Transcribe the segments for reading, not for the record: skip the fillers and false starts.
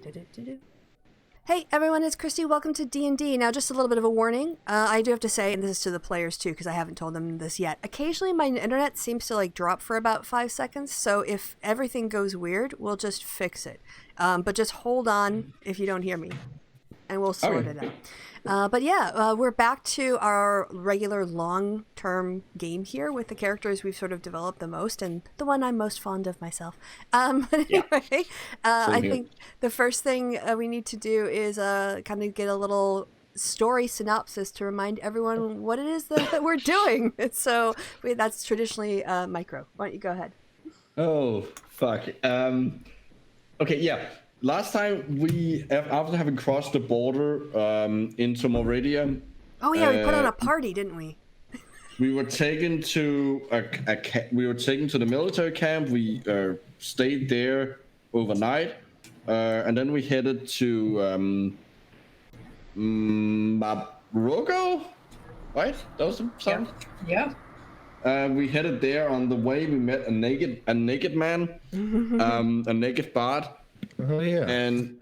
Do-do-do-do. Hey everyone, it's Christy. Welcome to D&D. Now, just a little bit of a warning. I do have to say, and this is to the players too, because I haven't told them this yet. Occasionally, my internet seems to drop for about 5 seconds. So if everything goes weird, we'll just fix it. But just hold on if you don't hear me, and we'll sort it out. But yeah, we're back to our regular long-term game here with the characters we've sort of developed the most, and the one I'm most fond of myself. But anyway, I think the first thing we need to do is kind of get a little story synopsis to remind everyone what it is that we're doing. So that's traditionally Micro. Why don't you go ahead? Oh, fuck. Okay, yeah. Last time after having crossed the border into Meridian. Oh yeah, we put on a party, didn't we? We were taken to the military camp. We stayed there overnight, and then we headed to Morocco, right? That was the sound. Yeah. We headed there. On the way, we met a naked man, a naked bard. Oh yeah. And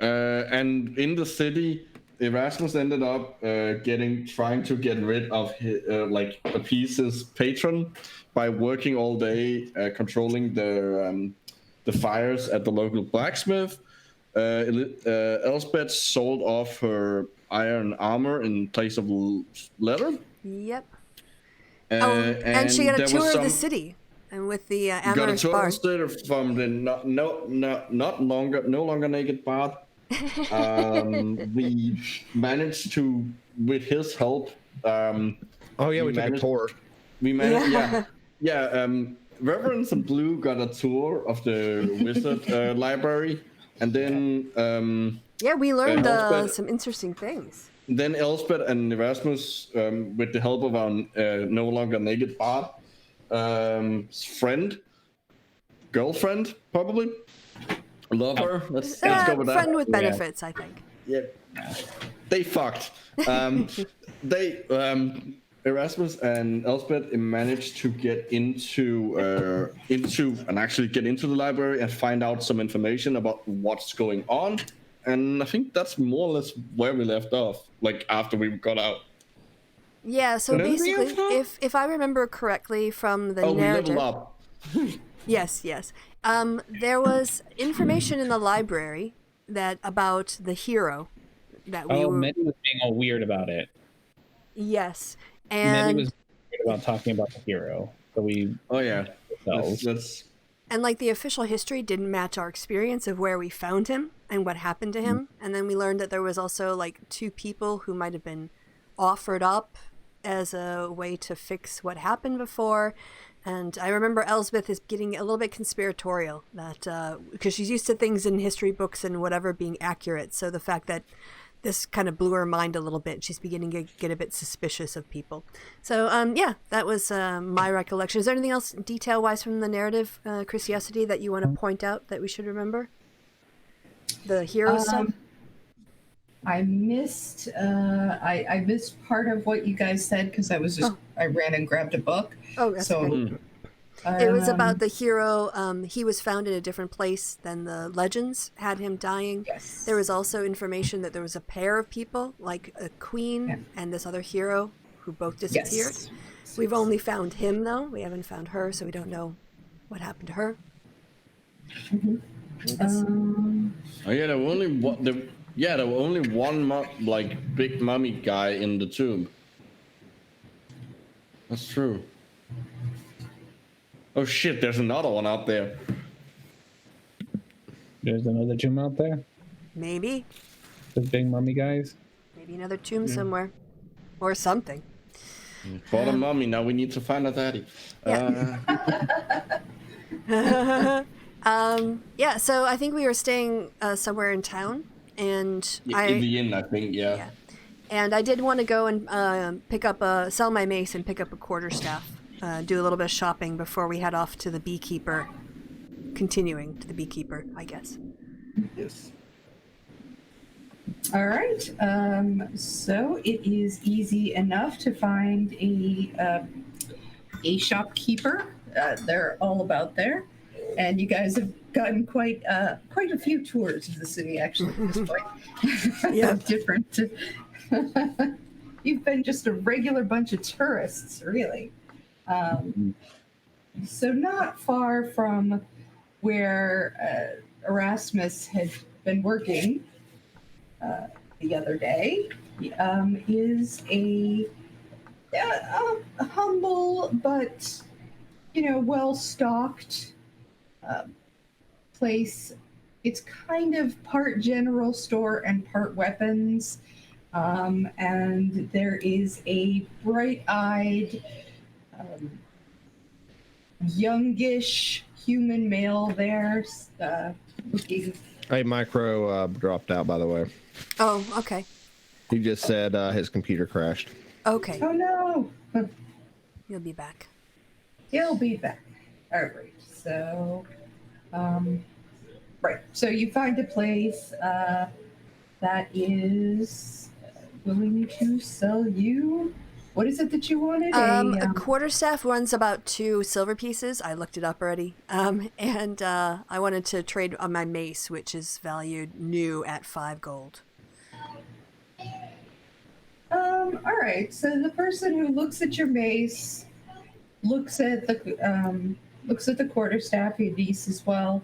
and in the city, Erasmus ended up trying to get rid of his, appease patron by working all day controlling the fires at the local blacksmith. Elspeth sold off her iron armor in place of leather. Yep. And she got a tour of the city. And with the amorous bard. Got a tour from the no longer naked bard. We managed to, with his help. We took a tour. We managed, Reverence and Blue got a tour of the wizard library, and then we learned some interesting things. Then Elspeth and Erasmus, with the help of our no longer naked bard. Girlfriend, probably lover. Let's go with that. Friend with benefits, I think. Yeah, they fucked. Erasmus and Elspeth managed to get into the library and find out some information about what's going on. And I think that's more or less where we left off. After we got out. Yeah, so basically, if I remember correctly from the narrative... We leveled up. Yes. There was information in the library about the hero that we were... Medi was being all weird about it. Yes, and... Medi was weird about talking about the hero, so we... Oh, yeah. And the official history didn't match our experience of where we found him and what happened to him. And then we learned that there was also, 2 people who might have been offered up as a way to fix what happened before. And I remember Elspeth is getting a little bit conspiratorial, that because she's used to things in history books and whatever being accurate. So the fact that this kind of blew her mind a little bit, she's beginning to get a bit suspicious of people. So that was my recollection. Is there anything else detail-wise from the narrative, Chrisiousity, that you want to point out that we should remember? The hero stuff? I missed part of what you guys said because I ran and grabbed a book. Oh, that's great. It was about the hero. He was found in a different place than the legends had him dying. Yes. There was also information that there was a pair of people, like a queen and this other hero, who both disappeared. Yes. We've only found him, though. We haven't found her, so we don't know what happened to her. Mm-hmm. There were only one big mummy guy in the tomb. That's true. Oh shit, there's another one out there. There's another tomb out there? Maybe. The big mummy guys? Maybe another tomb somewhere. Or something. For the mummy, now we need to find a daddy. So I think we were staying somewhere in town. And in the inn, I think, yeah. And I did want to go and sell my mace and pick up a quarterstaff. Do a little bit of shopping before we head off to the beekeeper. Continuing to the beekeeper, I guess. Yes. All right. So it is easy enough to find a shopkeeper. They're all about there. And you guys have gotten quite a few tours of the city actually at this point. Yeah. Different. You've been just a regular bunch of tourists, really. So not far from where Erasmus had been working the other day is a humble but well stocked place. It's kind of part general store and part weapons, and there is a bright-eyed, youngish human male there, looking. Hey, Micro dropped out, by the way. Oh, okay. He just said his computer crashed. Okay. Oh no! You'll be back. He'll be back. All right. So, right. So you find a place that is willing to sell you. What is it that you wanted? A quarterstaff runs about 2 silver pieces. I looked it up already. And I wanted to trade on my mace, which is valued new at 5 gold. All right. So the person who looks at your mace looks at the quarterstaff, Edise, as well.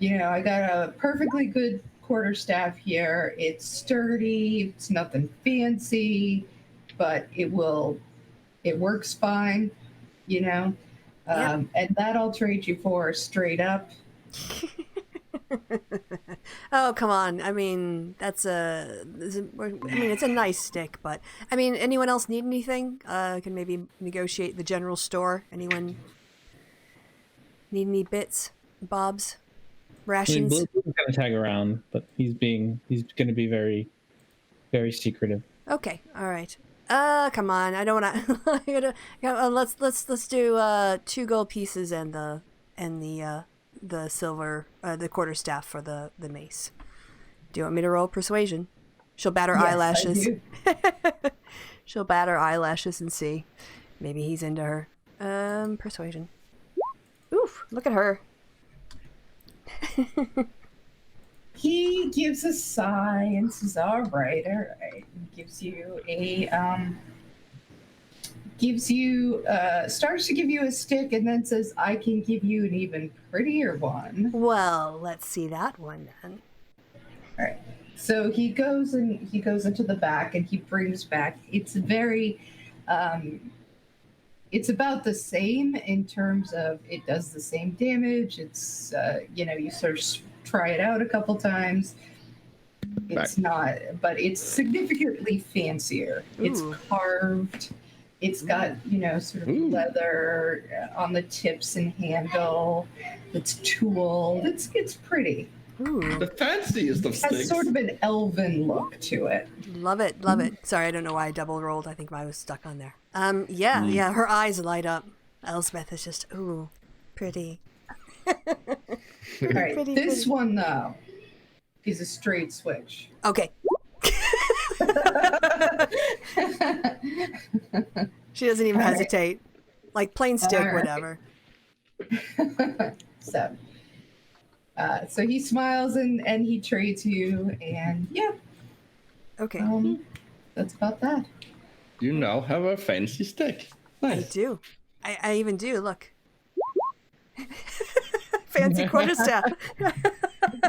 I got a perfectly good quarterstaff here. It's sturdy. It's nothing fancy, but it works fine. And that I'll trade you for straight up. Oh, come on. I mean, it's a nice stick, but I mean, anyone else need anything? Can maybe negotiate the general store. Anyone need any bits, bobs, rations? I mean, Blue's gonna tag around, but he's gonna be very, very secretive. Okay, all right. Come on. I don't want to. Let's do 2 gold pieces and the silver, the quarterstaff for the mace. Do you want me to roll persuasion? She'll bat her eyelashes. She'll bat her eyelashes and see. Maybe he's into her. Persuasion. Oof, look at her. He gives a sigh and says, all right. And starts to give you a stick and then says, I can give you an even prettier one. Well, let's see that one then. All right. So he goes into the back and he brings back, it's very, it's about the same in terms of it does the same damage. It's, you sort of try it out a couple times. It's not, but it's significantly fancier. Ooh. It's carved. It's got, sort of leather on the tips and handle. It's tooled. It's pretty. Ooh. The fanciest of Has sticks. sort of an elven look to it. Love it. Sorry, I don't know why I double rolled. I think I was stuck on there. Yeah, her eyes light up. Elspeth is just, ooh, pretty. All right, Pretty, this pretty. one, though, is a straight switch. Okay. She doesn't even hesitate. Like plain stick, All right. whatever. So he smiles and he trades you, and yeah, Okay. that's about that. You now have a fancy stick. I Nice. do. I even do. Look. Fancy quarterstaff.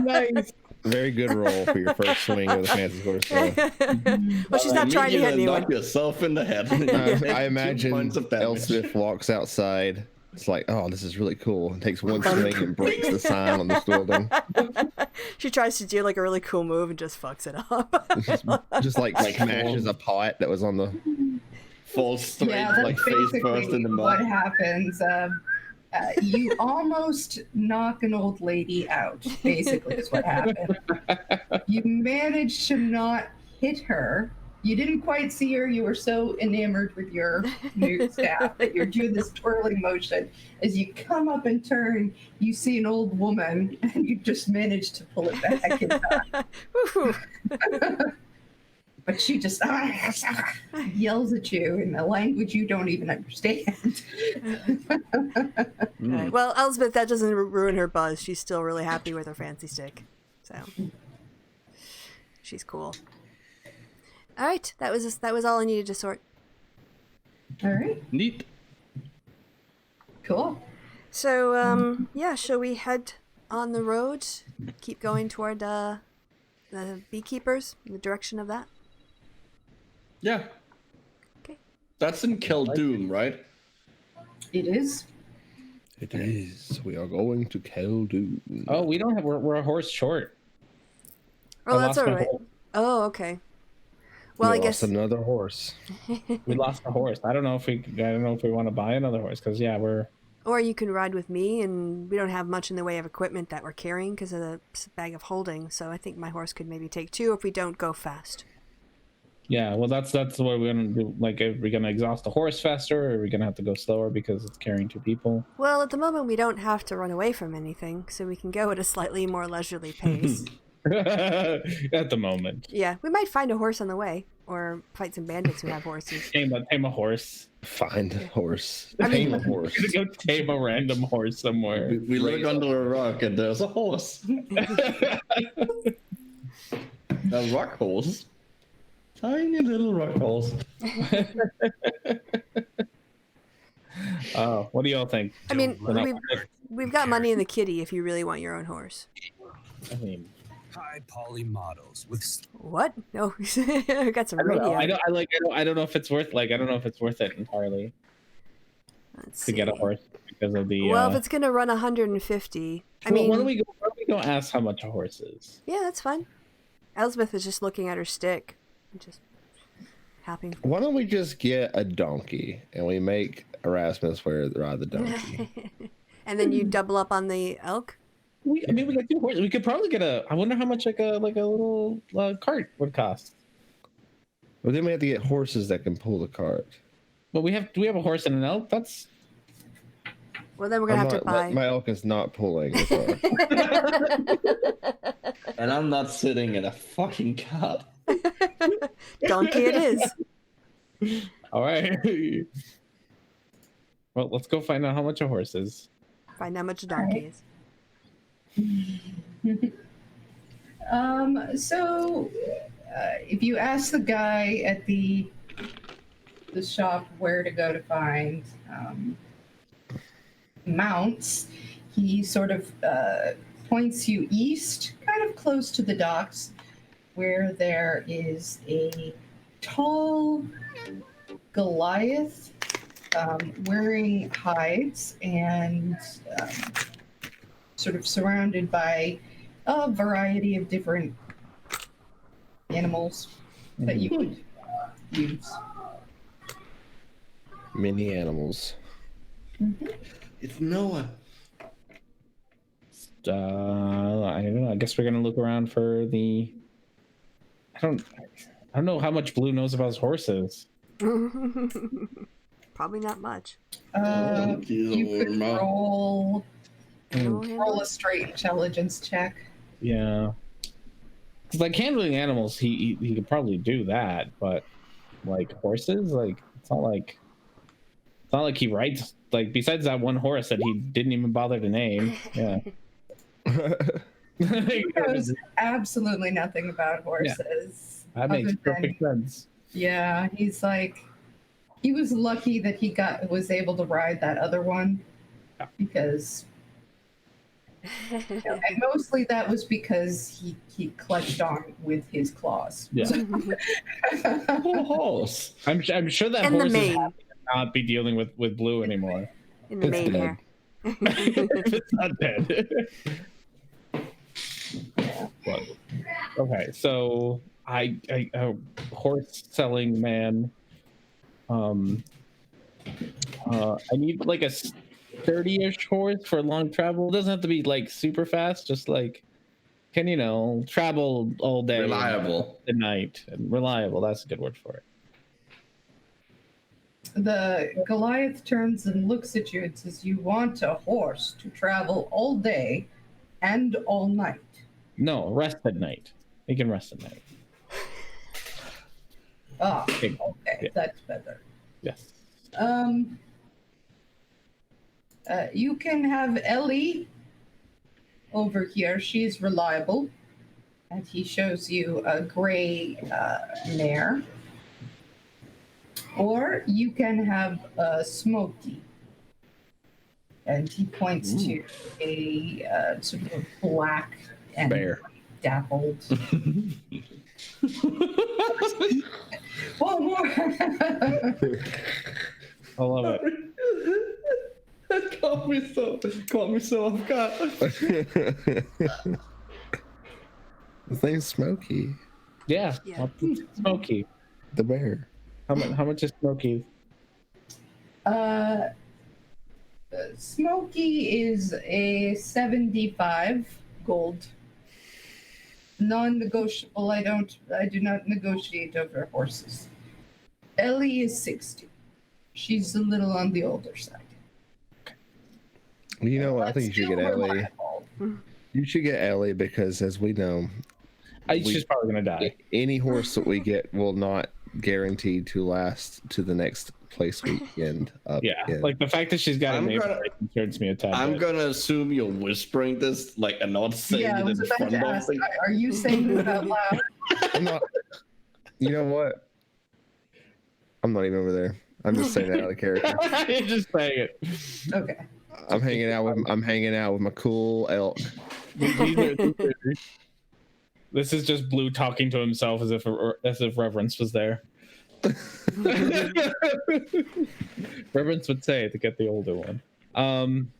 Nice. Very good roll for your first swing with a fancy quarterstaff. Well, she's not trying to hit Immediately knock anyone. yourself in the head. I 2 imagine points of damage. Elspeth walks outside. It's like, oh, this is really cool. And takes one swing and breaks the sign on this building. She tries to do like a really cool move and just fucks it up. Just like smashes a pot that was on the. Falls straight, Yeah, that's like face basically first in the what mud. happens. You almost knock an old lady out, basically, is what happened. You managed to not hit her. You didn't quite see her. You were so enamored with your new staff that you're doing this twirling motion. As you come up and turn, you see an old woman, and you just managed to pull it back in time. Woo-hoo. but she just yells at you in a language you don't even understand. All right. Well, Elizabeth, that doesn't ruin her buzz. She's still really happy with her fancy stick. So she's cool. All right, that was all I needed to sort. All right, Neat. cool. So yeah, shall we head on the road? Keep going toward the beekeepers in the direction of that. Yeah. Okay. That's in Khaldun, right? It is. It is. We are going to Khaldun. Oh, we don't have. We're a horse short. Oh, I that's lost all my right. horse. Oh, okay. Well, We I guess lost another horse. We lost a horse. I don't know if we want to buy another horse because we're. or you can ride with me, and we don't have much in the way of equipment that we're carrying because of the bag of holding. So I think my horse could maybe take 2 if we don't go fast. Yeah, well, that's what we're gonna do. Like, are we gonna exhaust the horse faster, or are we gonna have to go slower because it's carrying 2 people? Well, at the moment, we don't have to run away from anything, so we can go at a slightly more leisurely pace. At the moment, Yeah, we might find a horse on the way, or fight some bandits who have horses. tame a horse. Find a horse. I mean- Tame a horse. Gonna go tame a random horse somewhere. We look under a rock and there's a horse. A rock horse. Tiny little rock horse. Oh, what do y'all think? I mean, We're we've got money in the kitty if you really want your own horse. I mean, High poly models with What? No, we got some I don't know. radio. I don't know if it's worth. I don't know if it's worth it entirely Let's to get a see. horse because of the. Well, if it's gonna run 150, I well, mean, why don't we go ask how much a horse is? yeah, that's fine. Elizabeth is just looking at her stick, and just happy. Why don't we just get a donkey and we make Erasmus ride the donkey? And then you double up on the elk. We got 2 horses. We could probably get a. I wonder how much like a little cart would cost. But then we have to get horses that can pull the cart. But do we have a horse and an elk? That's Well, then we're gonna I'm have to not- buy. My elk is not pulling the cart. And I'm not sitting in a fucking cart. Donkey it is. all right. Well, let's go find out how much a horse is. Find out how much a donkey is. So if you ask the guy at the shop where to go to find mounts, he sort of points you east, kind of close to the docks, where there is a tall Goliath wearing hides and sort of surrounded by a variety of different animals that you would use. Many animals. It's Noah. I don't know. I guess we're gonna look around for the. I don't know how much Blue knows about his horses. Probably not much. You could roll Animal handling? a straight intelligence check. Yeah. Cause like handling animals, he could probably do that, but like horses, like it's not like he rides. Like besides that one horse that he didn't even bother to name. Yeah. He knows absolutely nothing about horses. That makes other than- perfect sense. Yeah, he's like, he was lucky that he was able to ride that other one, because, and mostly that was because he clutched on with his claws. Yeah. Poor horse. I'm sure that And the horse is mane. happy to not be dealing with Blue anymore. In the It's main dead. hair. If it's not dead. But, okay, so I a horse selling man. I need like a sturdy-ish horse for long travel. It doesn't have to be like super fast, just like can travel all day, Reliable. at night, and reliable. That's a good word for it. The Goliath turns and looks at you and says, "You want a horse to travel all day and all night." No, rest at night. He can rest at night. Ah, Okay. okay, Yeah. that's better. Yes. You can have Ellie over here. She's reliable. And he shows you a gray mare. Or you can have Smokey. And he points to a sort of a black and Bear. dappled. One more. I love it. That caught me so off guard. His name's Smokey, Yeah. Yeah. Smokey. the bear. How much is Smokey? Smokey is a 75 gold. Non-negotiable. I do not negotiate over horses. Ellie is 60. She's a little on the older side. You know what? I think you should Still get Ellie. reliable. You should get Ellie because, as we know, She's probably gonna die. any horse that we get will not guarantee to last to the next place weekend. Yeah, in. like the fact that she's got a I'm name gonna- concerns me a tad. I'm bit. gonna assume you're whispering this, like, and not saying Yeah, I it was in about front to of ask, them. are you saying it out loud? I'm not. You know what? I'm not even over there. I'm just saying that out of character. You're just saying it. Okay. I'm hanging out with my cool elk. This is just Blue talking to himself as if Reverence was there. Reverence would say to get the older one. I'm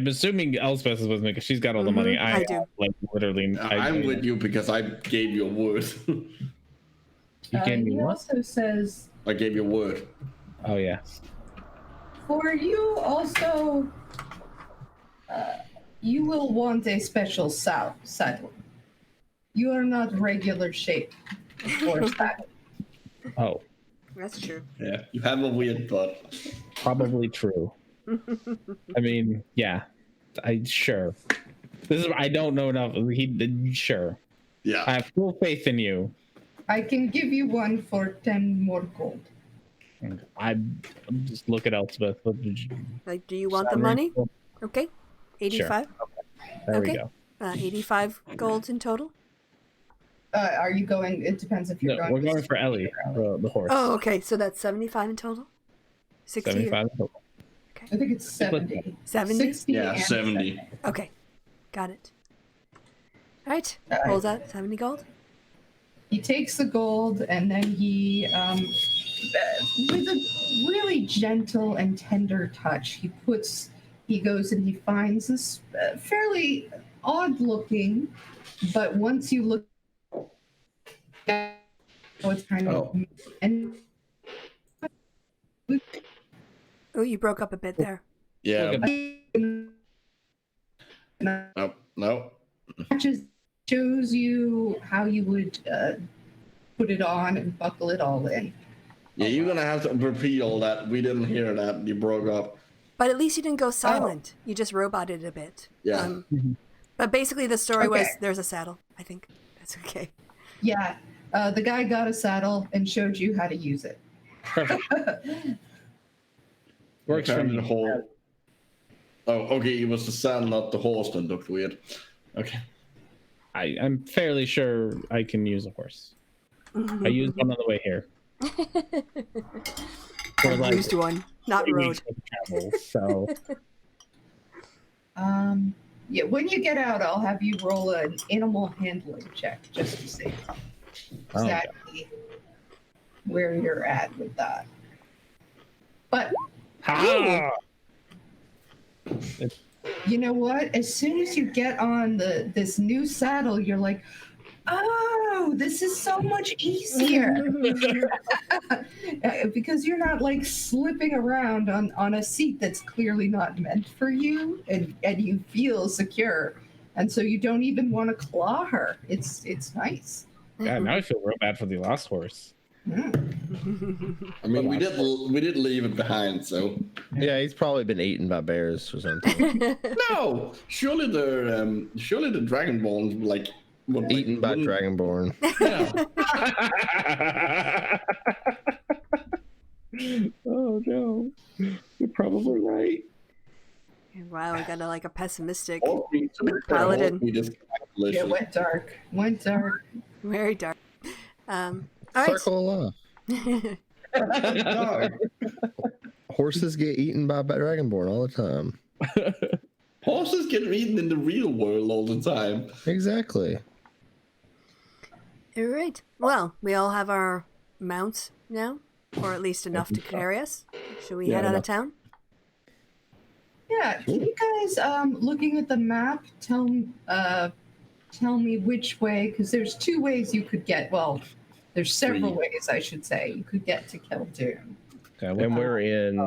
assuming Elspeth is with me because she's got all the money. I do. Like literally. I'm with you because I gave you a word. You gave me He what? also says, I gave you a word. Oh yeah. for you also, you will want a special saddle. You are not regular shape for saddle. Oh, That's true. Yeah, you have a weird butt. probably true. I mean, yeah. Sure. I don't know enough. Sure. Yeah. I have full faith in you. I can give you one for 10 more gold. I'm just look at Elspeth. What did you- Like, do you want the money? Okay. 85. There Okay. we go. 85 golds in total. Are you going? It depends if you're No, going. we're going for Ellie, the horse. Oh, okay. So that's 75 in total? 60? 75. I think it's 70. 70? 60 Yeah, and 70. Okay. Got it. All right. All right. Pulls that 70 gold. He takes the gold and then he, with a really gentle and tender touch, he goes and he finds this fairly odd looking, but once you look at it's kind of, and Oh, you broke up a bit there. Yeah. no. No. Just shows you how you would put it on and buckle it all in. Yeah, you're gonna have to repeat all that. We didn't hear that. You broke up. But at least you didn't go silent. You just roboted a bit. Yeah. But basically the story was Okay. there's a saddle. I think that's okay. Yeah, the guy got a saddle and showed you how to use it. Perfect. Works for Apparently me. the whole. Oh, okay. It was the saddle, not the horse. That looked weird. Okay. I'm fairly sure I can use a horse. I used one on the way here. For I used one, not 3 rode. weeks of travel, so Yeah, when you get out, I'll have you roll an animal handling check just to see exactly where you're at with that. But ha! you know what? As soon as you get on this new saddle, you're like, oh, this is so much easier. Because you're not like slipping around on a seat that's clearly not meant for you, and you feel secure. And so you don't even want to claw her. It's nice. God, now I feel real bad for the last horse. I mean, we did leave it behind, so. Yeah, he's probably been eaten by bears or something. No, surely the Dragonborn like Eaten by Dragonborn. Oh no, you're probably right. Wow, I got a pessimistic All meat, to be fair, all paladin. meat is Yeah, delicious. went dark. Went dark. Very dark. All right. Circle of life. Dog. Horses get eaten by Dragonborn all the time. Horses get eaten in the real world all the time. Exactly. All right. Well, we all have our mounts now, or at least enough to carry us. Should we Yeah, head out of enough. town? Yeah, can you guys, looking at the map, tell me which way, because there's two ways you could get, well, there's several Three. ways, I should say, you could get to Khaldun. Okay, And we're in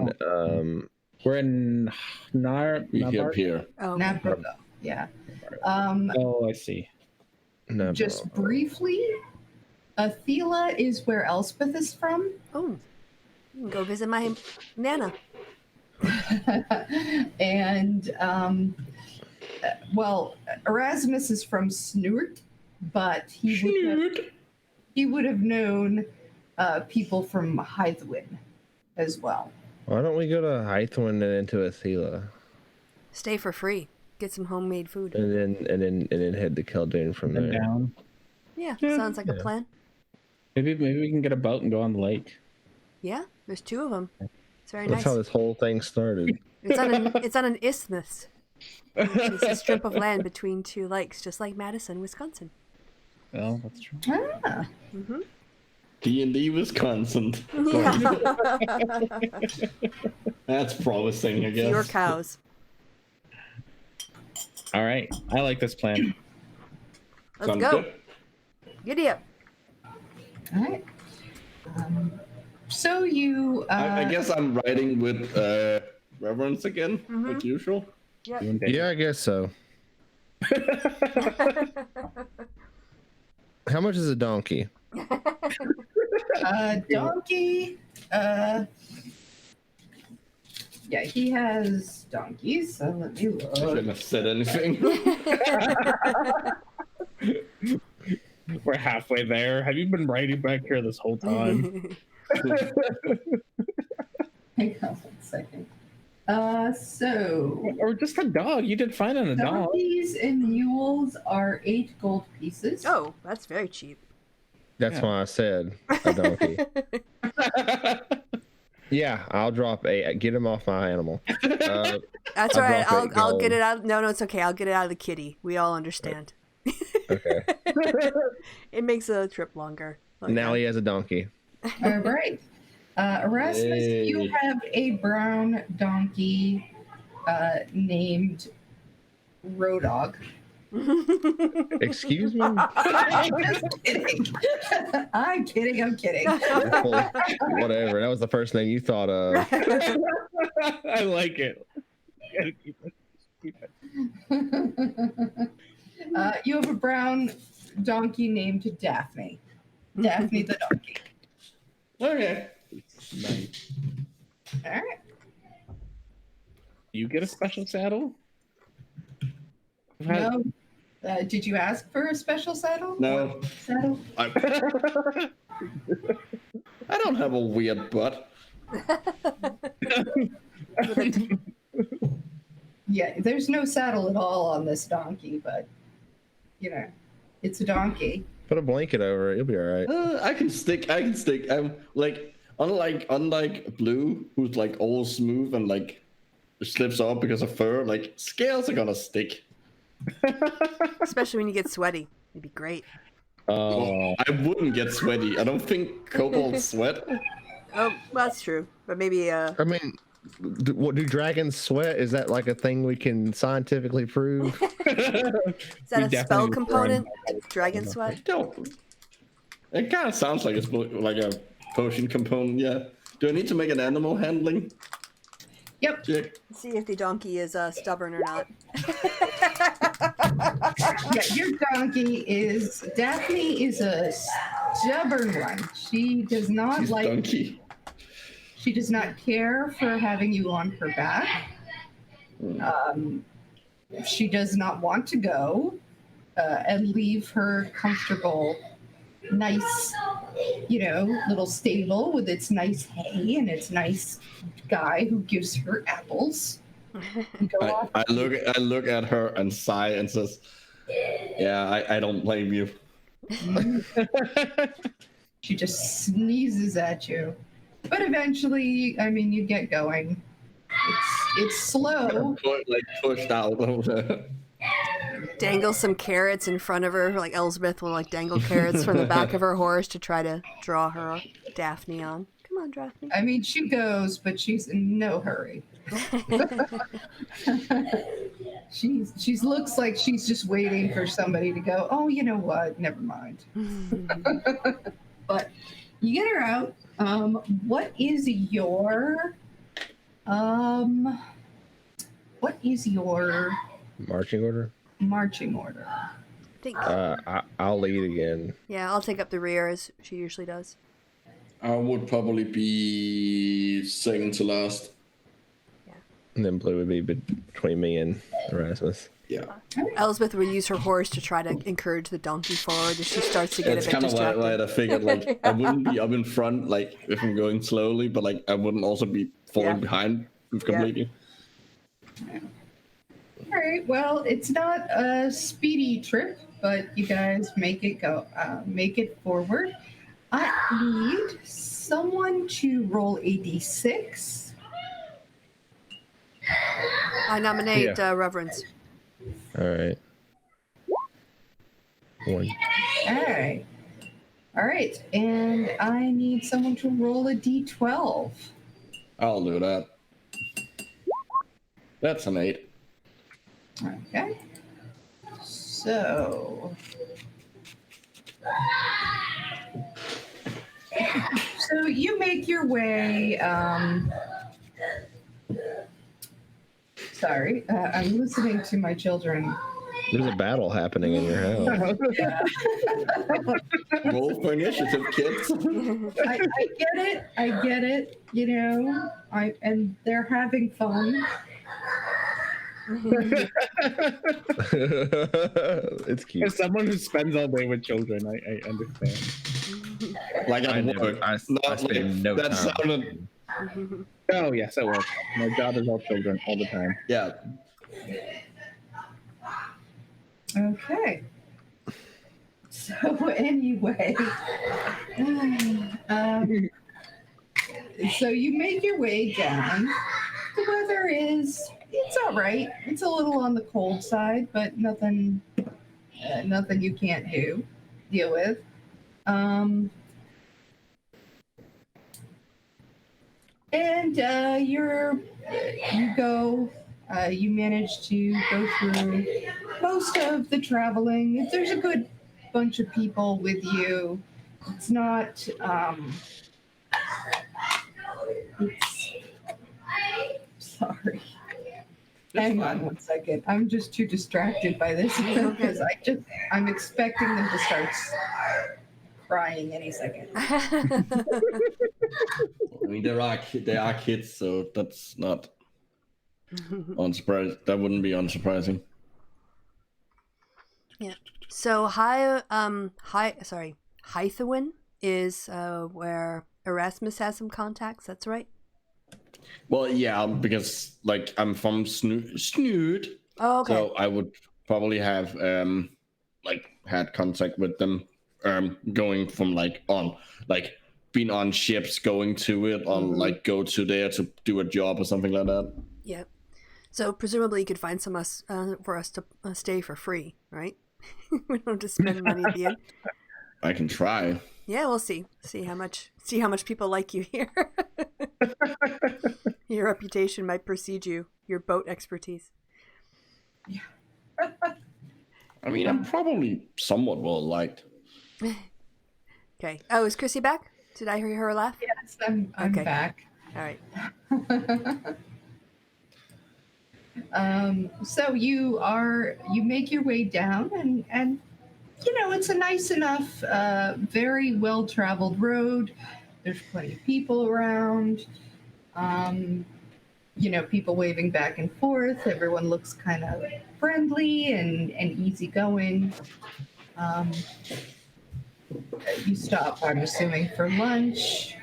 we're in We up Navarre? here. Oh, okay. Navarro, yeah. Oh, I see. no. Just briefly, Athila is where Elspeth is from. Oh, you can go visit my Nana. And well, Erasmus is from Snort, but he would have known people from Hythwin as well. Why don't we go to Hythwin and into Athila, Stay for free. Get some homemade food. and then head to Khaldun from And there? down. Yeah, sounds like a plan. Maybe we can get a boat and go on the lake. Yeah, there's two of them. It's very That's nice. how this whole thing started. It's on an isthmus. It's a strip of land between two lakes, just like Madison, Wisconsin. Well, that's true. Ah, D&D Wisconsin. That's promising, I guess. Fewer cows. All right, I like this plan. Let's Sounds go. good. Giddy up. all right. So you, I guess I'm riding with reverence again, like usual. Yep. You and Dave. Yeah, I guess so. How much is a donkey? donkey, yeah, he has donkeys, so let me I look. shouldn't have said anything. We're halfway there. Have you been riding back here this whole time? Hang on 1 second. So Or just a dog. You did fine on a dog. donkeys and mules are 8 gold pieces. Oh, that's very cheap. That's Yeah. why I said a donkey. Yeah, I'll drop 8. Get him off my animal. That's I'll right. drop I'll it get it gold. out. No, it's okay. I'll get it out of the kitty. We all understand. Okay. It makes the trip longer. Like Now that. he has a donkey. All right. Erasmus, you Yay. have a brown donkey named Rodog. Excuse me? I'm just kidding. I'm kidding. Well, whatever. That was the first name you thought of. I like it. Gotta keep it. You have a brown donkey named Daphne. Daphne the donkey. Okay. Nice. All right. You get a special saddle? I've had- No. Did you ask for a special saddle? No. Saddle? I don't have a weird butt. Yeah, there's no saddle at all on this donkey, but you know, it's a donkey. Put a blanket over it. You'll be all right. I can stick. Like unlike Blue, who's like all smooth and like slips off because of fur. Like scales are gonna stick. Especially when you get sweaty. It'd be great. Oh, I wouldn't get sweaty. I don't think kobolds sweat. Oh, well, that's true. But maybe I mean, what do dragons sweat? Is that like a thing we can scientifically prove? is that We a spell definitely component? run- Dragon sweat? Don't. It kind of sounds like it's like a potion component. Yeah. Do I need to make an animal handling Yep. check? See if the donkey is stubborn or not. Yeah, your donkey is Daphne is a stubborn one. She does not She's like donkey. she does not care for having you on her back. She does not want to go. and leave her comfortable, nice, little stable with its nice hay and its nice guy who gives her apples. And go off. I look at her and sigh and says, "Yeah, I don't blame you." She just sneezes at you. But eventually, I mean, you get going. It's slow. Like pushed out of the. Dangle some carrots in front of her, like Elspeth will like dangle carrots from the back of her horse to try to draw her Daphne on. Come on, Daphne. I mean, she goes, but she's in no hurry. She's looks like she's just waiting for somebody to go, oh, you know what? Never mind. But you get her out. What is your Marching order? marching order? I think, I'll lead again. yeah, I'll take up the rear as she usually does. I would probably be second to last. And then Blue would be between me and Erasmus. Yeah. Elspeth would use her horse to try to encourage the donkey forward as she starts to get It's a bit kind of distracted. like I figured, like I wouldn't be up in front, like if I'm going slowly, but like I wouldn't also be falling behind completely. All right. Well, it's not a speedy trip, but you guys make it forward. I need someone to roll a d6. I nominate Reverence. All right. 1. All right. And I need someone to roll a d12. I'll do that. That's an 8. Okay. So you make your way. Sorry, I'm listening to my children. There's a battle happening in your house. Yeah. Roll for initiative, kids. I get it. And they're having fun. It's cute. As someone who spends all day with children, I understand. Like I at never- work. I Not spend like, no that time. sounded. Oh yes, at work. My job is all children all the time. Yeah. Okay. So anyway, so you make your way down. The weather it's all right. It's a little on the cold side, but nothing you can't deal with. And you manage to go through most of the traveling. There's a good bunch of people with you. It's not, sorry. Hang on one second. I'm just too distracted by this because I'm expecting them to start crying any second. I mean, there are kids, so that's not unsurprising. That wouldn't be unsurprising. Yeah. So Hythewin is where Erasmus has some contacts. That's right. Well, yeah, because like I'm from Snood, Oh, okay. so I would probably have like had contact with them, going from being on ships, going to it, on like go to there to do a job or something like that. Yeah. So presumably you could find some for us to stay for free, right? We don't have to spend money at the end. I can try. Yeah, we'll see. See how much people like you here. Your reputation might precede you. Your boat expertise. Yeah. I mean, I'm probably somewhat well liked. Okay. Oh, is Chrissy back? Did I hear her laugh? Yes, I'm Okay. back. All right. So you make your way down and it's a nice enough, very well-traveled road. There's plenty of people around. people waving back and forth. Everyone looks kind of friendly and easygoing. You stop, I'm assuming, for lunch.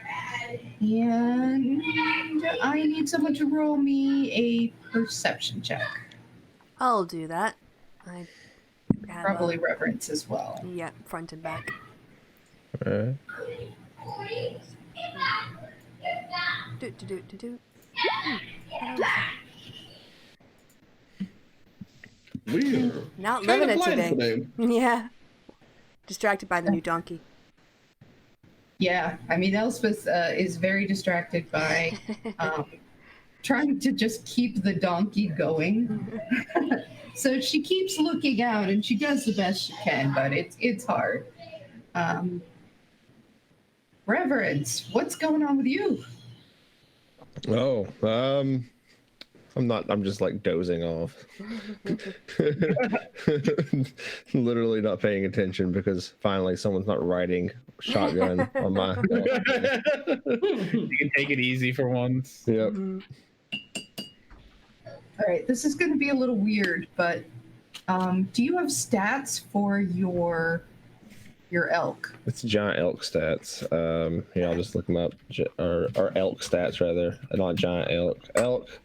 And I need someone to roll me a perception check. I'll do that. I have Probably reverence as well. Yeah, front and back. Alright. Do. Weird. Not Kinda living it blind today. Yeah. Distracted by the new donkey. Yeah, I mean, Elspeth is very distracted by trying to just keep the donkey going. So she keeps looking out, and she does the best she can, but it's hard. Reverence, what's going on with you? Oh, I'm just like dozing off. Literally not paying attention because finally someone's not riding shotgun on my. You can take it easy for once. Yep. All right, this is going to be a little weird, but do you have stats for your elk? It's giant elk stats. Here, I'll just look them up. Or elk stats rather, not giant elk. Elk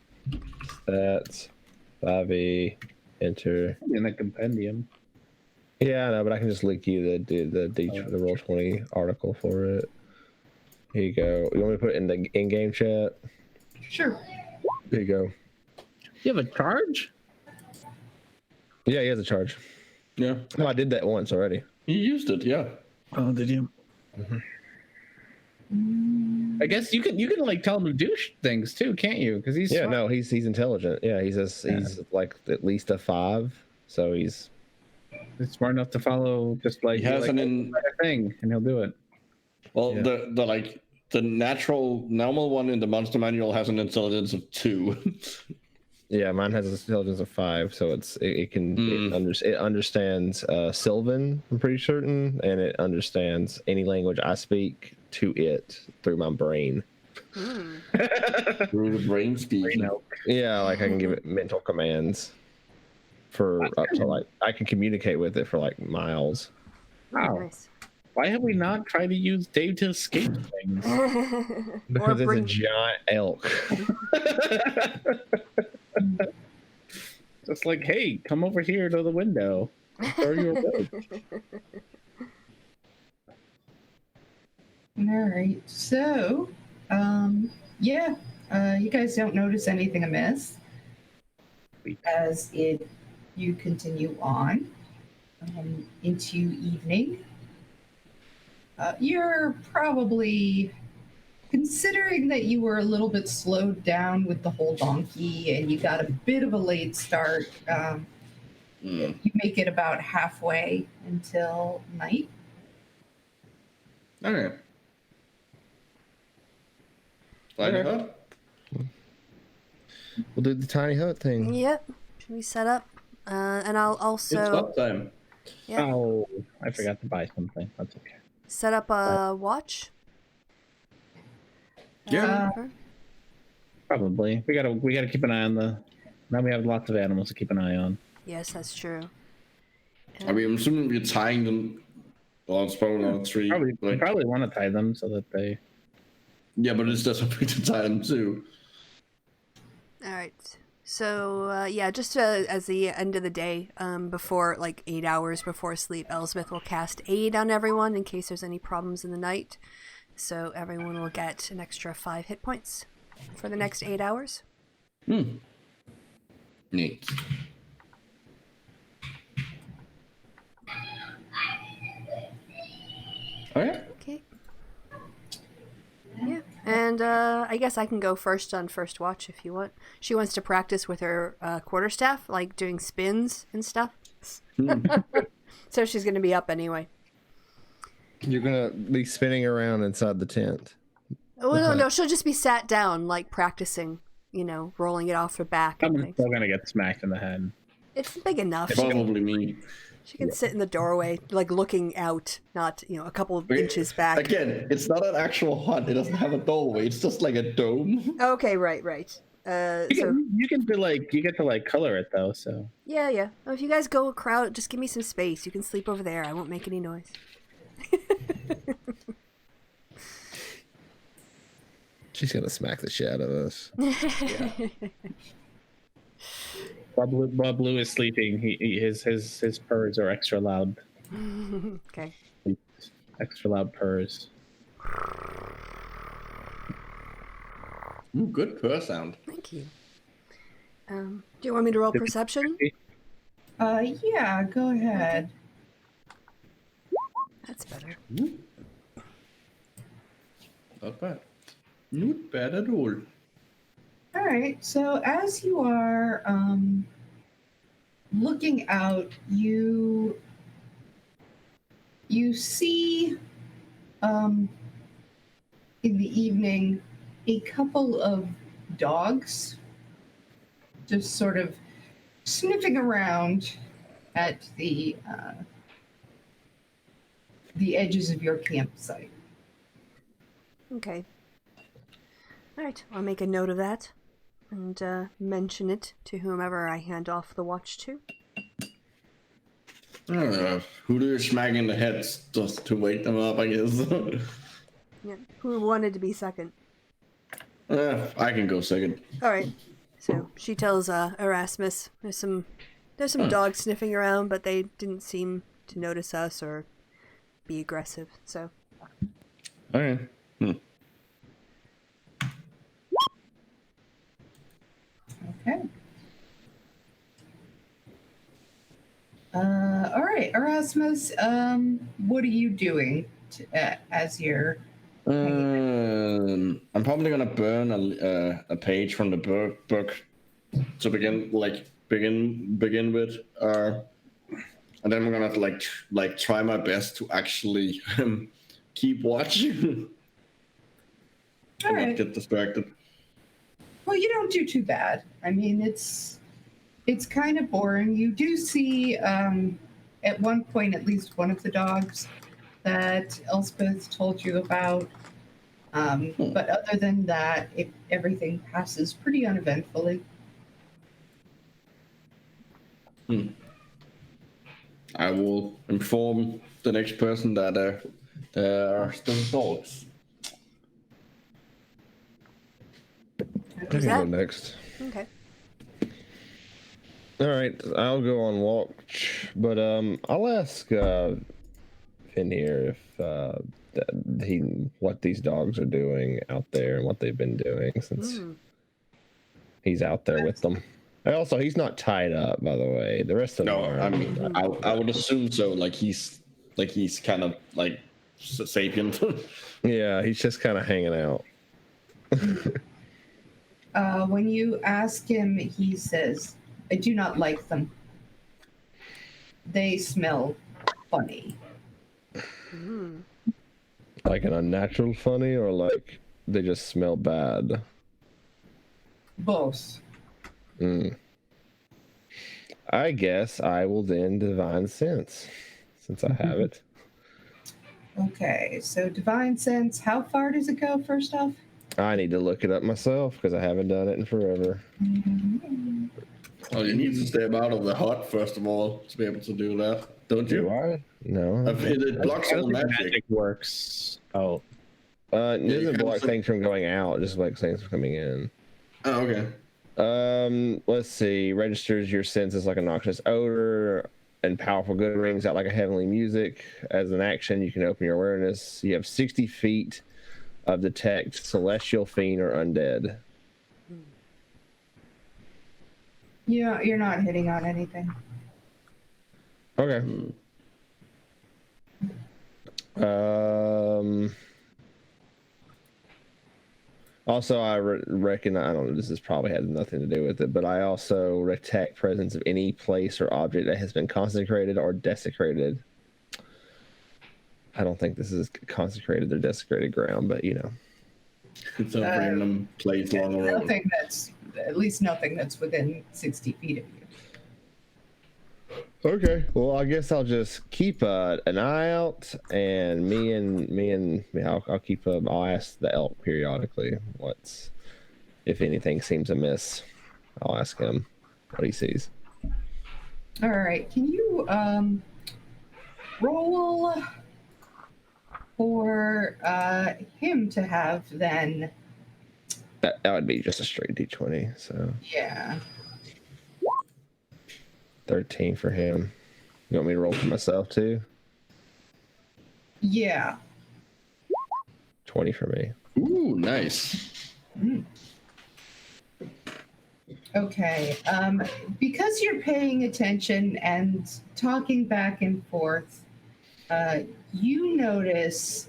stats 5e enter. In the compendium. Yeah, I know, but I can just link you the roll 20 article for it. Here you go. You want me to put it in the in-game chat? Sure. Here you go. You have a charge? Yeah, he has a charge. Yeah. No, I did that once already. You used it, yeah. Oh, did you? I guess you can like tell him to do things too, can't you? Because he's Yeah, smart. no, he's intelligent. Yeah, he's like at least a 5, so he's He's smart enough to follow just like He has like, an a thing, and he'll do it. Well, Yeah. the normal one in the monster manual has an intelligence of 2. yeah. Mine has an intelligence of 5, so it understands Sylvan. I'm pretty certain, and it understands any language I speak to it through my brain. Through the brain speak. Yeah, like I can give it mental commands for up to like I can communicate with it for like miles. Wow. Nice. Why have we not tried to use Dave to escape things? Because it's a giant elk. Just like, hey, come over here to the window. Throw your rope. All right. So, you guys don't notice anything amiss as you continue on into evening. You're probably, considering that you were a little bit slowed down with the whole donkey and you got a bit of a late start, you make it about halfway until night. All right. Tiny hut? We'll do the tiny hut thing. Yep. Should we set up? And I'll It's also up time. yeah, Oh, I forgot to buy something. That's okay. set up a watch. Yeah. Probably. We gotta keep an eye on the. Now we have lots of animals to keep an eye on. Yes, that's true. I mean, I'm assuming we're tying them. Well, it's probably not a tree. Probably, we Like, probably want to tie them so that they. yeah, but it's just a way to tie them too. All right. So just as the end of the day, before like 8 hours before sleep, Elspeth will cast aid on everyone in case there's any problems in the night. So everyone will get an extra 5 hit points for the next 8 hours. Neat. All right. Okay. Yeah, and I guess I can go first on first watch if you want. She wants to practice with her quarterstaff, like doing spins and stuff. So she's going to be up anyway. You're gonna be spinning around inside the tent. Oh, no, she'll just be sat down, like practicing, rolling it off her back. And Someone's things. still gonna get smacked in the head. It's big enough. She can, Probably me. sit in the doorway, like looking out, not, a couple of inches back. Again, it's not an actual hut. It doesn't have a doorway. It's just like a dome. Okay, right. You get to like color it though. So yeah. Well, if you guys go a crowd, just give me some space. You can sleep over there. I won't make any noise. She's gonna smack the shit out of us. while Blue is sleeping, his purrs are extra loud. Okay. Extra loud purrs. Ooh, good purr sound. Thank you. Do you want me to roll perception? Yeah, go ahead. That's better. Not bad. Not bad at all. All right. So as you are looking out, you see in the evening a couple of dogs just sort of sniffing around at the edges of your campsite. Okay. All right. I'll make a note of that and mention it to whomever I hand off the watch to. I don't know. Who do you smack in the head just to wake them up, I guess? Yeah. Who wanted to be second? I can go second. All right. So she tells Erasmus, there's some dogs sniffing around, but they didn't seem to notice us or be aggressive. So. Okay. Okay. All right, Erasmus. What are you doing as you're? I'm probably gonna burn a page from the book to begin with, and then I'm gonna like try my best to actually keep watching All and right. not get distracted. Well, you don't do too bad. I mean, it's kind of boring. You do see at one point at least one of the dogs that Elspeth told you about. But other than that, everything passes pretty uneventfully. I will inform the next person that there are still dogs. I Who's can go that? next. Okay. All right, I'll go on watch, but I'll ask Finn here if what these dogs are doing out there and what they've been doing since he's out there with them. And also, he's not tied up, by the way. The rest of them No, are. I mean I would assume so. Like he's kind of like sapient. Yeah, he's just kind of hanging out. When you ask him, he says, "I do not like them. They smell funny." Like an unnatural funny, or like they just smell bad. Both. I guess I will then divine sense, since I have it. Okay, so divine sense. How far does it go? First off. I need to look it up myself because I haven't done it in forever. Oh, you need to step out of the hut first of all to be able to do that, don't you? Do I? No. It blocks all magic. Works. Oh, It you doesn't can block also- things from going out, just like things from coming in. Oh, okay. Let's see. Registers your sense as like a noxious odor and powerful good rings out like a heavenly music. As an action, you can open your awareness. You have 60 feet of detect celestial, fiend, or undead. Yeah, you're not hitting on anything. Okay. Also, I reckon, I don't know, this has probably had nothing to do with it, but I also detect presence of any place or object that has been consecrated or desecrated. I don't think this is consecrated or desecrated ground, but you know. It's a random place along the road. Nothing that's at least nothing that's within 60 feet of you. Okay, well, I guess I'll just keep an eye out, and I'll keep I'll ask the elk periodically what's if anything seems amiss, I'll ask him what he sees. All right. Can you roll for him to have then? That would be just a straight d20. So Yeah. 13 for him. You want me to roll for myself too? Yeah. 20 for me. Ooh, nice. Okay. Because you're paying attention and talking back and forth, you notice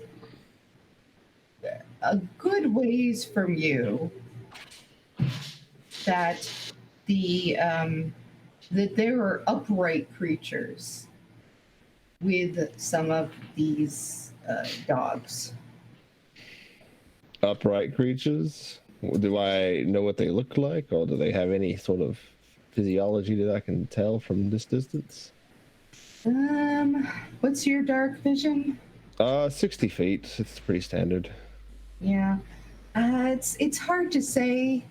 a good ways from you that that there are upright creatures with some of these dogs. Upright creatures? Do I know what they look like, or do they have any sort of physiology that I can tell from this distance? What's your dark vision? 60 feet. It's pretty standard. Yeah. It's hard to say.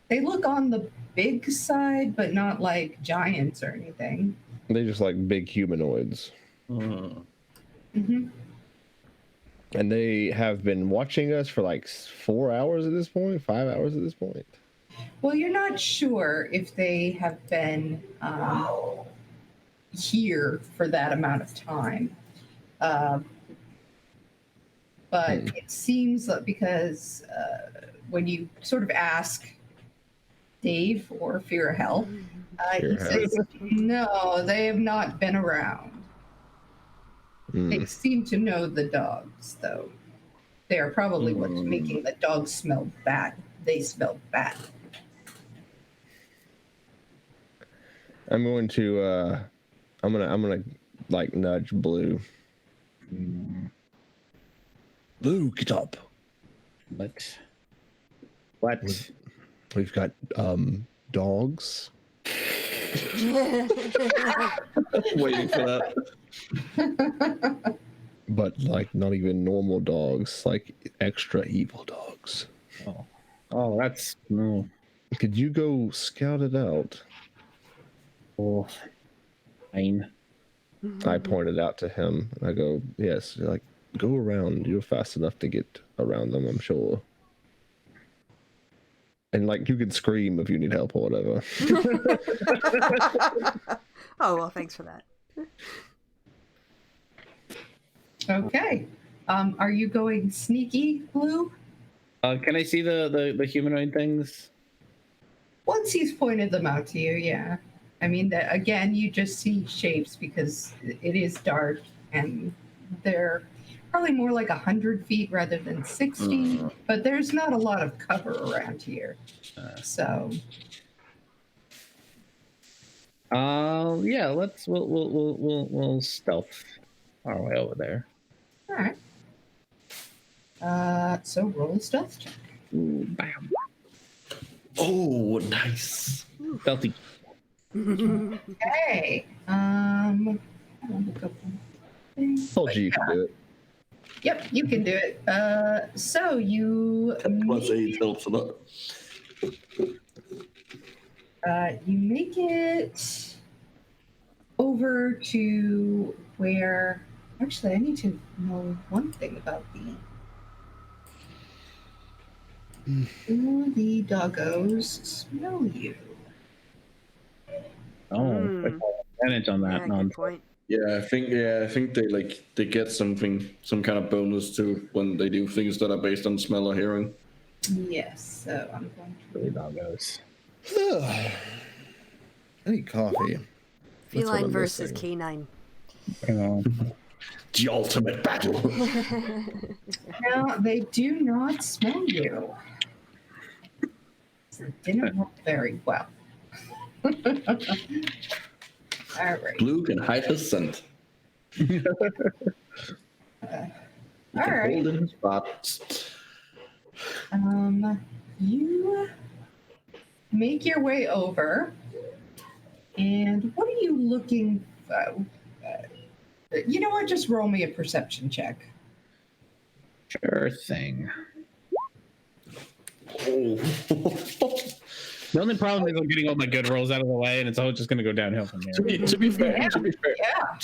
They look on the big side, but not like giants or anything. They're just like big humanoids. Mm-hmm. And they have been watching us for like 4 hours at this point, 5 hours at this point. Well, you're not sure if they have been here for that amount of time. But it seems that because when you sort of ask Dave or Fear Hell, he says, no, they have not been around. They seem to know the dogs, though. They are probably what's making the dogs smell bad. They smell bad. I'm going to I'm gonna like nudge Blue. Blue, get up. What? We've got dogs. Waiting for that. But like not even normal dogs, like extra evil dogs. Oh, that's no. Could you go scout it out? Oh, fine. I pointed out to him. I go, yes, like go around. You're fast enough to get around them, I'm sure. And like you can scream if you need help or whatever. Oh, well, thanks for that. Okay. Are you going sneaky, Blue? Can I see the humanoid things? Once he's pointed them out to you, yeah. I mean, again, you just see shapes because it is dark and they're probably more like 100 feet rather than 60, but there's not a lot of cover around here. So. Yeah, we'll stealth our way over there. All right. So roll a stealth check. Ooh, bam. Oh, nice. Stealthy. Okay. Told you could do it. Yep, you can do it. So you +8 helps a lot. You make it over to where. Actually, I need to know one thing about do the doggos smell you? Oh, advantage on that. Yeah, No, good point. I think they get some kind of bonus too when they do things that are based on smell or hearing. Yes. So I'm going to. really doggos. I need coffee. Feline I'm versus missing. canine. The ultimate battle. No, they do not smell you. It didn't work very well. All right. Blue can hide his scent. He can hold in his spots. You make your way over, and what are you looking for? You know what? Just roll me a perception check. Sure thing. Oh. The only problem is I'm getting all my good rolls out of the way, and it's all just going to go downhill from here. To be fair, Yeah. to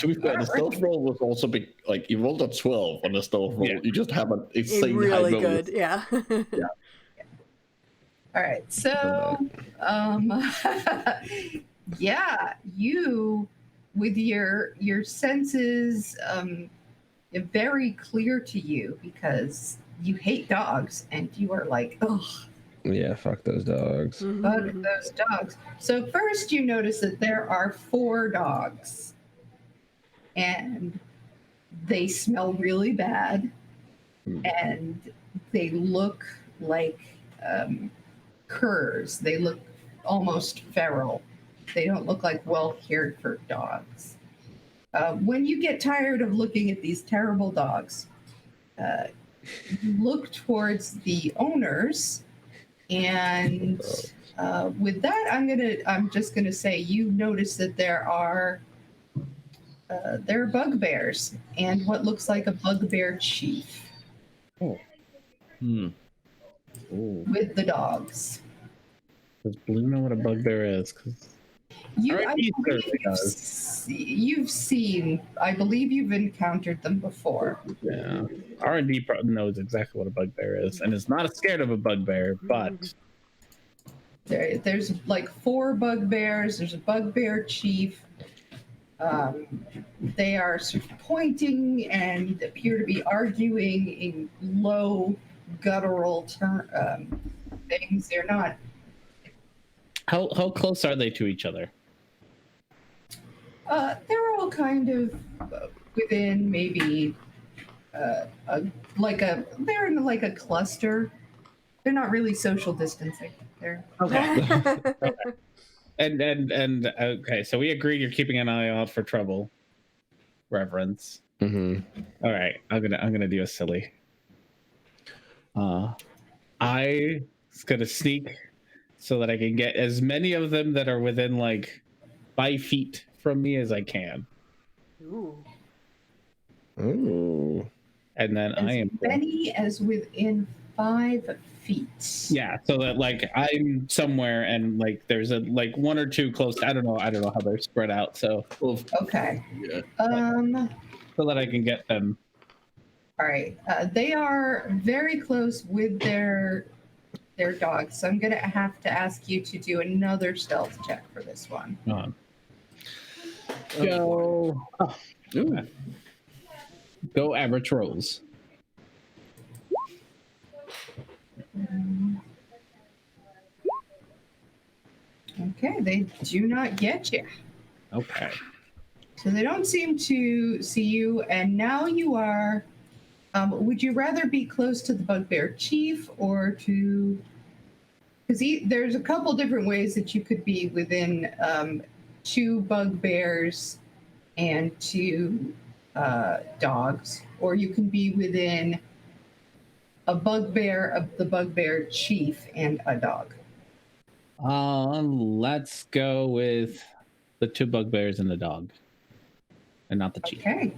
be fair, the stealth roll was also big. Like you rolled a 12 on the stealth roll. Yeah. You just have an insane Really high bonus. good, yeah. All right, so yeah, you with your senses very clear to you because you hate dogs and you are like, oh, Yeah, fuck those dogs. fuck those dogs. So first you notice that there are 4 dogs and they smell really bad and they look like curs. They look almost feral. They don't look like well cared for dogs. When you get tired of looking at these terrible dogs, you look towards the owners, and with that, I'm just gonna say you notice that there are bugbears and what looks like a bugbear chief Hmm. Ooh. with the dogs. Does Blue know what a bugbear is? 'Cause I R&D believe certainly does. you've seen. I believe you've encountered them before. Yeah, R&D knows exactly what a bugbear is, and is not scared of a bugbear. But There's like 4 bugbears. There's a bugbear chief. They are sort of pointing and appear to be arguing in low, guttural things. They're not. how close are they to each other? They're all kind of within maybe they're in like a cluster. They're not really social distancing. They're Okay. And okay, so we agreed you're keeping an eye out for trouble. Reverence. Mm-hmm. All right, I'm gonna do a silly. I was gonna sneak so that I can get as many of them that are within like 5 feet from me as I can, Ooh. Ooh. and then I am many as within 5 feet. yeah, so that like I'm somewhere and like there's a like 1 or 2 close. I don't know how they're spread out. So Okay. Yeah. so that I can get them. All right. They are very close with their dogs. So I'm gonna have to ask you to do another stealth check for this one. Go. Go average rolls. Okay, they do not get you. Okay. So they don't seem to see you, and now you are. Would you rather be close to the bugbear chief or to? Because there's a couple different ways that you could be within 2 bugbears and 2 dogs, or you can be within a bugbear of the bugbear chief and a dog. Let's go with the 2 bugbears and the dog, and not the chief. Okay.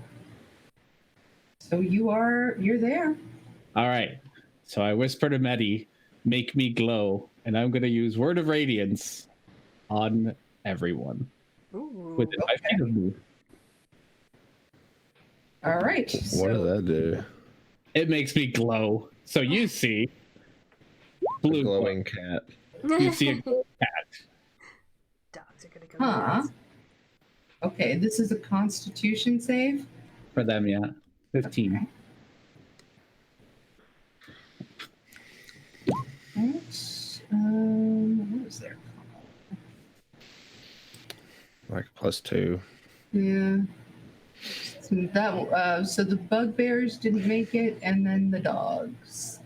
So you're there. All right. So I whisper to Medi, "Make me glow," and I'm gonna use Word of Radiance on everyone Ooh. within 5 feet of me. All right. What does that do? It makes me glow. So you see, blue glow. Glowing cat. You see a glow cat. Dogs are gonna go Huh. nuts. Okay, this is a Constitution save. For them, yeah. 15. Okay. Right. What was there? Like +2. Yeah. So the bugbears didn't make it, and then the dogs.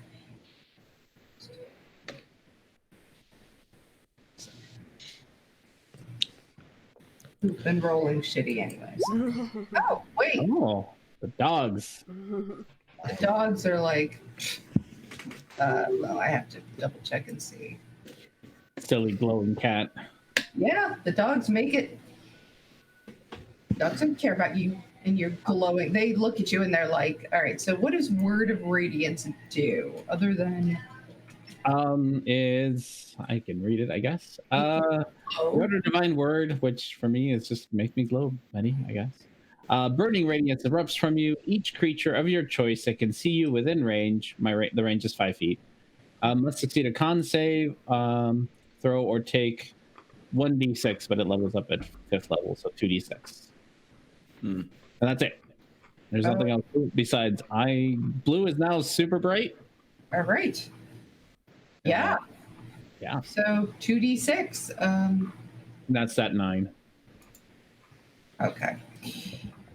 Who've been rolling shitty anyways. Oh, wait. Oh, the dogs. The dogs are like, well, I have to double check and see. Silly glowing cat. Yeah, the dogs make it. Dogs don't care about you and you're glowing. They look at you and they're like, all right, so what does Word of Radiance do other than Is I can read it, I guess. You utter divine word, which for me is just make me glow, buddy, I guess. Burning radiance erupts from you. Each creature of your choice that can see you within range, the range is 5 feet, must succeed a con save, throw, or take 1d6, but it levels up at 5th level, so 2d6. And that's it. There's nothing else besides blue is now super bright. All right. Yeah. Yeah. So 2d6. That's that 9. Okay.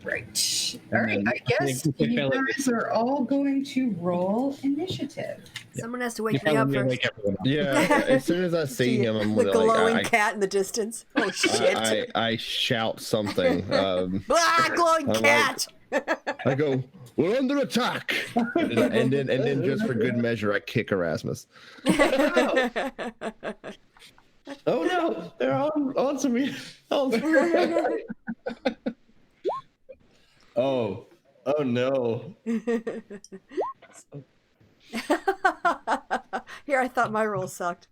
Right. And All right. then I guess I you fail it. guys are all going to roll initiative. Someone has to You wake me fail up when you first. wake everyone up. Yeah, as soon as I see him, I'm The gonna glowing like cat in the distance. Oh shit! I shout something. Glowing I'm cat! I go, we're under attack, and then just for good measure, I kick Erasmus. Oh no, they're on to me. Oh no. Here, I thought my roll sucked.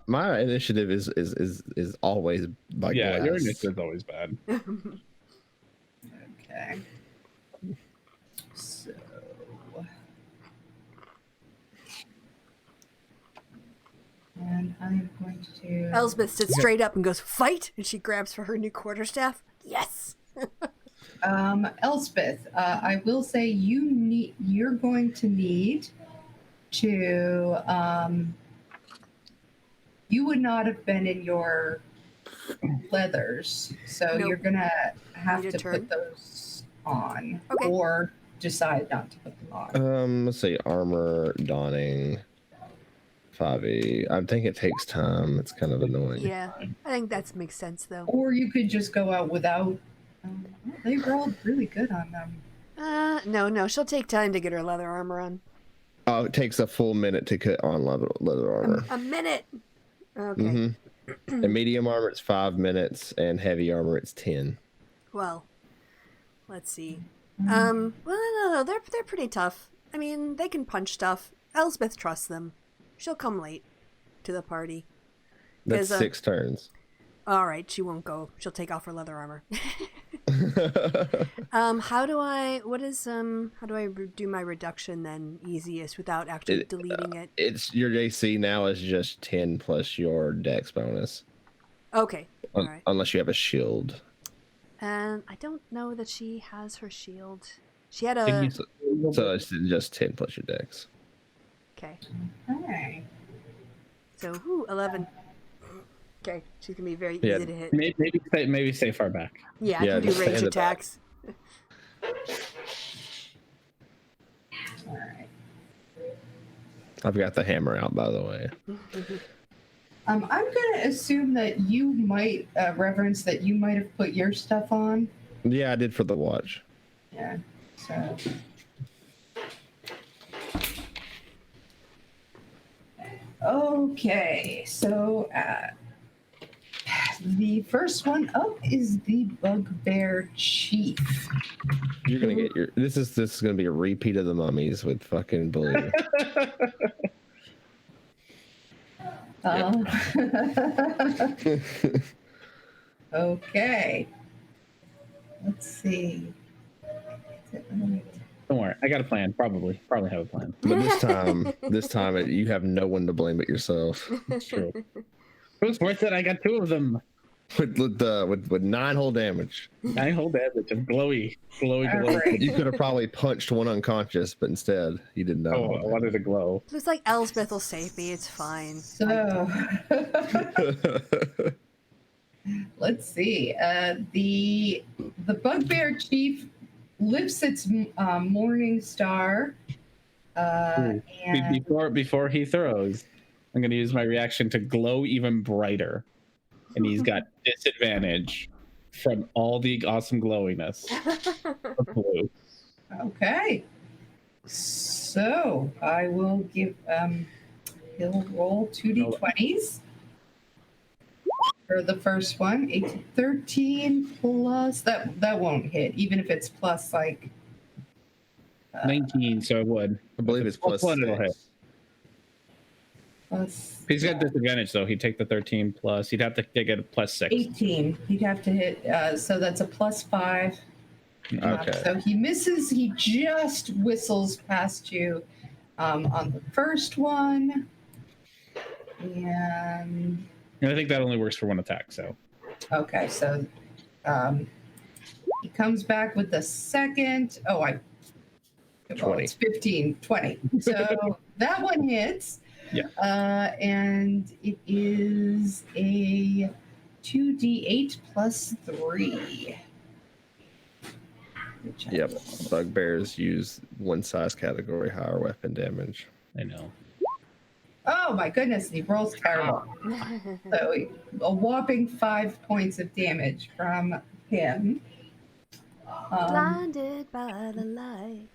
My initiative is always like Yeah, glass. your initiative's always bad. Okay. So. And I'm going to. Elsbeth sits straight up and goes, "Fight!" And she grabs for her new quarterstaff. Yes. Elspeth, I will say you're going to need to you would not have been in your leathers, so Nope. you're gonna have Need a to turn? put those on Okay. or decide not to put them on. Let's see, armor donning. 5e. I think it takes time. It's kind of annoying. Yeah, I think that makes sense though. Or you could just go out without they rolled really good on them. No, she'll take time to get her leather armor on. Oh, it takes a full minute to cut on leather armor. A minute. Okay. Mm-hmm. And medium armor it's 5 minutes, and heavy armor it's 10. Well, let's see. Well, no, they're pretty tough. I mean, they can punch stuff. Elsbeth trusts them. She'll come late to the party. That's 'Cause, 6 turns. All right, she won't go. She'll take off her leather armor. How do I do my reduction then easiest without actually deleting it? It's your AC now is just 10 plus your dex bonus. Okay. All right. Unless you have a shield. And I don't know that she has her shield. She had Can a. you- So it's just 10 plus your dex. Okay. Okay. So 11. Okay, she's gonna be very Yeah. easy to hit. Maybe stay far back. Yeah, I Yeah, can do just range stand it back. attacks. All right. I've got the hammer out, by the way. I'm going to assume that you might reverence that you might have put your stuff on. Yeah, I did for the watch. Yeah. So. Okay. So the first one up is the Bugbear Chief. You're gonna get your. This is gonna be a repeat of the mummies with fucking blue. Okay. Let's see. Don't worry, I got a plan. Probably have a plan. But this time you have no one to blame but yourself. It's true. It was worth it. I got 2 of them. With 9 whole damage. 9 whole damage and glowy. All right. You could have probably punched one unconscious, but instead you did not. Oh, I wanted to glow. Looks like Elsbeth will save me. It's fine. So let's see. The Bugbear Chief lifts its morning star. And Before he throws, I'm going to use my reaction to glow even brighter. And he's got disadvantage from all the awesome glowiness of blue. okay. So I will give he'll roll 2d20s for the first one. 13 plus that won't hit, even if it's plus like 19, so it would. I believe it's plus One it'll 6. hit. plus He's got disadvantage though. He'd take the 13 plus. He'd have to get a plus 6. 18. He'd have to hit, so that's a plus 5. Okay. So he misses. He just whistles past you on the first one. And I think that only works for one attack. So okay, so he comes back with the second. Oh, well, 20. it's 15, 20. So that one hits. Yeah. And it is a 2d8 plus 3. Yep. Bugbears use one size category higher weapon damage. I know. Oh my goodness, he rolls terrible. So a whopping 5 points of damage from him. Blinded by the light.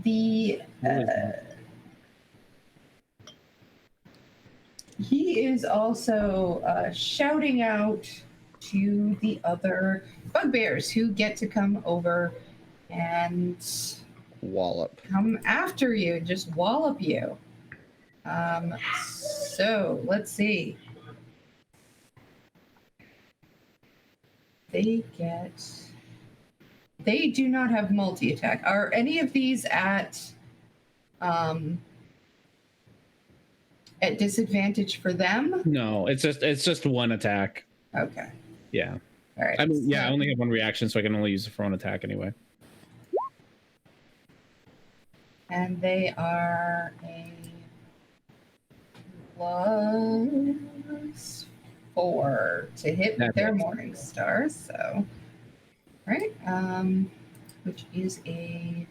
The he is also shouting out to the other bugbears who get to come over and Wallop. come after you, just wallop you. So let's see. They do not have multi-attack. Are any of these at disadvantage for them? No, it's just one attack. Okay. Yeah. All right. I mean, yeah, I so- only have one reaction, so I can only use it for one attack anyway. And they are a plus 4 to hit with their morning star. So, right, which is a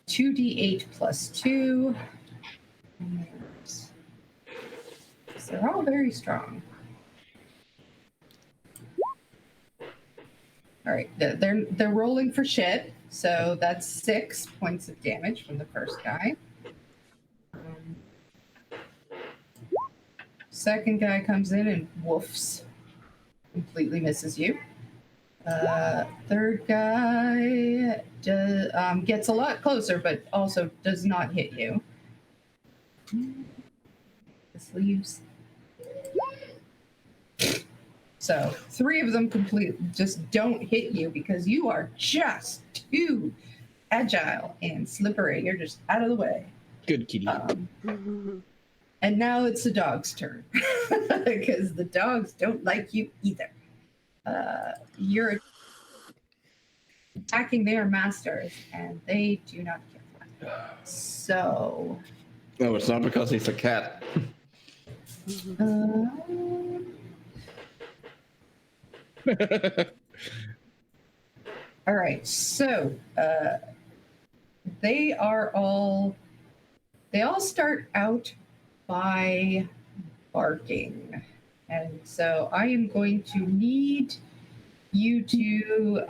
2d8 plus 2. And so they're all very strong. All right, they're rolling for shit, so that's 6 points of damage from the first guy. Second guy comes in and woofs, completely misses you. Third guy gets a lot closer, but also does not hit you. This leaves. So 3 of them just don't hit you because you are just too agile and slippery. You're just out of the way. Good kitty. And now it's the dog's turn because the dogs don't like you either. You're attacking their masters and they do not care. So. No, it's not because he's a cat. All right, so they all start out by barking, and so I am going to need you to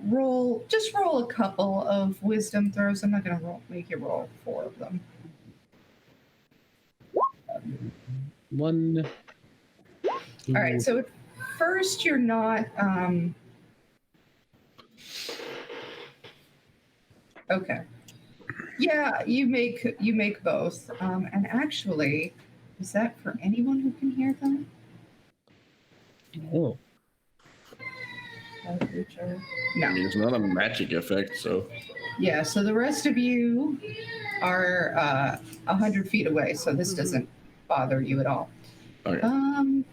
roll a couple of wisdom throws. I'm not going to make you roll 4 of them. One. All right, so at first you're not. Okay. Yeah, you make both. And actually, is that for anyone who can hear them? Oh. No. It's not a magic effect, so. Yeah, so the rest of you are 100 feet away, so this doesn't bother you at all. Okay.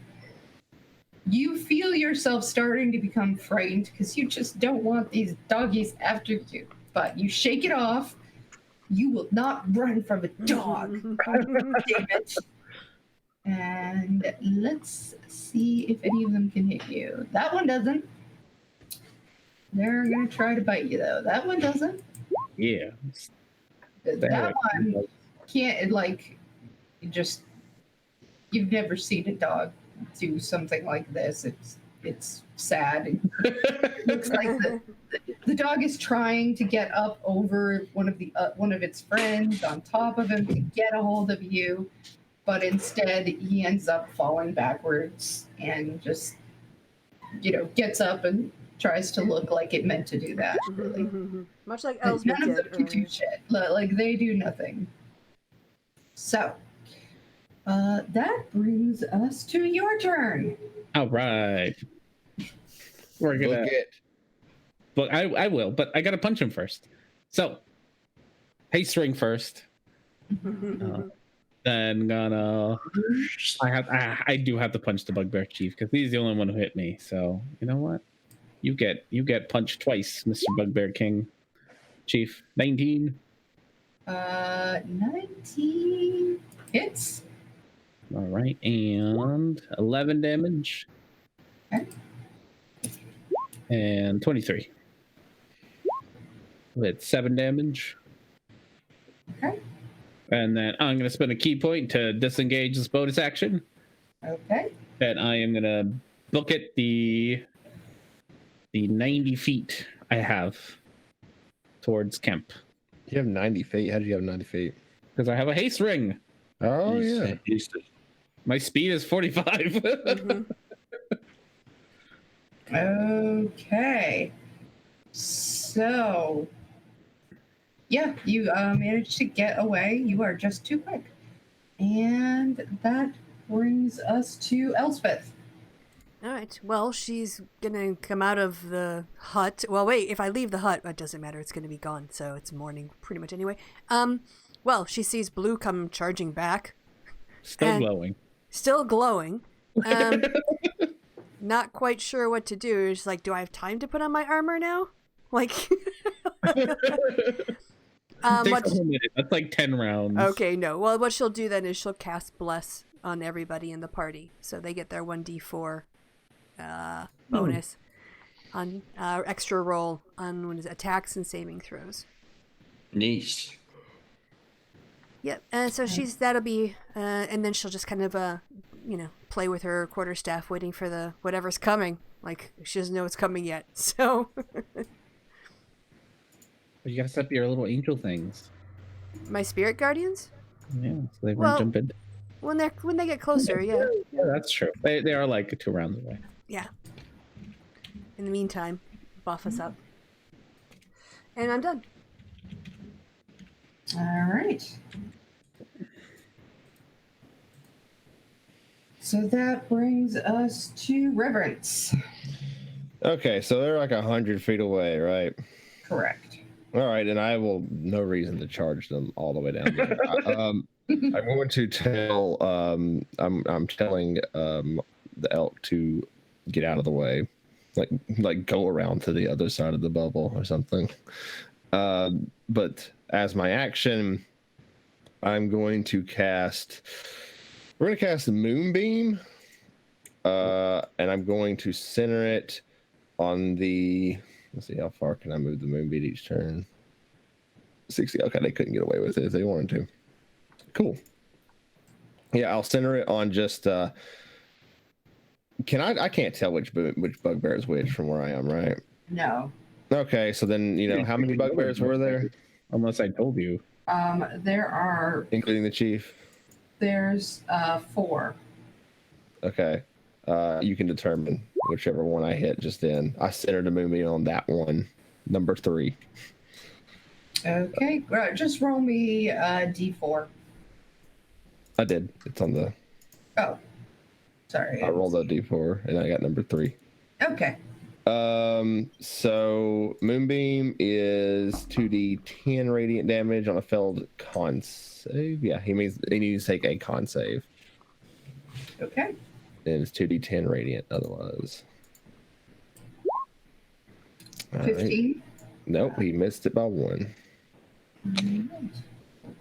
You feel yourself starting to become frightened because you just don't want these doggies after you, but you shake it off. You will not run from a dog. Damn it. And let's see if any of them can hit you. That one doesn't. They're going to try to bite you, though. That one doesn't. Yeah. That one can't, like, you've never seen a dog do something like this. It's sad. It looks like the dog is trying to get up over one of its friends on top of him to get a hold of you, but instead he ends up falling backwards and just gets up and tries to look like it meant to do that. Really, Much like but Elsbeth none of did them can earlier. do shit. Like they do nothing. So, that brings us to your turn. All right. We're gonna. Book it. But I will. But I gotta punch him first. So, haste ring first. Then gonna. I do have to punch the bugbear chief because he's the only one who hit me. So you know what? You get punched twice, Mr. Bugbear King. Chief. 19. 19 hits. All right, and 11 damage. Okay. And 23. With 7 damage. Okay. And then I'm going to spend a key point to disengage this bonus action. Okay. And I am going to book it the 90 feet I have towards Kemp. You have 90 feet. How do you have 90 feet? Because I have a haste ring. Oh, yeah. My speed is 45. Okay. So, yeah, you managed to get away. You are just too quick. And that brings us to Elspeth. All right. Well, she's gonna come out of the hut. Well, wait. If I leave the hut, it doesn't matter. It's gonna be gone. So it's morning, pretty much anyway. Well, she sees Blue come charging back. Still glowing. Still glowing. Not quite sure what to do. She's like, do I have time to put on my armor now? Like, Takes a whole minute. That's like 10 rounds. Okay, no. Well, what she'll do then is she'll cast Bless on everybody in the party, so they get their 1d4 bonus on extra roll on what is it, attacks and saving throws. Nice. Yep. And so that'll be, and then she'll just kind of, play with her quarterstaff, waiting for the whatever's coming. Like she doesn't know what's coming yet. So You gotta set up your little angel things. my spirit guardians. Yeah, so they Well, won't jump in. When they get closer, yeah. Yeah, that's true. They are like 2 rounds away. Yeah. In the meantime, buff us up. And I'm done. All right. So that brings us to Reverence. Okay, so they're like 100 feet away, right? Correct. All right, and I will no reason to charge them all the way down there. I'm going to tell I'm telling the elk to get out of the way, like go around to the other side of the bubble or something. But as my action, I'm going to cast. We're going to cast the Moonbeam, and I'm going to center it on the. Let's see, how far can I move the Moonbeam each turn? 60. Okay, they couldn't get away with it if they wanted to. Cool. Yeah, I'll center it on just. Can I can't tell which bugbear is which from where I am, right? No. Okay, so then how many bugbears were there, Unless I told you. There are. including the chief? There's 4. Okay. You can determine whichever one I hit just then. I centered the Moonbeam on that one, number 3. Okay. Just roll me D4. I did. It's on the. Oh. Sorry. I rolled a D4 and I got number 3. Okay. So Moonbeam is 2d10 radiant damage on a failed con save. Yeah, he needs to take a con save. Okay. And it's 2d10 radiant otherwise. All 15. right. Nope, he missed it by 1. Double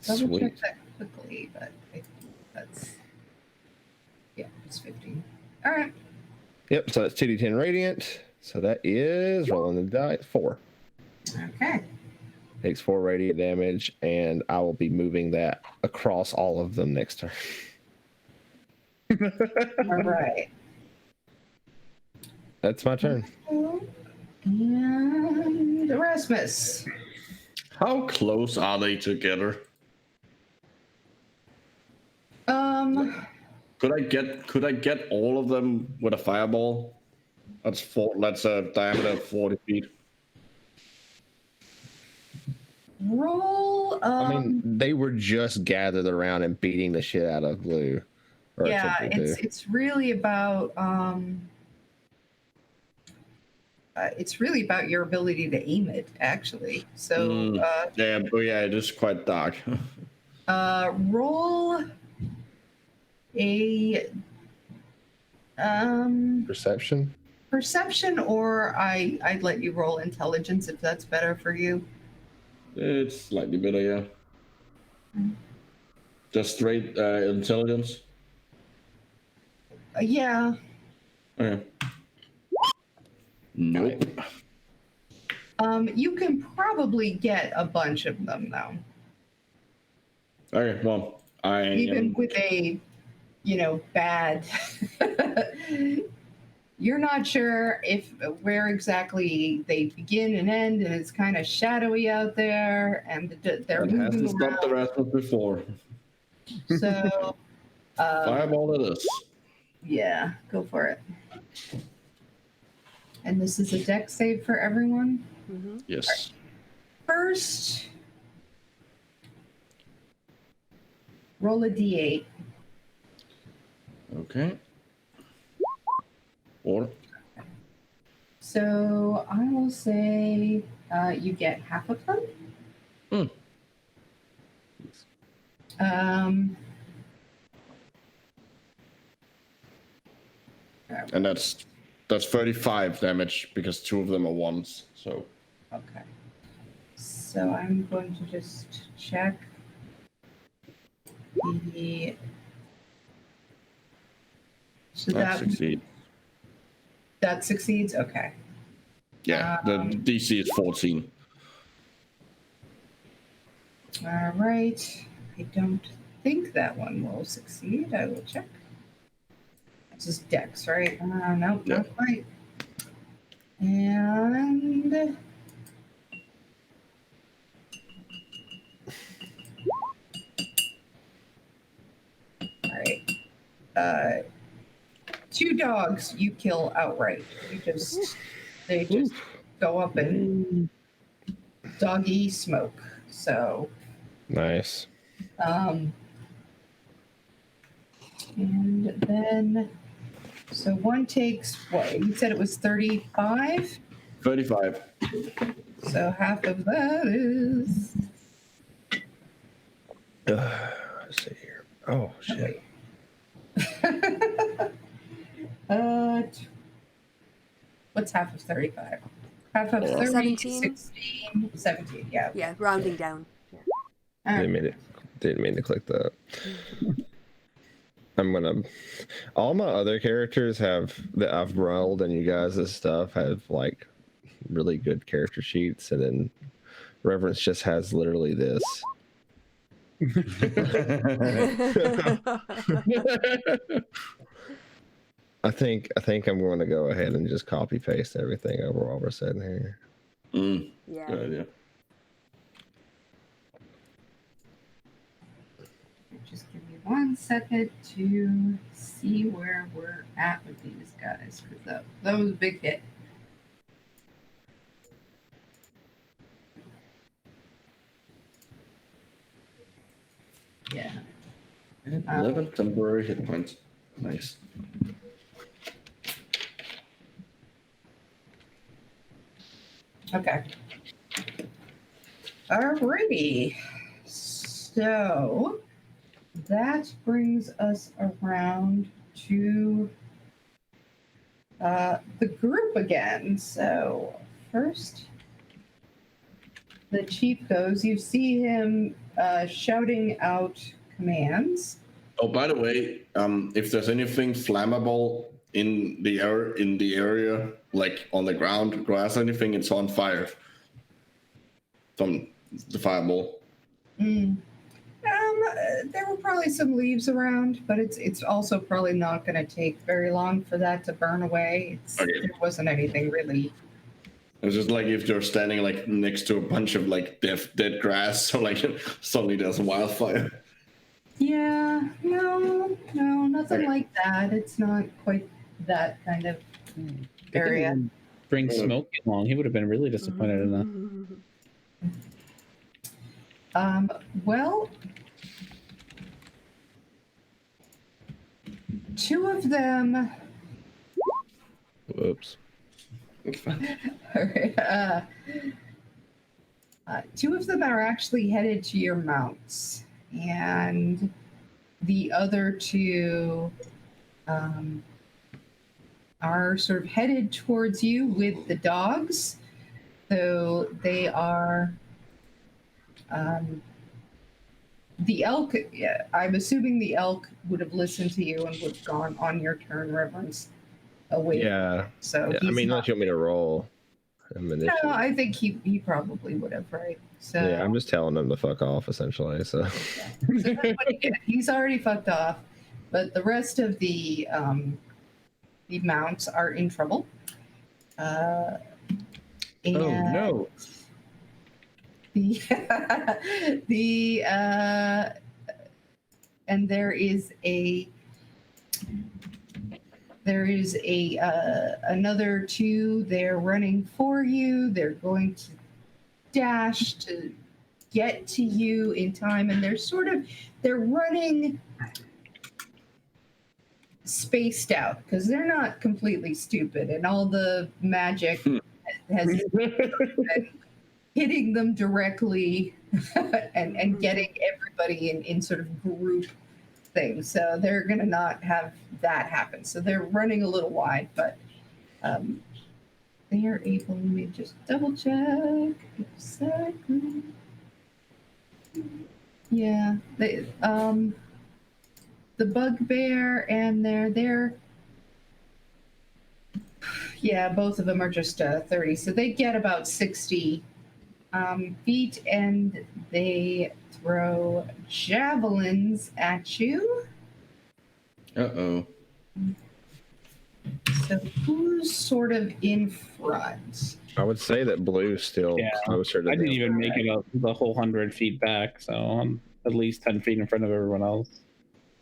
Sweet. check that quickly, but I think that's. Yeah, it's 15. All right. Yep, so that's 2d10 radiant. So that is rolling the die 4. Okay. Takes 4 radiant damage, and I will be moving that across all of them next turn. All right. That's my turn. And Erasmus. How close are they together? Um. Could I get all of them with a fireball? That's a diameter of 40 feet. Roll. I mean, they were just gathered around and beating the shit out of Blue. Or Yeah, attempting to. it's really about your ability to aim it, actually. So Yeah, but yeah, it is quite dark. roll a Perception? perception, or I'd let you roll intelligence if that's better for you. It's slightly better, yeah. Just straight intelligence. Yeah. Okay. Nope. You can probably get a bunch of them though. Okay, well, Even with a, bad. You're not sure where exactly they begin and end, and it's kind of shadowy out there, and they're It moving hasn't stopped the around. Rasmus before. So, Fireball it is. yeah, go for it. And this is a dex save for everyone. Mm-hmm. Yes. First, roll a d8. Okay. 4. So I will say you get half of them. And that's 35 damage because 2 of them are ones. So Okay. So I'm going to just check the. So that succeeds. That succeeds. Okay. Yeah, the DC is 14. All right. I don't think that one will succeed. I will check. This is Dex, right? Nope, Yeah. not quite. And all right. 2 dogs you kill outright. They just go up and doggy smoke. So Nice. and then so one takes what? You said it was 35? 35. So half of that is Let's see here. Oh shit. What's half of 35? Half of 30, 17? 16, 17. Yeah. Yeah, rounding down. Didn't mean to click that. All my other characters that I've rolled and you guys' stuff have like really good character sheets, and then Reverence just has literally this. I think I'm going to go ahead and just copy paste everything over what we're saying here. Yeah. Good idea. Just give me 1 second to see where we're at with these guys, because that was a big hit. Yeah. 11 temporary hit points. Nice. Okay. Alrighty. So that brings us around to the group again. So first, the chief goes. You see him shouting out commands. Oh, by the way, if there's anything flammable in the area, like on the ground, grass, anything, it's on fire from the fireball. There were probably some leaves around, but it's also probably not going to take very long for that to burn away. Okay. There wasn't anything really. It's just like if you're standing like next to a bunch of like dead grass, so like suddenly there's a wildfire. Yeah, no, nothing like that. It's not quite that kind of. area. Didn't bring Smoke along. He would have been really disappointed in that. Well, two of them. Whoops. All right. Two of them are actually headed to your mounts, and the other two are sort of headed towards you with the dogs. So they are. The elk, yeah, I'm assuming the elk would have listened to you and would have gone on your turn, Reverence, away. Yeah. So Yeah, I mean, unless you want me to roll him no, initially. I think he probably would have, right? So Yeah, I'm just telling him to fuck off, essentially. So so that's what he did. He's already fucked off, but the rest of the mounts are in trouble. And Oh no! the and there is a another two. They're running for you. They're going to dash to get to you in time, and they're running spaced out because they're not completely stupid, and all the magic has been hitting them directly and getting everybody in sort of group things. So they're going to not have that happen. So they're running a little wide, but they are able. Let me just double check exactly. Yeah, they the bugbear and they're yeah, both of them are just 30, so they get about 60 feet, and they throw javelins at you. Uh-oh. So who's sort of in front? I would say that Blue's still Yeah, closer to I didn't them. even make it up the whole 100 feet back, so I'm at least 10 feet in front of everyone else.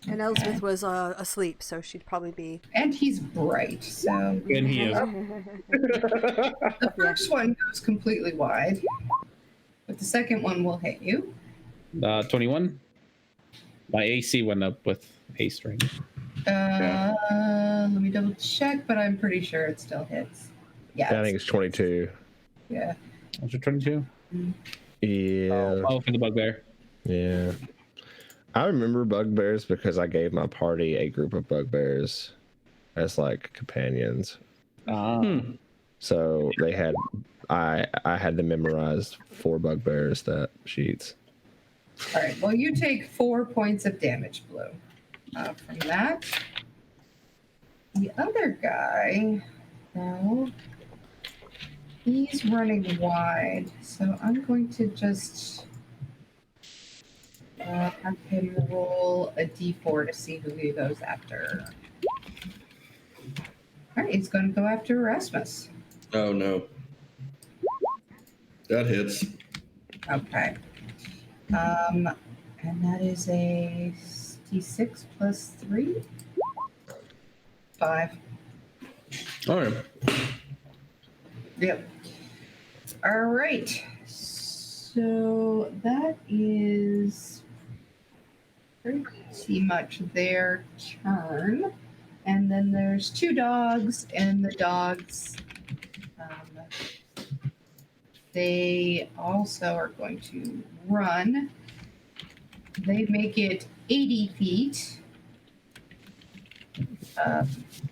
And Elspeth was asleep, so she'd probably be. And he's bright, so And he is. the first one goes completely wide, but the second one will hit you. 21. My AC went up with a string. Let me double check, but I'm pretty sure it still hits. Yeah, I think it's 22. yeah. Was it 22? Yeah. Oh, for the bugbear. Yeah. I remember bugbears because I gave my party a group of bugbears as like companions. So they had I had them memorized 4 bugbear stat sheets. All right. Well, you take 4 points of damage, Blue. From that, the other guy, though, he's running wide, so I'm going to just have him roll a d4 to see who he goes after. All right, he's going to go after Erasmus. Oh no. That hits. Okay. And that is a d6 plus 3. 5. All right. Yep. All right. So that is pretty much their turn. And then there's 2 dogs, and the dogs, they also are going to run. They make it 80 feet.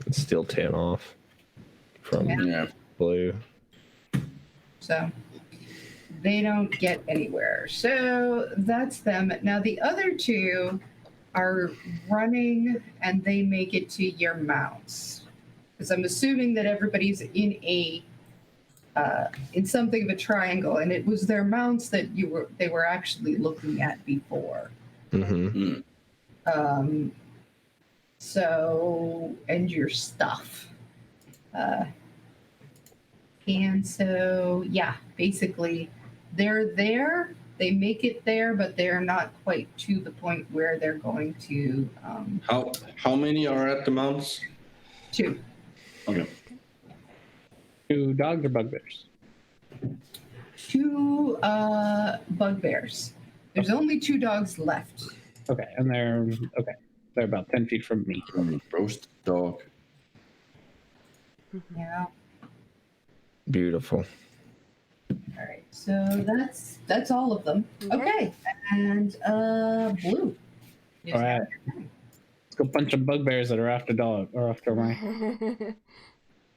It's still 10 off from Yeah. Blue. So they don't get anywhere. So that's them. Now the other 2 are running, and they make it to your mounts. Because I'm assuming that everybody's in in something of a triangle, and it was their mounts that they were actually looking at before. Mm-hmm. So, and your stuff. And so, yeah, basically, they're there. They make it there, but they're not quite to the point where they're going to. How many are at the mounts? 2. Okay. 2 dogs or bugbears? 2 bugbears. There's only 2 dogs left. Okay, and they're about 10 feet from me. Roast dog. Yeah. Beautiful. All right. So that's all of them. Okay. And Blue. All right. Let's go punch some bugbears that are after my.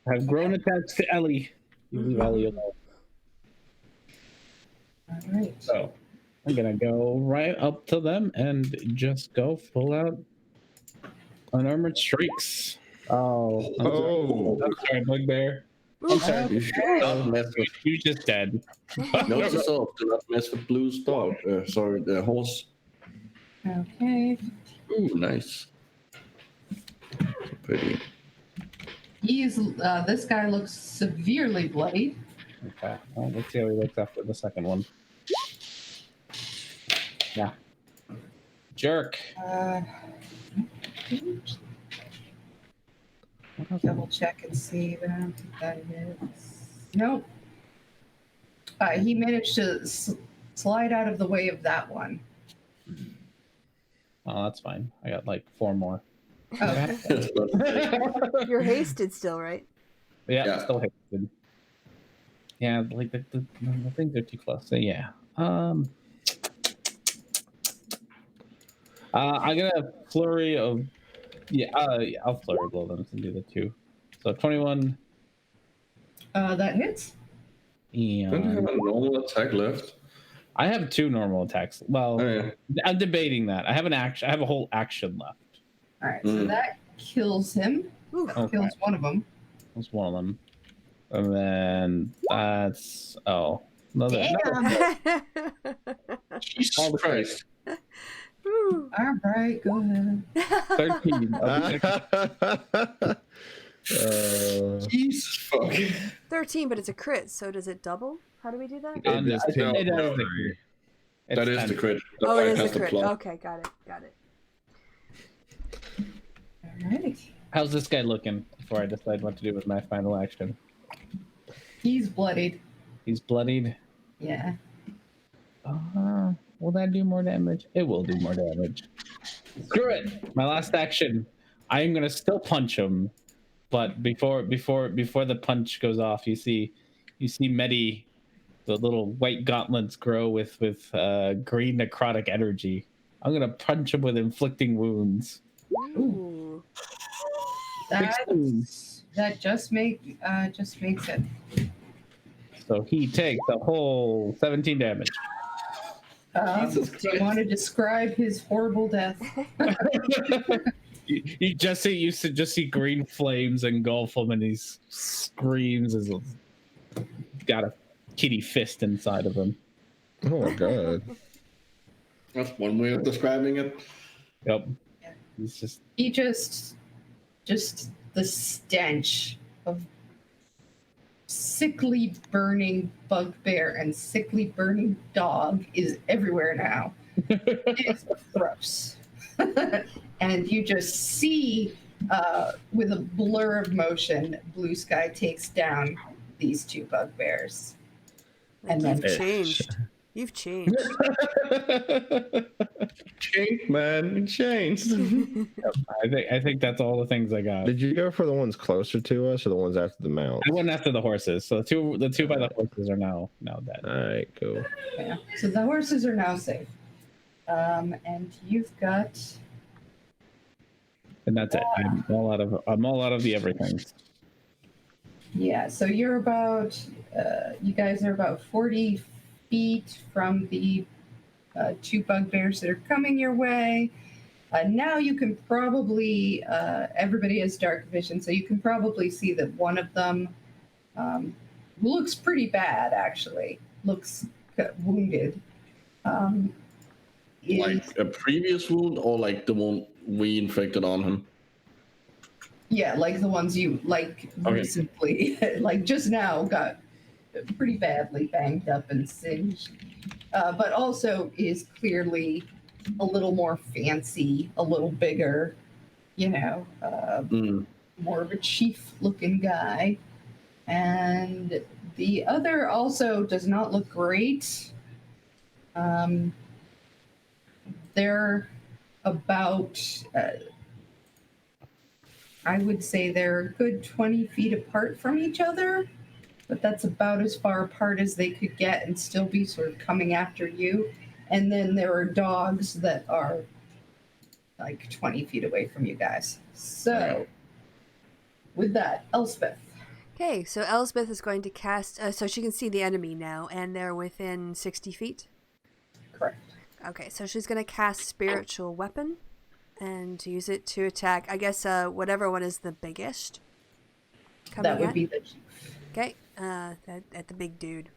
Have grown attached to Ellie. You leave Ellie alone. All right. So I'm gonna go right up to them and just go full out unarmored strikes. Oh, I'm sorry, bugbear. I'm sorry. You should not mess with. You just dead. Note to self: do not mess with Blue's dog. Sorry, the horse. Okay. Ooh, nice. Pretty. He's this guy looks severely bloodied. Okay. Well, let's see how he looks after the second one. Yeah. Jerk. Double check and see, but I don't think that is. Nope. He managed to slide out of the way of that one. Oh, that's fine. I got like 4 more. Okay. You're hasted still, right? Yeah. Still hasted. Yeah, like the things are too close. So yeah. I got a flurry of I'll flurry blow them and do the 2. So 21. That hits. Don't you have And a normal attack left? I have 2 normal attacks. Well, Oh, yeah. I'm debating that. I have a whole action left. All right, so that kills him. That kills one of them. That's one of them. And then that's another. Jesus Christ. All right, go ahead. 13. Jesus fuck. 13, but it's a crit, so does it double? How do we do that? It is That is That is the crit. Oh, it is Bypass the crit. plot. Okay, got it. All right. How's this guy looking before I decide what to do with my final action? He's bloodied. He's bloodied. Yeah. Will that do more damage? It will do more damage. Screw it. My last action. I am gonna still punch him, but before the punch goes off, you see Medi, the little white gauntlets grow with green necrotic energy. I'm gonna punch him with inflicting wounds. Ooh. That just makes it. So he takes a whole 17 damage. Do you want to describe his horrible death? You just see green flames engulf him, and he screams as he's got a kitty fist inside of him. Oh my god. That's one way of describing it. Yep. He just the stench of sickly burning bugbear and sickly burning dog is everywhere now. It's gross. And you just see with a blur of motion, Blue Sky takes down these 2 bugbears. And then You've changed. Changed, man. Changed. I think that's all the things I got. Did you go for the ones closer to us or the ones after the mount? I went after the horses, so the two by the horses are now dead. All right, cool. Yeah. So the horses are now safe. And you've got. And that's it. I'm all out of the everything. Yeah. So you're about. You guys are about 40 feet from the 2 bugbears that are coming your way. Now you can probably. Everybody has dark vision, so you can probably see that one of them looks pretty bad. Actually, looks wounded. Like a previous wound, or like the one we inflicted on him? Yeah, like the ones you recently, like just now, got pretty badly banged up and singed, but also is clearly a little more fancy, a little bigger, more of a chief-looking guy. And the other also does not look great. They're about, I would say they're a good 20 feet apart from each other, but that's about as far apart as they could get and still be sort of coming after you. And then there are dogs that are like 20 feet away from you guys. So, with that, Elspeth. Okay, so Elspeth is going to cast, so she can see the enemy now, and they're within 60 feet. Correct. Okay, so she's going to cast Spiritual Weapon and use it to attack, I guess, whatever one is the biggest. That would be the chief. Okay, at the big dude.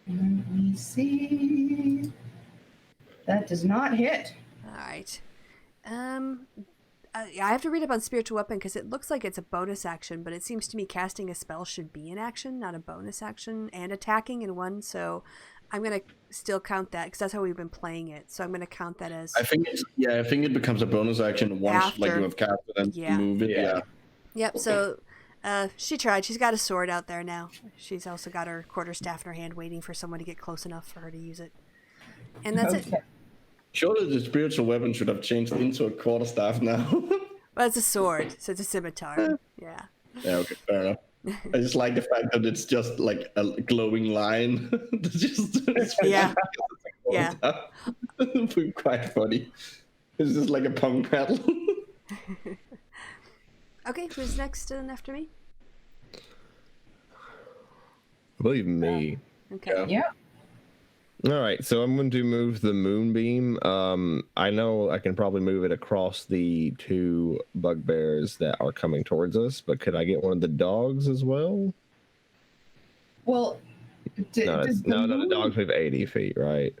Let me see. That does not hit. All right. I have to read up on Spiritual Weapon because it looks like it's a bonus action, but it seems to me casting a spell should be an action, not a bonus action, and attacking in one. So I'm gonna still count that because that's how we've been playing it. So I'm gonna count that as. I think it becomes a bonus action once like After. you have cast it and Yeah. move it. Yeah. Yep. So she tried. She's got a sword out there now. She's also got her quarterstaff in her hand, waiting for someone to get close enough for her to use it. And that's it. Surely the spiritual weapon should have changed into a quarterstaff now. Well, it's a sword, so it's a scimitar. Yeah. Yeah, okay, fair enough. I just like the fact that it's just like a glowing line. Yeah. Yeah. Quite funny. It's just like a punk battle. Okay, who's next after me? I believe me. Okay. Yeah. All right, so I'm going to move the moonbeam. I know I can probably move it across the two bugbears that are coming towards us, but could I get one of the dogs as well? Well, the dogs move 80 feet, right?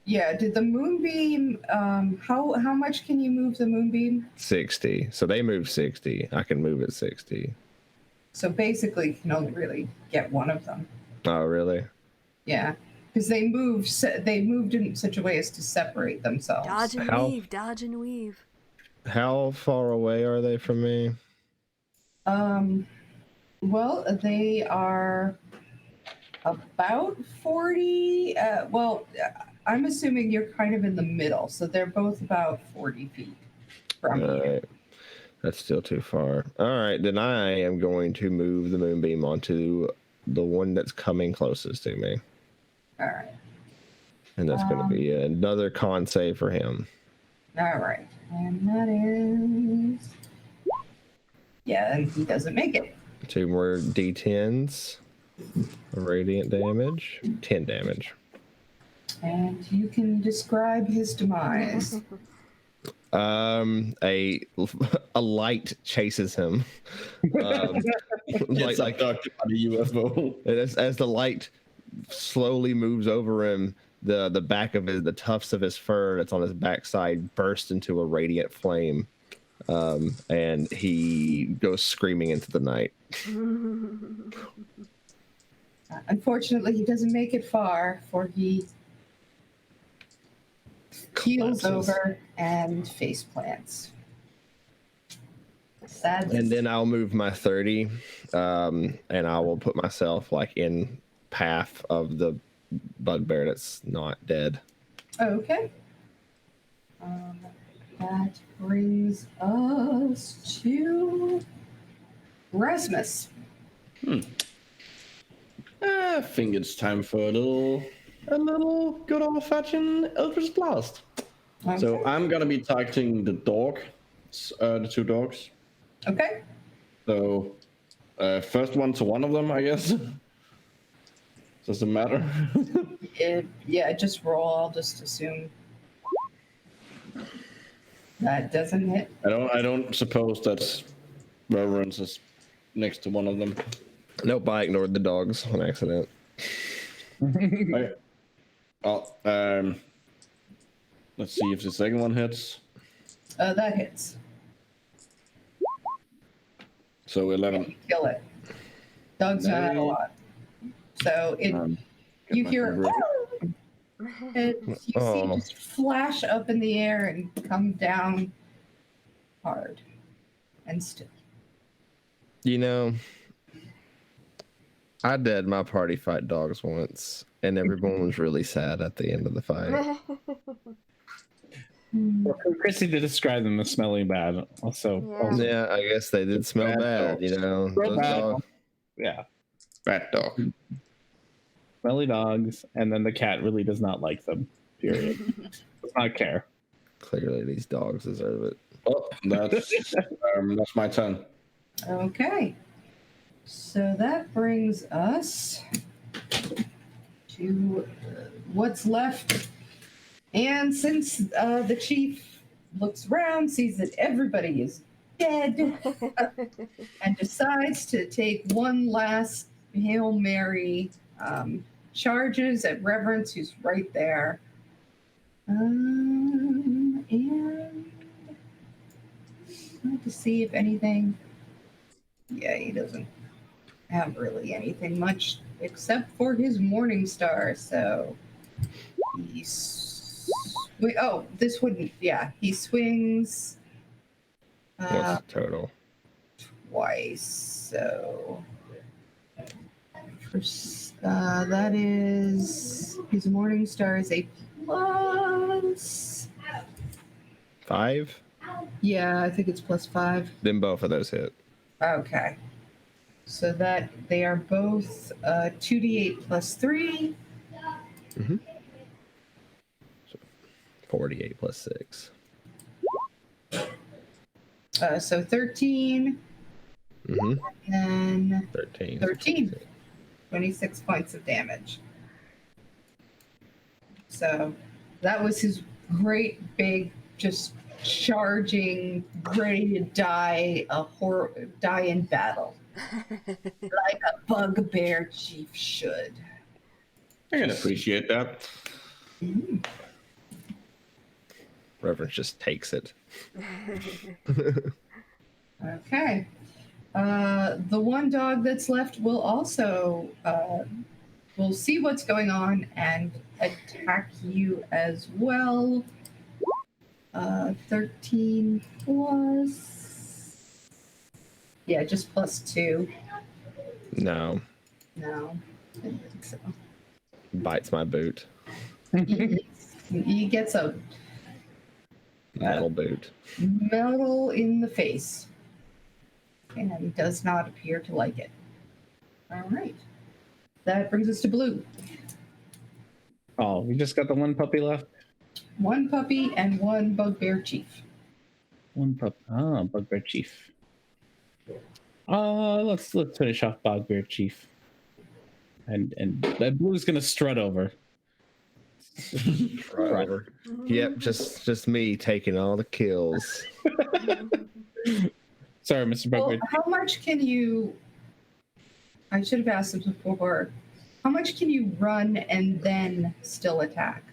Yeah. Did the moonbeam? How much can you move the moonbeam? 60. So they move 60. I can move it 60. So basically, you can only really get one of them. Oh, really? Yeah, because they moved in such a way as to separate themselves. Dodge and weave, dodge and weave. How far away are they from me? Well, they are about 40. I'm assuming you're kind of in the middle, so they're both about 40 feet from All you. right. That's still too far. All right, then I am going to move the moonbeam onto the one that's coming closest to me. All right. And that's going to be another con save for him. All right. And that is. Yeah, and he doesn't make it. 2 more d10s. Radiant damage. 10 damage. And you can describe his demise. A light chases him. Gets abducted by the UFO. As the light slowly moves over him, the back of the tufts of his fur that's on his backside burst into a radiant flame, and he goes screaming into the night. Unfortunately, he doesn't make it far, for he keels over and face plants. Sad. And then I'll move my 30, and I will put myself like in path of the bugbear that's not dead. Okay. That brings us to Rasmus. I think it's time for a little good old fashioned Eldritch Blast. Okay. So I'm gonna be targeting the dog, the 2 dogs. Okay. So first one to one of them, I guess. Does it matter? Yeah, just roll. I'll just assume that doesn't hit. I don't suppose that reverence is next to one of them. Nope, I ignored the dogs on accident. Okay. Oh, let's see if the second one hits. That hits. So 11. Kill it. Dogs don't have a lot. So you hear and you see it just flash up in the air and come down hard and still. You know, I did my party fight dogs once, and everyone was really sad at the end of the fight. Well, Chrissy did describe them as smelling bad. Also, Yeah, I guess they did smell bad. You know, Smell those bad. dogs. Yeah, Rat dog. smelly dogs, and then the cat really does not like them. Period. Does not care. Clearly, these dogs deserve it. Oh, that's my turn. Okay. So that brings us to what's left. And since the chief looks around, sees that everybody is dead, and decides to take one last Hail Mary, charges at Reverence, who's right there. And to see if anything. Yeah, he doesn't have really anything much except for his Morning Star. So this wouldn't. Yeah, he swings What's the total? twice. So that is his Morning Star is a plus. 5? Yeah, I think it's +5. Then both of those hit. Okay. So that they are both 2d8 plus 3. 48 plus 6. So 13. Mm-hmm. And then 13. 13. 26 points of damage. So that was his great big, just charging, ready to die, die in battle. Like a bugbear chief should. I can appreciate that. Reverence just takes it. Okay. The one dog that's left will also will see what's going on and attack you as well. 13 plus. Yeah, just +2. No. No, I didn't think so. Bites my boot. He gets a Metal boot. metal in the face and does not appear to like it. All right. That brings us to Blue. Oh, we just got the one puppy left. One puppy and one bugbear chief. One pup. Ah, bugbear chief. Let's finish off bugbear chief. And Blue's gonna strut over. Right over. Yep, just me taking all the kills. Sorry, Mr. Well, Bugbear. how much can you? I should have asked this before. How much can you run and then still attack?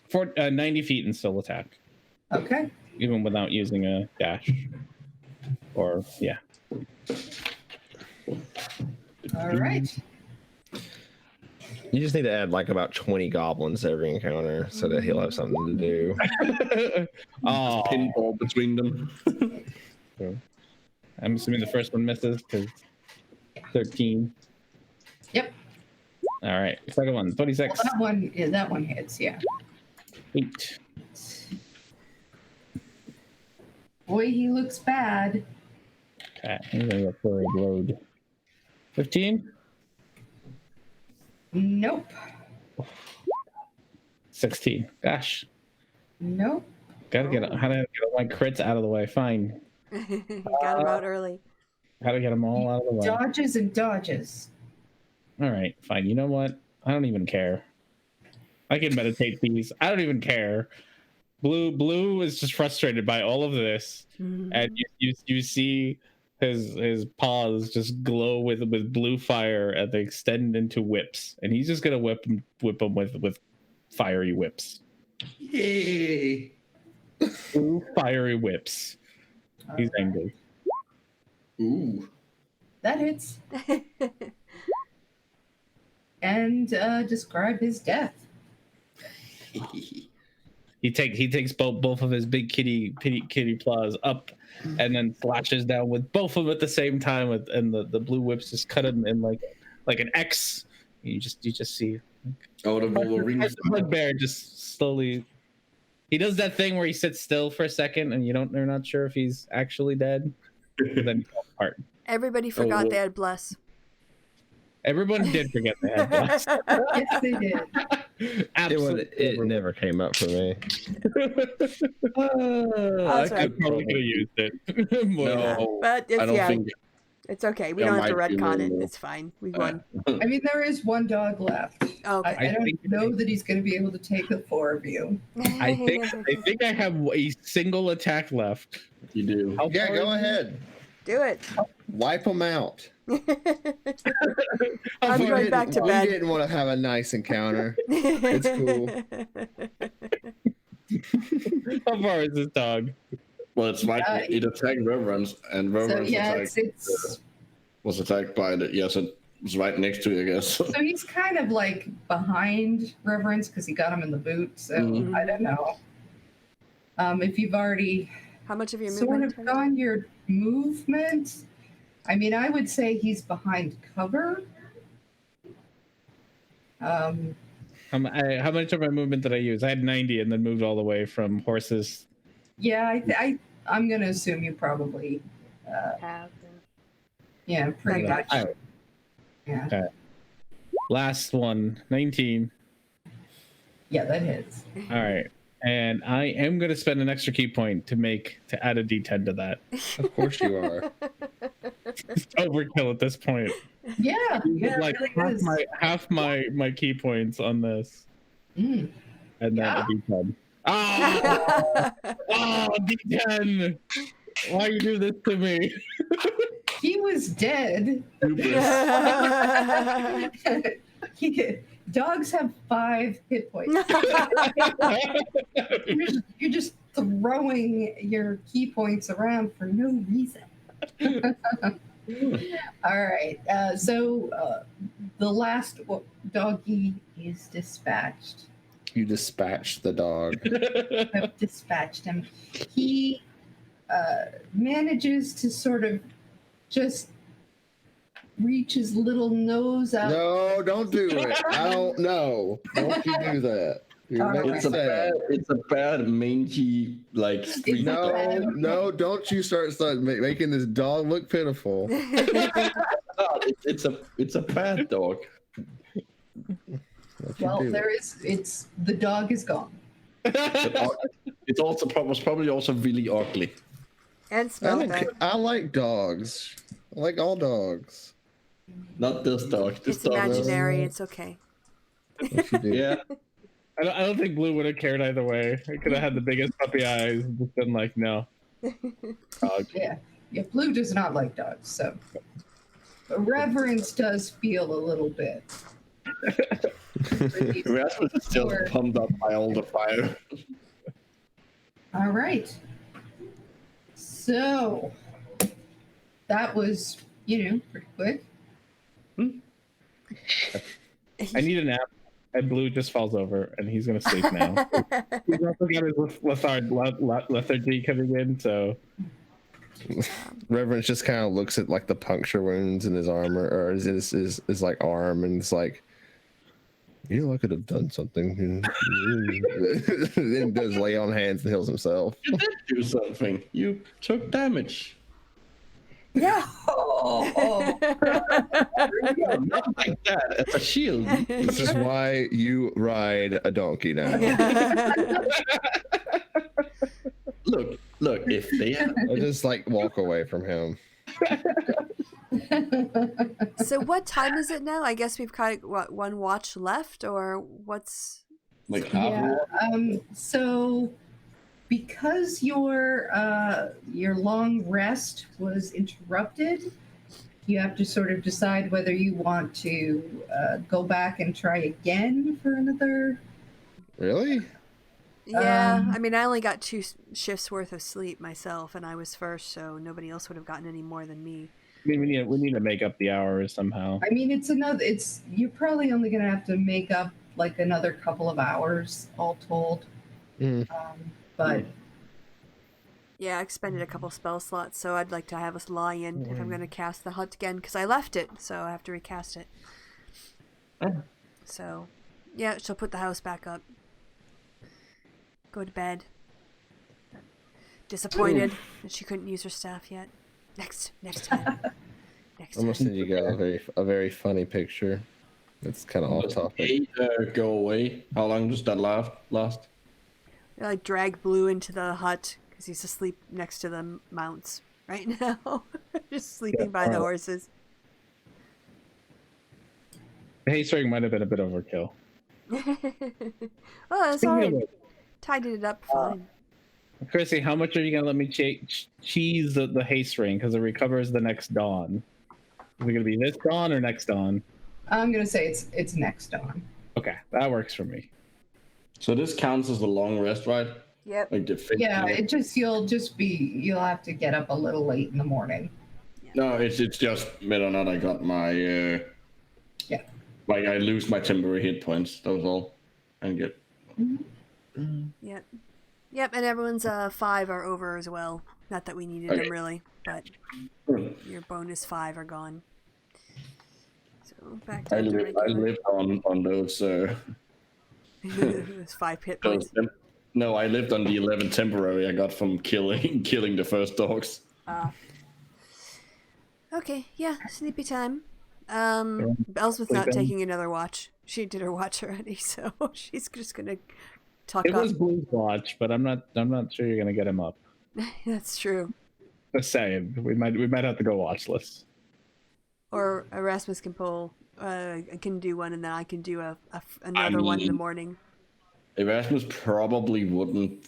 For 90 feet and still attack, Okay. even without using a dash. Or yeah. All right. You just need to add like about 20 goblins to every encounter so that he'll have something to do. Oh, Pinball between them. I'm assuming the first one misses because 13. Yep. All right, second one, 26. Well, that one hits. Yeah. 8. Boy, he looks bad. Okay, I'm gonna go for a load. 15. Nope. 16. Gosh, Nope. gotta get how to get my crits out of the way. Fine. Got him out early. How to get them all out of the way. Dodges and dodges. All right, fine. You know what? I don't even care. I can meditate these. I don't even care. Blue is just frustrated by all of this, and you see his paws just glow with blue fire, and they extend into whips, and he's just gonna whip them with fiery whips. Yay! Blue fiery whips. He's angry. Ooh. That hits. And describe his death. he takes both of his big kitty claws up, and then slashes down with both of them at the same time. And the blue whips just cut him in like an X. You just see. Oh, the Wolverine. Bear just slowly. He does that thing where he sits still for a second, and you're not sure if he's actually dead. But then he falls apart. Everybody forgot they had bless. Everyone did forget they had bless. Yes, they did. Absolutely, it never came up for me. I right. probably could have used it. No, But I don't think. it's okay. We There don't have to might be retcon it. more. It's fine. We won. I mean, there is one dog left. Okay. I don't know that he's going to be able to take the 4 of you. I think I have a single attack left. You do. How Yeah, far go is it? ahead. Do it. Wipe them out. I'm We going back to we bed. didn't want to have a nice encounter. It's cool. How far is this dog? Well, it's right. It attacked Reverence, and So Reverence yeah, attacked, was attacked by the. Yes, it was right next to it, I guess. so he's kind of like behind Reverence because he got him in the boot. So Mhm. I don't know. If you've already How much of your sort movement? of gone your movement, I mean, I would say he's behind cover. How much of my movement did I use? I had 90 and then moved all the way from horses. Yeah, I'm gonna assume you probably, yeah, pretty Like much. Yeah, Last one, 19. yeah, that hits. All right. And I am going to spend an extra key point to add a D10 to that. Of course you are. It's overkill at this point. Yeah, yeah, Like it really is. half my key points on this, Mm. and then a D10. Oh, D10! Why you do this to me? He was dead. Dogs have 5 hit points. You're just throwing your key points around for no reason. All right. So the last doggy is dispatched. You dispatched the dog. I've dispatched him. He manages to sort of just reach his little nose out. No, don't do it. I don't know. Don't you do that. You're All making right. It's a sad. bad. It's a bad mangy like street No. dog. No, don't you start making this dog look pitiful. It's a bad dog. What you Well, do? it's the dog is gone. It's also was probably also really ugly. And smell bad. I like dogs. I like all dogs. Not this dog. This It's dog. imaginary. It's okay. What you do? Yeah. I don't think Blue would have cared either way. I could have had the biggest puppy eyes and just been like, no. Dog. Yeah. Blue does not like dogs, so but Reverence does feel a little bit. Rasmus is still Sure. pumped up by all the fire. All right. So that was, pretty quick. I need a nap. And Blue just falls over, and he's gonna sleep now. He's also got his lethargy coming in, so Reverence just kind of looks at like the puncture wounds in his armor or his like arm, and it's like, you know, I could have done something. Then does lay on hands and heals himself. You did do something. You took damage. Yeah. Oh. No, not like that. It's a shield. This is why you ride a donkey now. Look. If they have I just like walk away from him. So what time is it now? I guess we've got one watch left, or what's? like half. Yeah. So because your long rest was interrupted, you have to sort of decide whether you want to go back and try again for another. Really? Yeah, I mean, I only got 2 shifts worth of sleep myself, and I was first, so nobody else would have gotten any more than me. I mean, we need to make up the hours somehow. I mean, you're probably only gonna have to make up like another couple of hours all told. But Yeah, I expended a couple spell slots, so I'd like to have us lie in if I'm going to cast the hut again, because I left it, so I have to recast it. So, yeah, she'll put the house back up. Go to bed. Disappointed that she couldn't use her staff yet. Next time. Next I'm gonna time. send you guys a very funny picture. It's kind of off Does topic. eight go away? How long does that last? They like drag Blue into the hut because he's asleep next to the mounts right now, just sleeping by the horses. The haste ring might have been a bit overkill. Oh, that's all right. Tidied it up fine. Chrissy, how much are you gonna let me cheese the haste ring because it recovers the next dawn? Is it gonna be this dawn or next dawn? I'm gonna say it's next dawn. Okay, that works for me. So this counts as a long rest, right? Yep. Like the 15 Yeah, you'll have to get up a little late in the morning. No, it's just whether or not I got my Yeah. like I lose my temporary hit points. That was all. And get Yep, and everyone's 5 are over as well. Not that we needed them really, but your bonus 5 are gone. So back to I lived on those those 5 hit those points. no, I lived on the 11 temporary I got from killing the first dogs. Okay, yeah, sleepy time. Elspeth's not taking another watch. She did her watch already, so she's just gonna tuck It up. was Blue's watch, but I'm not sure you're gonna get him up. That's true. Just saying, we might have to go watchless. Or Erasmus can can do one, and then I can do another one in the morning. Erasmus probably would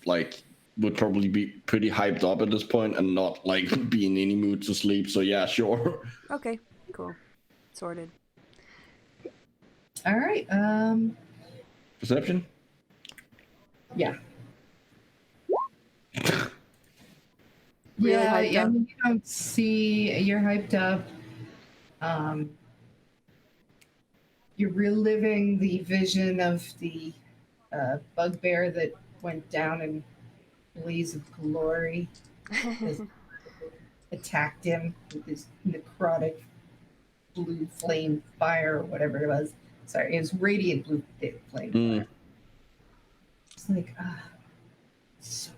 probably be pretty hyped up at this point and not like be in any mood to sleep. So yeah, sure. Okay, cool. Sorted. All right. Perception? Yeah. Really Yeah, hyped up. you don't see you're hyped up. You're reliving the vision of the bugbear that went down in blaze of glory. Attacked him with his necrotic blue flame fire or whatever it was. Sorry, it was radiant blue flame fire. It's like, so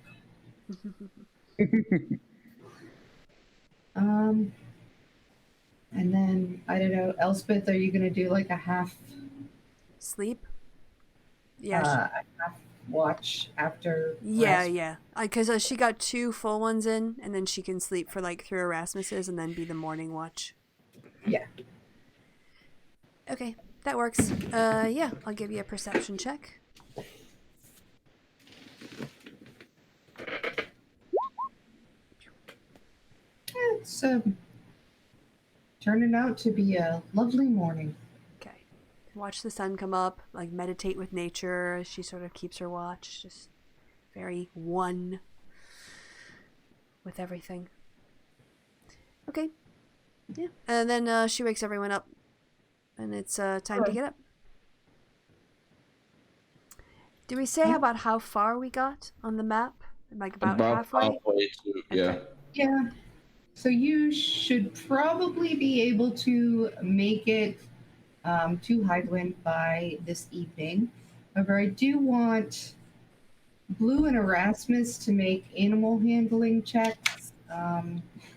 and then I don't know, Elspeth, are you gonna do like a half Sleep? Yeah. a half watch after? Yeah, rest? yeah. Because she got 2 full ones in, and then she can sleep for like 3 Erasmus's and then be the morning watch. Yeah. Okay, that works. Yeah, I'll give you a perception check. It's turning out to be a lovely morning. Okay. Watch the sun come up, like meditate with nature as she sort of keeps her watch. Just very one with everything. Okay. Yeah. And then she wakes everyone up. And it's time to get up. Did we say about how far we got on the map? Like about halfway? To, yeah. Yeah. So you should probably be able to make it to Highwind by this evening. However, I do want Blue and Erasmus to make animal handling checks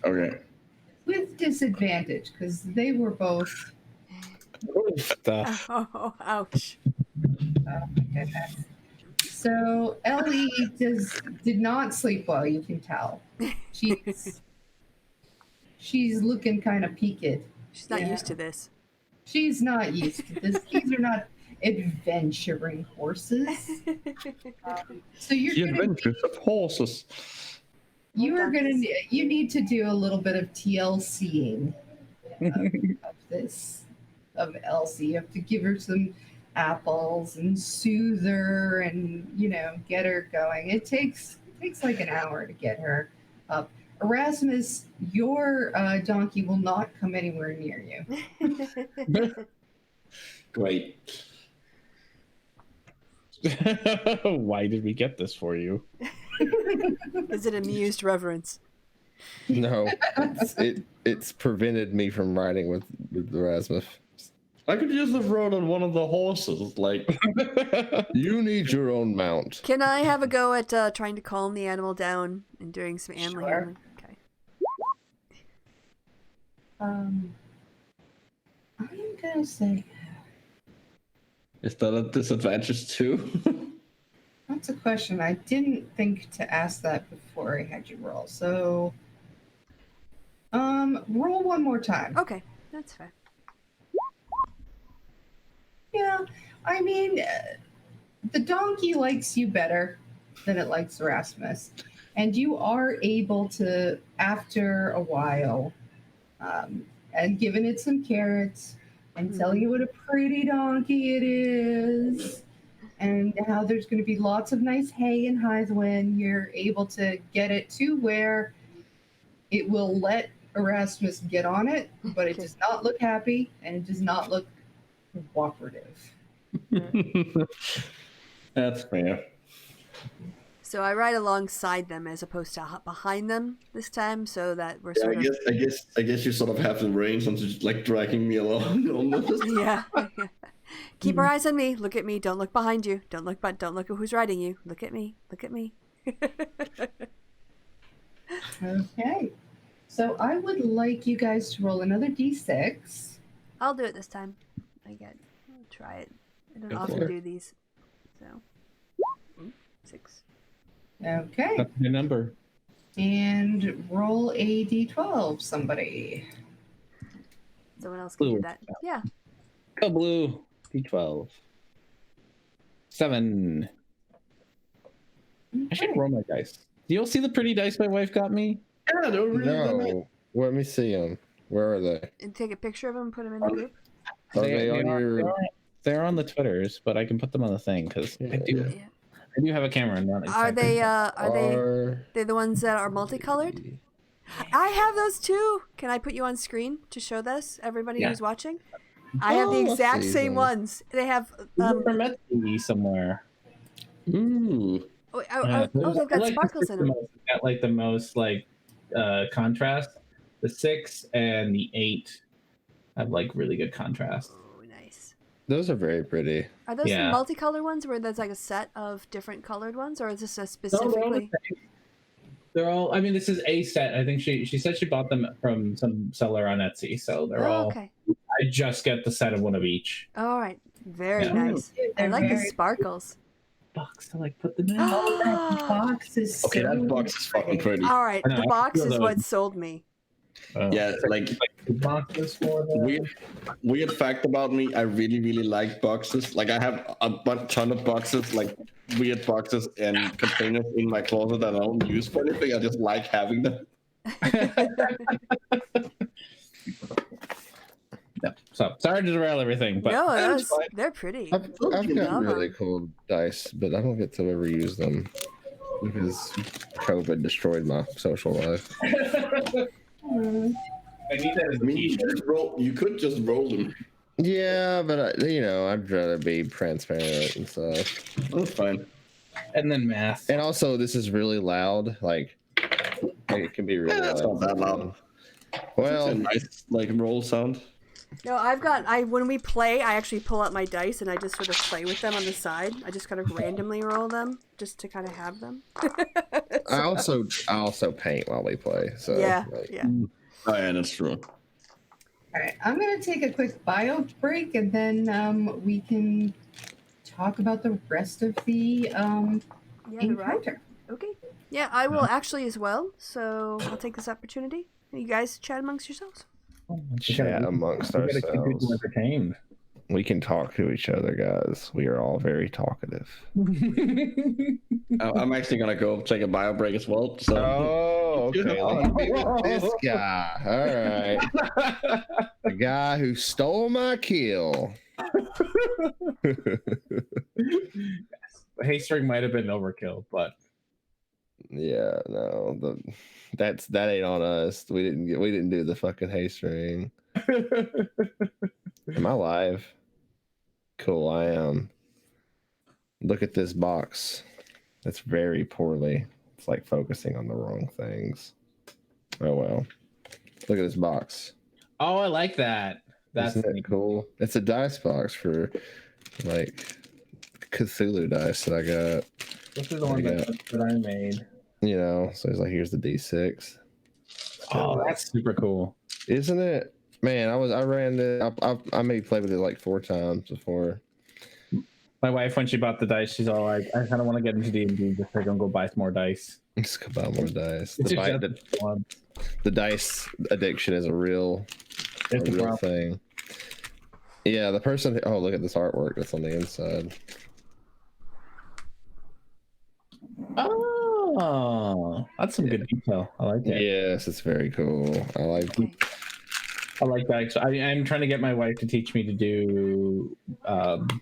Okay. with disadvantage because they were both. Stuff. Oh, ouch. Oh my goodness. So Ellie did not sleep well. You can tell. She's looking kind of peaked. She's not used to this. She's not used to this. These are not adventuring horses. So The adventures of horses. you need to do a little bit of TLCing of Elsie. You have to give her some apples and soothe her and get her going. It takes like an hour to get her up. Erasmus, your donkey will not come anywhere near you. Great. Why did we get this for you? Is it amused reverence? No, it's prevented me from riding with Erasmus. I could use the road on one of the horses. Like, You need your own mount. Can I have a go at trying to calm the animal down and doing some animal Sure. handling? Okay. I'm gonna say is that a disadvantage too? that's a question. I didn't think to ask that before I had you roll. So, roll one more time. Okay, that's fair. Yeah, I mean, the donkey likes you better than it likes Erasmus, and you are able to, after a while, and giving it some carrots and telling it what a pretty donkey it is, and how there's going to be lots of nice hay and hides when you're able to get it to where it will let Erasmus get on it, but it does not look happy and it does not look cooperative. That's fair. So I ride alongside them as opposed to behind them this time, so that we're Yeah, sort of I guess you sort of have the reins and just like dragging me along almost. yeah. Keep your eyes on me. Look at me. Don't look behind you. Don't look at who's riding you. Look at me. Look at me. Okay. So I would like you guys to roll another d6. I'll do it this time. I'll try it. I don't Go often for it. do these. So 6. Okay. That's the number. And roll a d12, somebody. Someone else can do Blue. that. Yeah. Go blue. D12. 7. I should roll my dice. Do you all see the pretty dice my wife got me? Yeah, they're really good. No, let me see them. Where are they? And take a picture of them and put them in the group. Are they on your? They're on the Twitters, but I can put them on the thing because I do have a camera and not Are they they the ones that are multicolored? I have those too. Can I put you on screen to show this everybody who's watching? I have the Oh, I exact see same them. ones. They have I met these somewhere. Ooh. they've I got like sparkles the in them. most. It's got like the most like contrast. The 6 and the 8 have like really good contrast. Oh, nice. Those are very pretty. Are those Yeah. the multicolored ones where there's like a set of different colored ones, or is this a No, specifically? they're all. I mean, this is a set. I think she said she bought them from some seller on Etsy, so they're all. Okay. I just get the set of one of each. All right. Very Yeah. nice. I They're like the very- sparkles. Box to like put them in. Oh, that box is Okay, so that box is fucking pretty. All right. I know, The I box feel is those. what sold me. Yeah, like the boxes for them. weird fact about me, I really like boxes. Like I have a ton of boxes, like weird boxes and containers in my closet that I don't use for anything. I just like having them. No. So sorry to derail everything, but No, it's fine. they're pretty. I've Love got 'em. really cool dice, but I don't get to ever use them because COVID destroyed my social life. I need that as I mean, you could just roll them. Yeah, but I'd rather be transparent and stuff. That's fine. and then math. And also, this is really loud. Like, it can be really Yeah, that's loud. not that loud. It's a Well, nice like roll sound. No, when we play, I actually pull out my dice and I just sort of play with them on the side. I just kind of randomly roll them just to kind of have them. I also paint while we play. So Yeah, like, yeah. Oh yeah, that's true. All right, I'm going to take a quick bio break and then we can talk about the rest of the Yeah, the ride. encounter. Okay. Yeah, I will actually as well. So I'll take this opportunity. You guys chat amongst yourselves. chat amongst We gotta keep people ourselves. entertained. We can talk to each other, guys. We are all very talkative. I'm actually gonna go take a bio break as well. So Oh, okay. Let me be with this guy. All right. The guy who stole my kill. Haystring might have been overkill, but Yeah, no, that ain't on us. We didn't do the fucking hay string. Am I live? Cool, I am. Look at this box. That's very poorly. It's like focusing on the wrong things. Oh well. Look at this box. Oh, I like that. That's Isn't that cool? It's a dice box for like Cthulhu dice that I got. This is the one that I made. You know, so it's like here's the D6. Oh, that's super cool. Isn't it? Man, I ran it. I maybe played with it like 4 times before. My wife, when she bought the dice, she's all like, "I kind of want to get into D&D. Just so I can go buy some more dice." Just go buy more dice. It's just The dice addiction is a real thing. Yeah, the person. Oh, look at this artwork that's on the inside. Oh, that's some good detail. I like it. Yes, it's very cool. I like that. So I'm trying to get my wife to teach me to do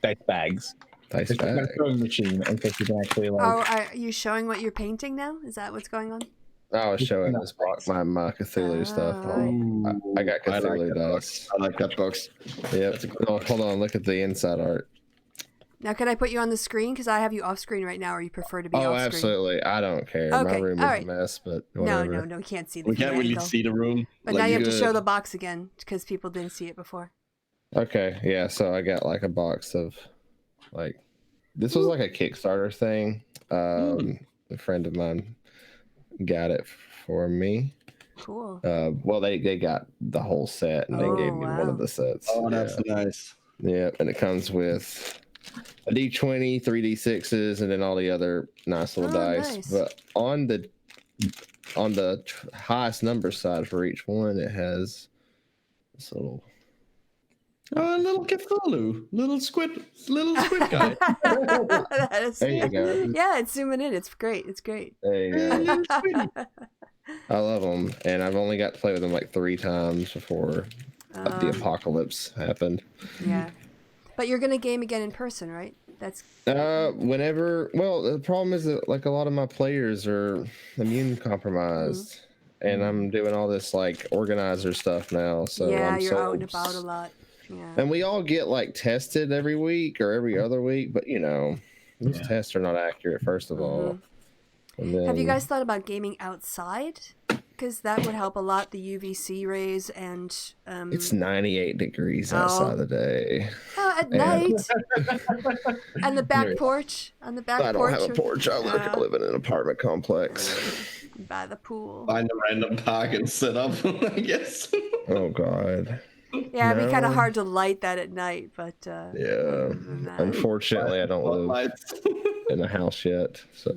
dice bags. dice She's got a bag. sewing machine, and so she can actually like. Oh, are you showing what you're painting now? Is that what's going on? I was showing this box my Cthulhu stuff. I got Cthulhu dice. I like that box. Yep. Oh, hold on. Look at the inside art. Now, can I put you on the screen? Because I have you off screen right now, or you prefer to be off screen? Absolutely. I don't care. My Okay, room is alright. a mess, but No, whatever. we can't see the We can't really angle. see the room. But Like, now you have to show good. the box again, because people didn't see it before. Okay, yeah. So I got like a box of, like, this was like a Kickstarter thing. A friend of mine got it for me. Cool. Well, they got the whole set, and they gave me one wow. of the sets. Oh, that's nice. Yeah, and it comes with a D20, 3D6s, and then all the other nice little dice. Nice. But on the highest number side for each one, it has this little. Oh, little Cthulhu, little squid guy. That is There you go. Yeah, it's zooming in. It's great. It's great. There you go. I love them, and I've only got to play with them like 3 times before the apocalypse happened. Yeah. But you're going to game again in person, right? That's Whenever. Well, the problem is that like a lot of my players are immune compromised, and I'm doing all this like organizer stuff now. So yeah, I'm you're so out and about a lot. Yeah. And we all get like tested every week or every other week, but you know, these tests are not accurate. First of all. And then, Have you guys thought about gaming outside? Because that would help a lot. The UVC rays and it's 98 degrees outside the day. Oh, at night. And the back porch. On the back porch. I don't have a porch. I live in an apartment complex. By the pool. Find a random park and set up, I guess. Oh God. Yeah, it'd be kind of hard to light that at night, but yeah. Unfortunately, I don't live in a house yet. So.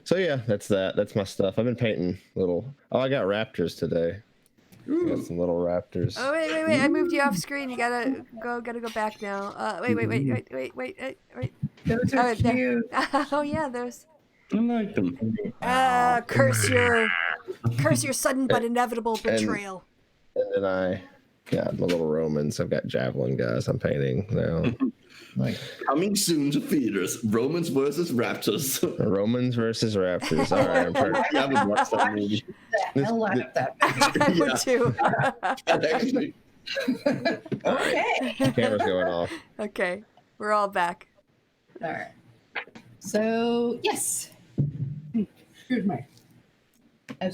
So yeah, that's that. That's my stuff. I've been painting little. Oh, I got raptors today. I got some little raptors. Oh wait! I moved you off screen. You gotta go back now. Wait. Those are cute. Oh yeah, there's. I like them. Curse your sudden but inevitable betrayal. And then I got my little Romans. I've got javelin guys I'm painting now. Like coming soon to theaters. Romans versus Raptors. Romans versus Raptors. All right, I'm perfect. I would watch that movie. The hell out of that. I would too. Actually. Okay. The camera's going off. Okay, we're all back. All right. So yes. Here's my.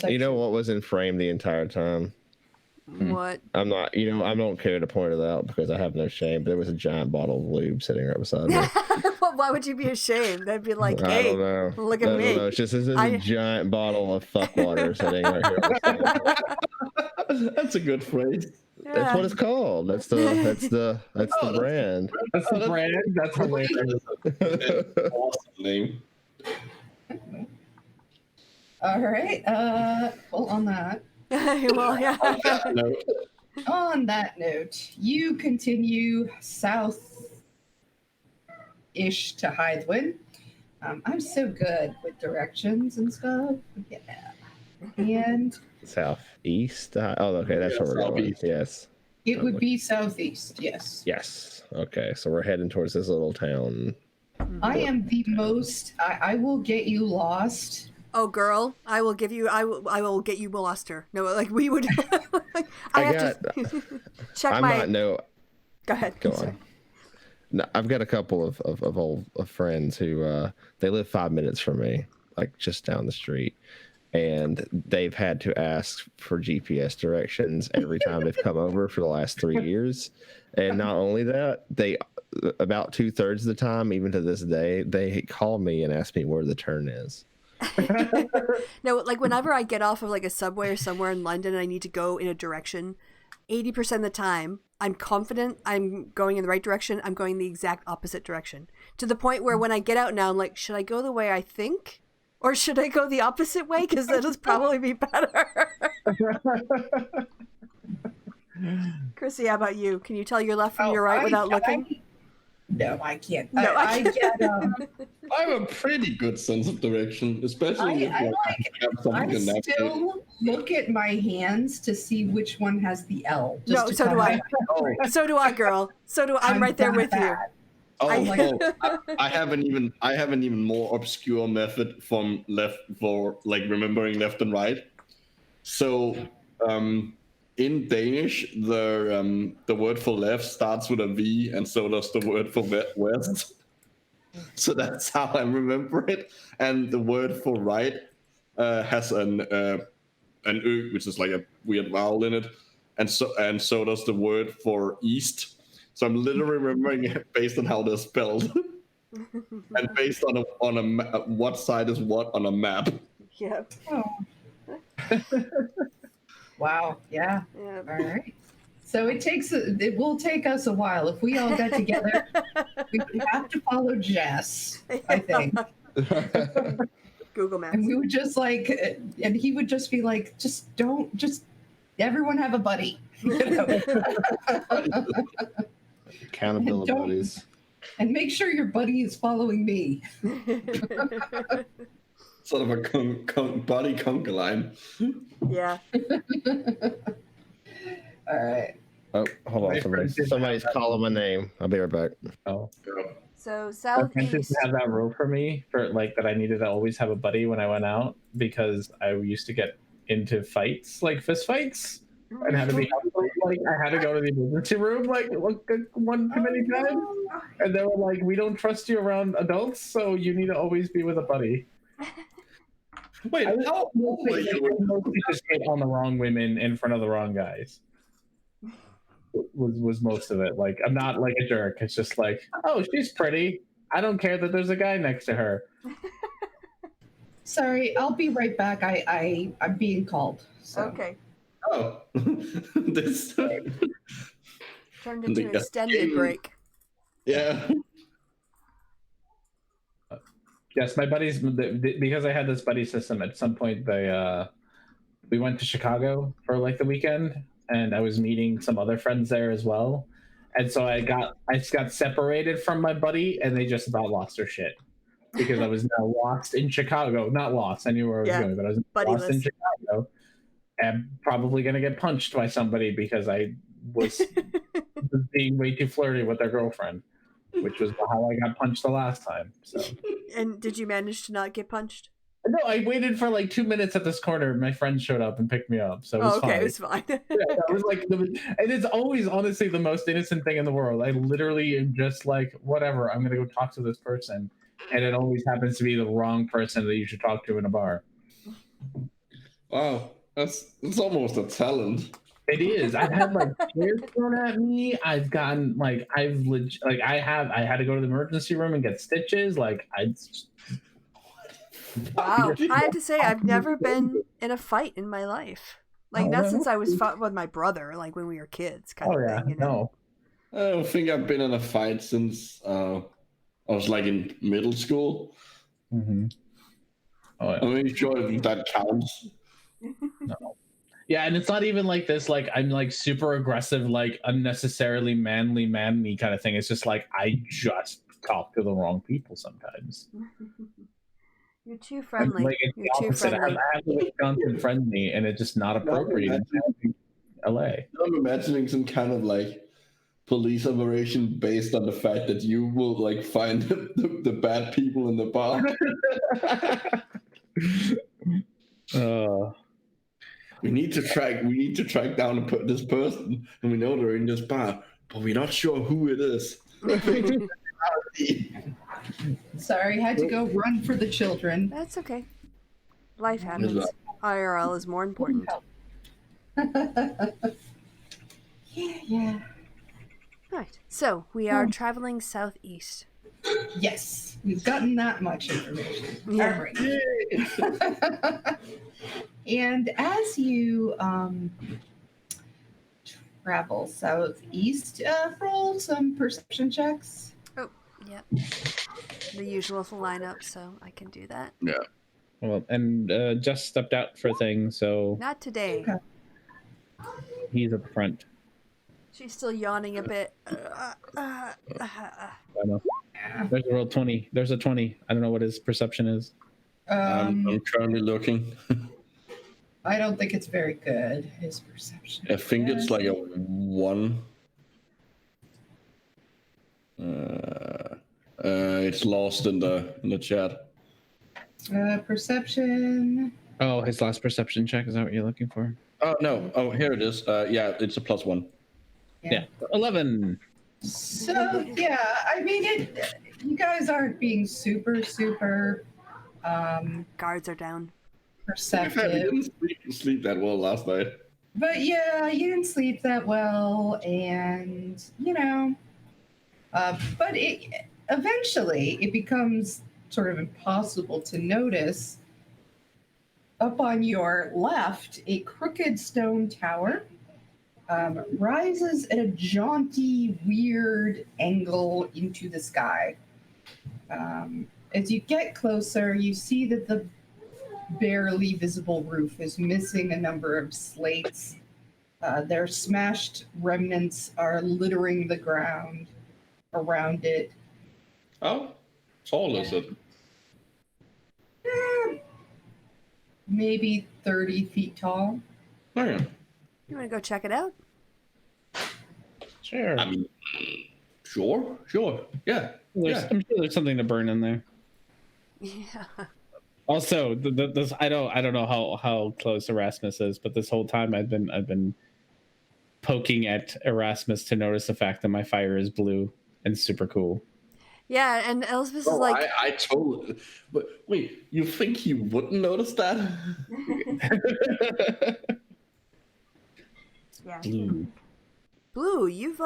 You know what was in frame the entire time? What? I'm not, I don't care to point it out because I have no shame, but there was a giant bottle of lube sitting right beside me. Why would you be ashamed? They'd be like, I hey, don't know. look at me. It's just this is a giant bottle of fuck water sitting right here. That's a good phrase. Yeah. That's what it's called. That's the brand. That's the brand. That's hilarious. Awesome name. All right. Well, on that. Well, yeah. No. On that note, you continue south-ish to Hythwin. I'm so good with directions and stuff. Yeah. And Southeast. Oh, okay, that's where we're going. Southeast. Yes. it would be southeast, yes. Yes. Okay, so we're heading towards this little town. I am the most. I will get you lost. Oh, girl, I will get you molester. No, like we would. Like, I have to check I'm my. not no. Go ahead. Go Sorry. on. No, I've got a couple of old friends who they live 5 minutes from me, like just down the street, and they've had to ask for GPS directions every time they've come over for the last 3 years. And not only that, they about 2/3 of the time, even to this day, they call me and ask me where the turn is. No, like whenever I get off of like a subway or somewhere in London and I need to go in a direction, 80% of the time I'm confident I'm going in the right direction. I'm going the exact opposite direction, to the point where when I get out now, I'm like, should I go the way I think? Or should I go the opposite way? Because that'll probably be better. Chrissy, how about you? Can you tell your left from your right without looking? No, I can't. No, I get. I have a pretty good sense of direction, especially if I have something to I navigate. still look at my hands to see which one has the L. just No, to so do I. kinda- So do I, girl. So do I. I'm right there that with you. bad. I have an even more obscure method from left for like remembering left and right. So in Danish, the word for left starts with a V, and so does the word for west. So that's how I remember it. And the word for right has an Ö, which is like a weird vowel in it, and so does the word for east. So I'm literally remembering it based on how they're spelled, and based on what side is what on a map. Yep. Oh. Wow. Yeah. Yep. All right. So it will take us a while. If we all got together, we would have to follow Jess, I think. Google Maps. And we would just like, and he would just be like, just everyone have a buddy. You know? Accountability Don't- buddies. And make sure your buddy is following me. Sort of a body conga line. Yeah. All right. Oh, hold on. My friend did Somebody's have that. calling my name. I'll be right back. Oh. So My friend didn't southeast. have that rule for me for like that I needed to always have a buddy when I went out because I used to get into fights, like fist fights, and had to be like I had to go to the emergency room like one too many times, and they were like, "We don't trust you around adults, so you need to always be with a buddy." Wait, how old are you? Mostly just hit on the wrong women in front of the wrong guys. Was most of it. Like I'm not like a jerk. It's just like, oh, she's pretty. I don't care that there's a guy next to her. Sorry, I'll be right back. I'm being called. So. Okay. Oh, this. Turned into an The- extended break. Yeah. Yes, my buddies, because I had this buddy system. At some point, we went to Chicago for like the weekend, and I was meeting some other friends there as well. And so I just got separated from my buddy, and they just about lost their shit because I was now lost in Chicago. Not lost, I knew where I was Yeah, going, but I was buddyless. lost in Chicago, and probably gonna get punched by somebody because I was being way too flirty with their girlfriend, which was how I got punched the last time. So. And did you manage to not get punched? No, I waited for like 2 minutes at this corner. My friend showed up and picked me up, so it was Oh, okay, fine. it was fine. Yeah, that was like, and it's always honestly the most innocent thing in the world. I literally am just like, whatever. I'm gonna go talk to this person, and it always happens to be the wrong person that you should talk to in a bar. Wow, it's almost a talent. It is. I've had like chairs thrown at me. I've gotten like I had to go to the emergency room and get stitches. Like Wow. I have to say, I've never been in a fight in my life. Like, Oh, not no. since I was fought with my brother, like when we were kids, kind Oh of yeah, thing. You know? no. I don't think I've been in a fight since I was like in middle school. Mm-hmm. Oh yeah. I'm not sure if that counts. Yeah, and it's not even like this, like I'm like super aggressive, like unnecessarily manly kind of thing. It's just like I just talk to the wrong people sometimes. You're too friendly. Like it's the You're too opposite. friendly. I have to Wisconsin friendly, and it's just not appropriate in LA. I'm imagining some kind of like police operation based on the fact that you will like find the bad people in the bar. We need to track down this person, and we know they're in this bar, but we're not sure who it is. Sorry, had to go run for the children. That's okay. Life happens. IRL is more important. Yeah. Right. So we are traveling southeast. Yes, we've gotten that much information. Yeah. All right. And as you travel southeast, roll some perception checks. Oh, yep. The usual lineup, so I can do that. Yeah. Well, and just stepped out for things, so Not today. Okay. he's at the front. She's still yawning a bit. I know. There's a roll 20. There's a 20. I don't know what his perception is. I'm currently looking. I don't think it's very good, his perception. I think it's like a 1. It's lost in the chat. Perception. Oh, his last perception check. Is that what you're looking for? Oh no! Oh, here it is. Yeah, it's a +1. Yeah. 11. So yeah, I mean you guys aren't being super Guards are down. I perceptive. didn't sleep that well last night. But yeah, you didn't sleep that well, and but eventually it becomes sort of impossible to notice. Up on your left, a crooked stone tower rises at a jaunty, weird angle into the sky. As you get closer, you see that the barely visible roof is missing a number of slates. Their smashed remnants are littering the ground around it. How tall is it? Maybe 30 feet tall. Oh, yeah. You want to go check it out? Sure. I mean, sure. Yeah. I'm sure there's something to burn in there. Yeah. Also, this I don't know how close Erasmus is, but this whole time I've been poking at Erasmus to notice the fact that my fire is blue and super cool. Yeah, and Elspeth is Oh, like, I totally. But wait, you think he wouldn't notice that? yeah. Blue. Blue, you've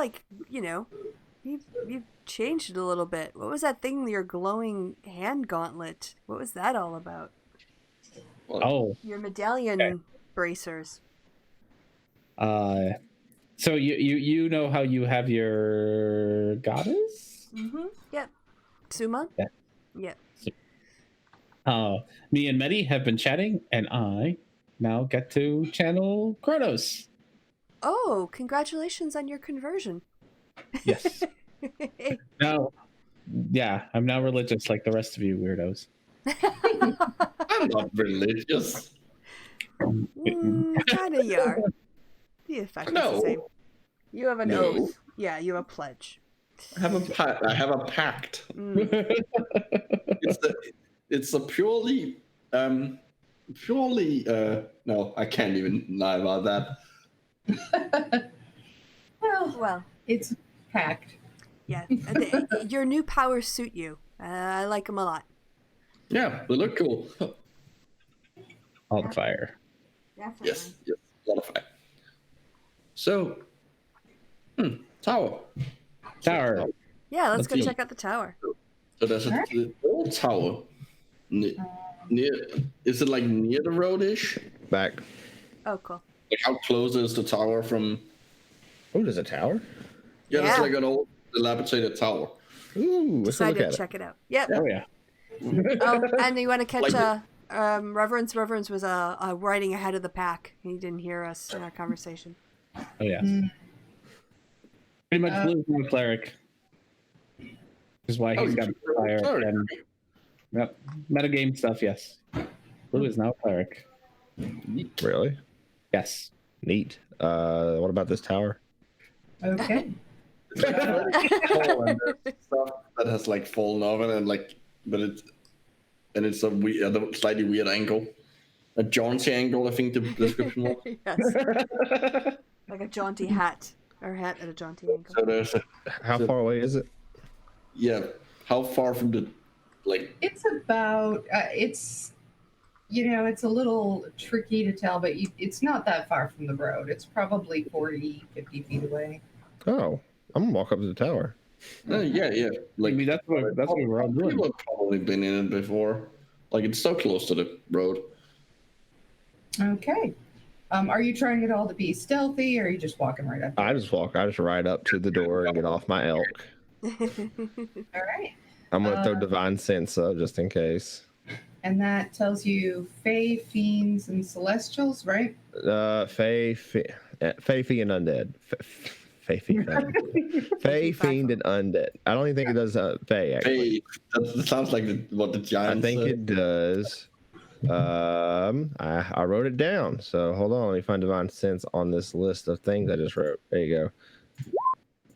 you've changed it a little bit. What was that thing, your glowing hand gauntlet? What was that all about? Oh. Your medallion bracers. So you know how you have your goddess? Mm-hmm. Yep. Suma? Yeah. Yep. Me and Medi have been chatting, and I now get to channel Kronos. Oh, congratulations on your conversion. Yes. Now, yeah, I'm now religious like the rest of you weirdos. I'm not religious. Kind of you are. The effect is the same. You have an No. oath. Yeah, you have a pledge. I have a pact. It's a purely no, I can't even lie about that. Well, It's packed. yeah. Your new powers suit you. I like them a lot. Yeah, they look cool. All the fire. Definitely. Yes, a lot of fire. So, tower. Tower. Yeah, let's go Let's check out the tower. So there's a old tower. Near, is it like near the road-ish? Back. Oh, cool. Like how close is the tower from? Oh, there's a tower? Yeah, Yeah. it's like an old dilapidated tower. Ooh, let's go look Decided at to it. check it out. Yep. Oh yeah. Oh, and you want to catch Like Reverence? Reverence was riding ahead of the pack. He didn't hear us in our conversation. Oh yeah. Pretty much Blue's now a cleric. Which is why he's got fire sorry. and yep. Metagame stuff, yes. Blue is now a cleric. Really? Yes. Neat. What about this tower? Okay. Oh, and there's stuff that has like fallen off it, and like, it's a weird, a slightly weird angle, a jaunty angle. I think the description was. Yes. Like a jaunty hat. Or hat at a jaunty angle. So there's How far away is it? Yeah. How far from the like? It's about it's it's a little tricky to tell, but it's not that far from the road. It's probably 40, 50 feet away. Oh, I'm gonna walk up to the tower. Yeah. Like Maybe that's what we're all doing. people have probably been in it before. Like it's so close to the road. Okay. Are you trying at all to be stealthy, or are you just walking right up? I just ride up to the door and get off my elk. All right. I'm gonna throw divine sense up just in case. And that tells you Fae, Fiends, and Celestials, right? Fae, and undead. Fae, Fiend, and undead. I don't even think it does Fae, actually. That sounds like what the giant I think said. it does. I wrote it down. So hold on, let me find divine sense on this list of things I just wrote. There you go.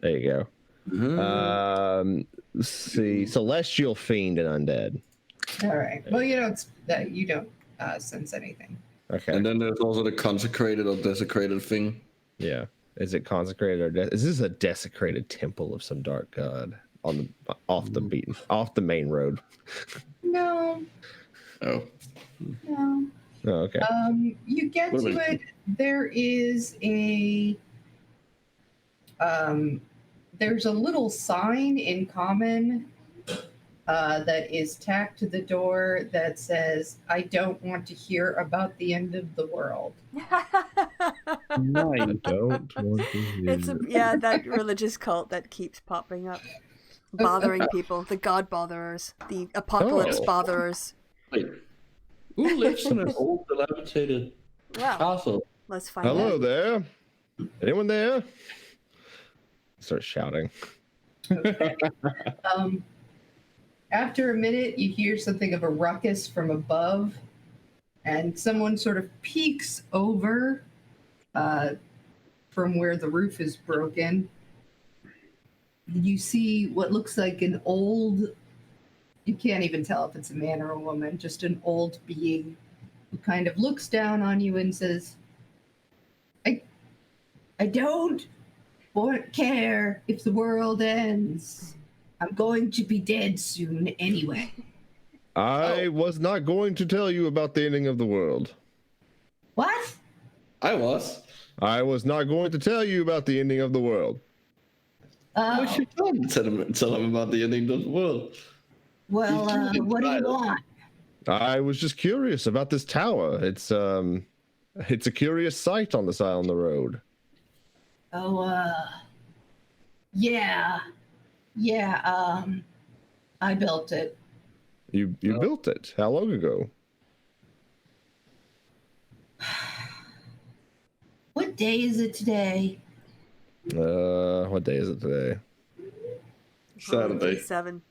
There you go. Mm-hmm. Let's see, celestial, fiend, and undead. All right. Well, you don't sense anything. Okay. And then there's also the consecrated or desecrated thing. Yeah. Is it consecrated or is this a desecrated temple of some dark god on the off the main road? No. Oh. No. Oh, okay. You get to it. There is there's a little sign in common that is tacked to the door that says, "I don't want to hear about the end of the world." Nice. I don't want to hear. That religious cult that keeps popping up, bothering people. The god botherers, the apocalypse botherers. Wait. Who lives in an old dilapidated Wow. castle? Let's find Hello out. there. Anyone there? Start shouting. After a minute, you hear something of a ruckus from above, and someone sort of peeks over from where the roof is broken. You see what looks like an old, you can't even tell if it's a man or a woman, just an old being who kind of looks down on you and says, I don't care if the world ends. I'm going to be dead soon anyway. I was not going to tell you about the ending of the world. What? I was. I was not going to tell you about the ending of the world. We should tell him about the ending of the world. Well, what do you want? I was just curious about this tower. It's a curious sight on the road. Oh, yeah. I built it. You built it. How long ago? What day is it today? What day is it today? Saturday. 7.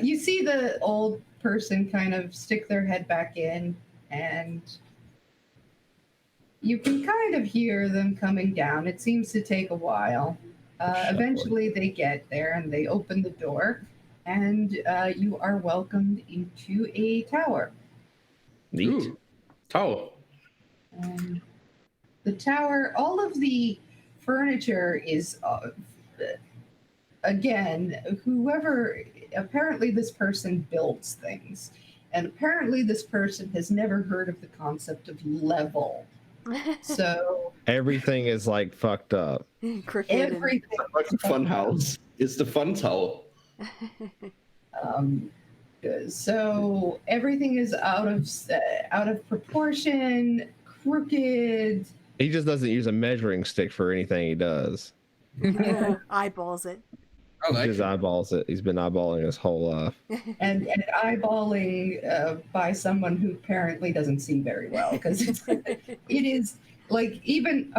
You see the old person kind of stick their head back in, and you can kind of hear them coming down. It seems to take a while. Eventually they get there and they open the door, and you are welcomed into a tower. Neat. Ooh, tower. The tower, all of the furniture is, again, apparently this person builds things. And apparently this person has never heard of the concept of level. So everything is like fucked up. everything. Like a fun house. It's the fun tower. So everything is out of proportion, crooked. He just doesn't use a measuring stick for anything he does. Eyeballs it. I He just eyeballs it. He's been eyeballing his whole life. and eyeballing by someone who apparently doesn't see very well, because it is like even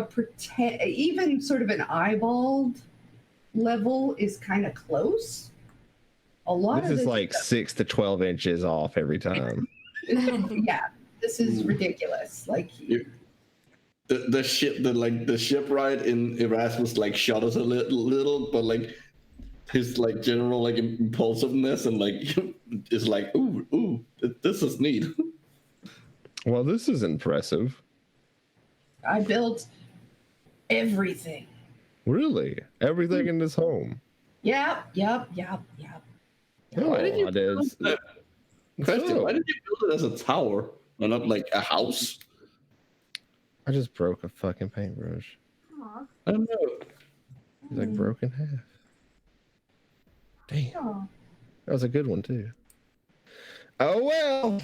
sort of an eyeballed level is kind of close. A lot This of is like 6 to 12 inches off every time. Yeah, this is ridiculous. Like the shipwright in Erasmus like shot us a little, but like his like general like impulsiveness and like is like ooh this is neat. Well, this is impressive. I built everything. Really? Everything in this home? Yep. Why did you I did. build that? Question, So, why did you build it as a tower and not like a house? I just broke a fucking paintbrush. Aw. I don't know. It's like broke in half. Damn. Oh. That was a good one too. Oh well.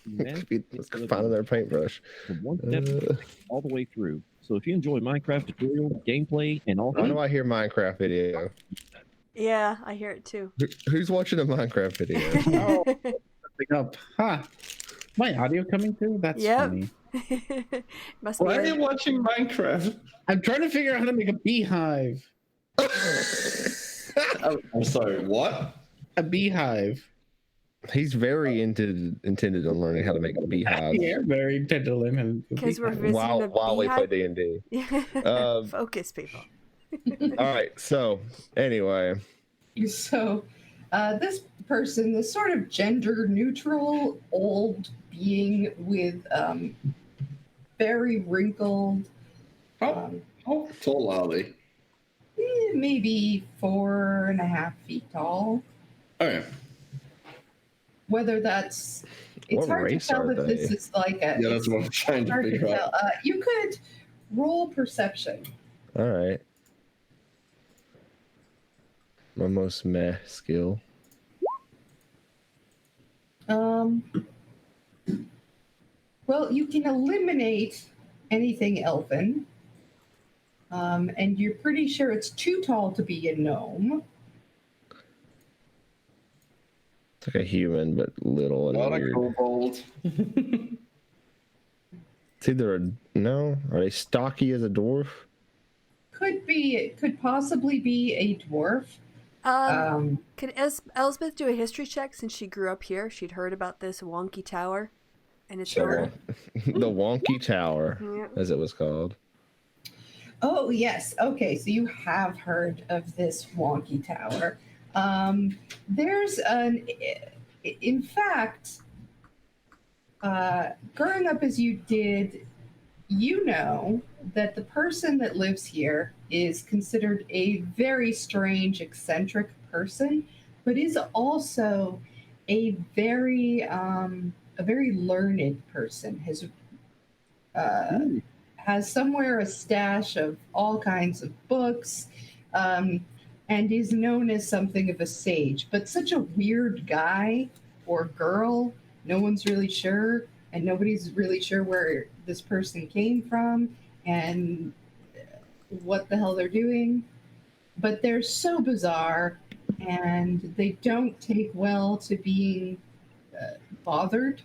Man, Let's find another paintbrush. from one step all the way through. So if you enjoy Minecraft tutorial, gameplay, and all Why do I hear Minecraft video? Yeah, I hear it too. Who's watching a Minecraft video? Oh, pick up. Huh. My audio coming through? That's Yep. funny. Must Why are be. you watching Minecraft? I'm trying to figure out how to make a beehive. I'm sorry, what? A beehive. He's very intended on learning how to make a beehive Yeah, very intent to learn how to do a Because we're beehive. visiting while a we play beehive. D&D. Focus, people. All right. So anyway, So, this person, this sort of gender neutral old being with very wrinkled, How tall are they? maybe 4.5 feet tall. Okay. Whether that's, it's What hard to race tell are if this they? is like a. Yeah, that's it's what I'm trying to hard to figure out. tell. You could roll perception. all right. My most meh skill. Well, you can eliminate anything elven. And you're pretty sure it's too tall to be a gnome. It's like a human, but little and Not a weird. kobold. It's either a no. Are they stocky as a dwarf? Could be, it could possibly be a dwarf. Can Elsbeth do a history check since she grew up here? She'd heard about this wonky tower and its Sure. owner. The Wonky Tower, Yeah. as it was called. Oh, yes. Okay, so you have heard of this wonky tower. There's an, in fact, growing up as you did, you know that the person that lives here is considered a very strange, eccentric person, but is also a very learned person. Has somewhere a stash of all kinds of books, and is known as something of a sage, but such a weird guy or girl. No one's really sure, and nobody's really sure where this person came from and what the hell they're doing. But they're so bizarre, and they don't take well to being bothered.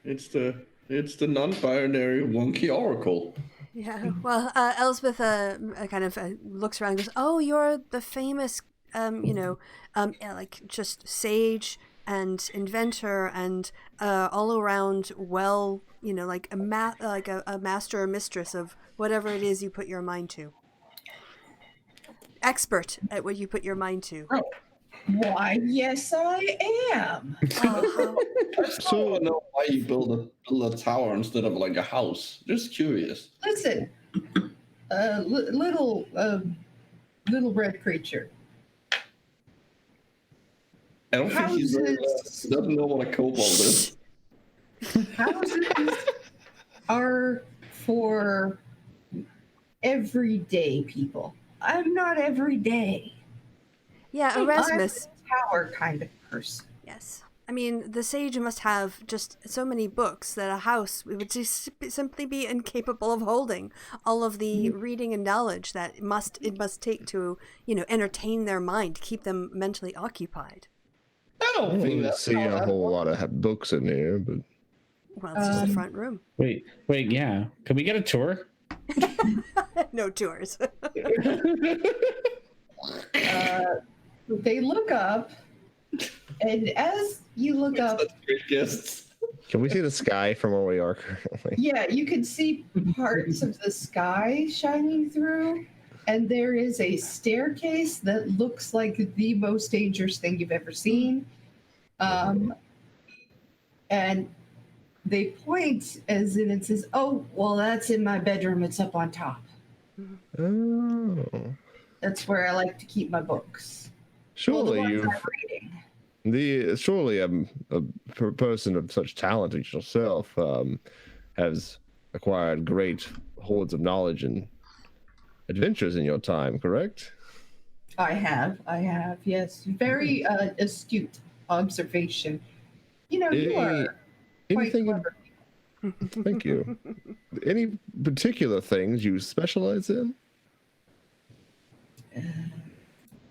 It's the non-binary wonky oracle. Yeah. Well, Elsbeth kind of looks around and goes, "Oh, you're the famous, like just sage and inventor and all around like a master or mistress of whatever it is you put your mind to. Expert at what you put your mind to." Oh. Why, yes, I am. I still want to know why you build a tower instead of like a house. Just curious. Listen, little red creature. I don't think he's very Houses. he doesn't know what a kobold is. Houses are for everyday people. I'm not everyday. Yeah, Erasmus. I'm a tower kind of person. Yes. I mean, the sage must have just so many books that a house would just simply be incapable of holding all of the reading and knowledge that it must take to, entertain their mind, keep them mentally occupied. I don't think that's See how a that whole works. lot of books in here, but Well, it's just the front room. Wait, yeah. Can we get a tour? No tours. They look up, and as you look up, Such great guests. can we see the sky from where we are currently? yeah, you can see parts of the sky shining through, and there is a staircase that looks like the most dangerous thing you've ever seen. And they point as in it says, "Oh, well, that's in my bedroom. It's up on top." Oh. That's where I like to keep my books. Surely well, the you've ones I'm reading. surely a person of such talent as yourself has acquired great hordes of knowledge and adventures in your time, correct? I have, yes. Very astute observation. You Any, are quite anything? clever. Thank you. Any particular things you specialize in?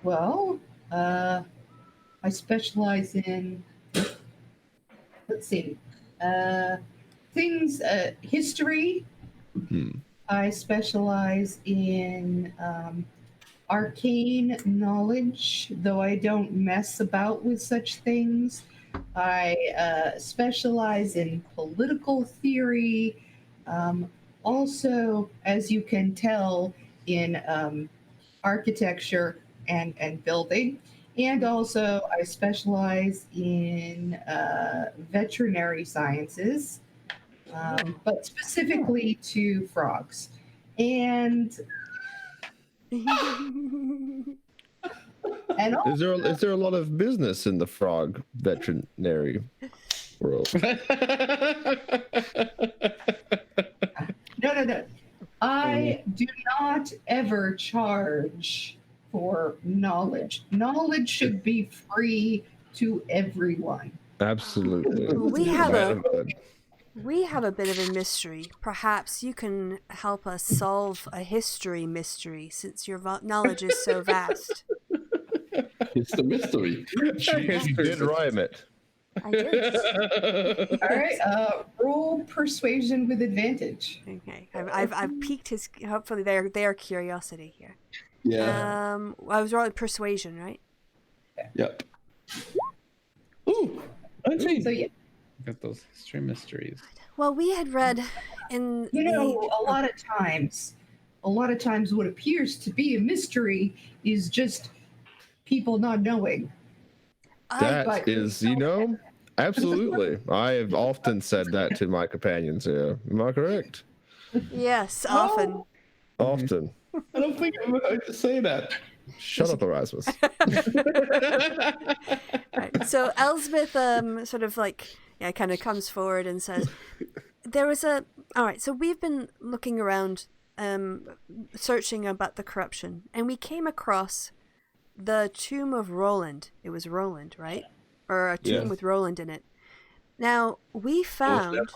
Well, I specialize in, let's see, things, history. Hmm. I specialize in arcane knowledge, though I don't mess about with such things. I specialize in political theory. Also, as you can tell, in architecture and building. And also, I specialize in veterinary sciences, but specifically to frogs. And and also, Is there a lot of business in the frog veterinary world? no. I do not ever charge for knowledge. Knowledge should be free to everyone. Absolutely. We have a Good. we have a bit of a mystery. Perhaps you can help us solve a history mystery, since your knowledge is so vast. It's the mystery. You did rhyme it. I did. All right, roll persuasion with advantage. Okay, I've piqued his. Hopefully, they are curiosity here. Yeah. I was rolling persuasion, right? Yep. Ooh, 19. So yeah, Got those history mysteries. Well, we had read in a lot of times what appears to be a mystery is just people not knowing. That is, absolutely. I have often said that to my companions here. Am I correct? Yes, often. Often. I don't think I've ever heard you say that. Shut up, Erasmus. Right. So Elsbeth sort of kind of comes forward and says, all right, so we've been looking around searching about the corruption, and we came across the tomb of Roland. It was Roland, right? Or a tomb with Roland in it. Now, we found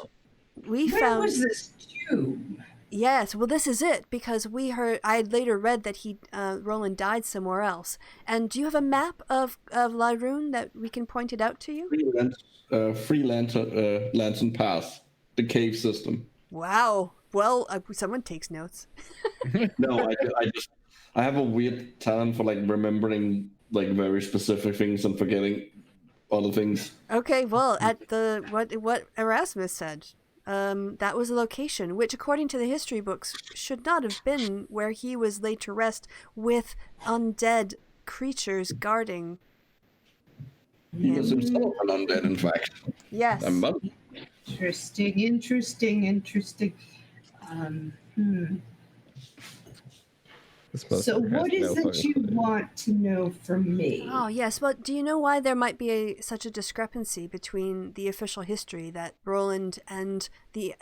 Where was this tomb? Yes, well, this is it, because I had later read that Roland died somewhere else. And do you have a map of Lirune that we can point it out to you? Free Lantern Pass, the cave system. Wow. Well, someone takes notes. No, I have a weird talent for remembering very specific things and forgetting other things. Okay, well, at what Erasmus said, that was a location which, according to the history books, should not have been where he was laid to rest with undead creatures guarding. He was himself an undead, in fact. Yes. Interesting. So what is it you want to know from me? Oh, yes. Well, do you know why there might be such a discrepancy between the official history that Roland and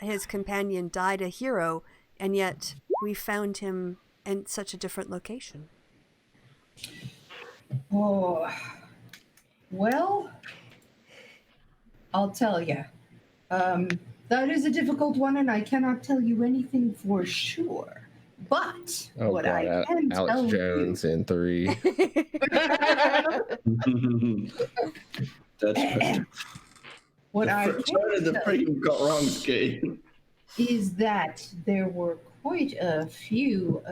his companion died a hero, and yet we found him in such a different location? Oh, well, I'll tell you. That is a difficult one, and I cannot tell you anything for sure. But what I can Alex tell Jones you... in 3. That's right. What I Turn can the tell freaking got wrong game. is that there were quite a few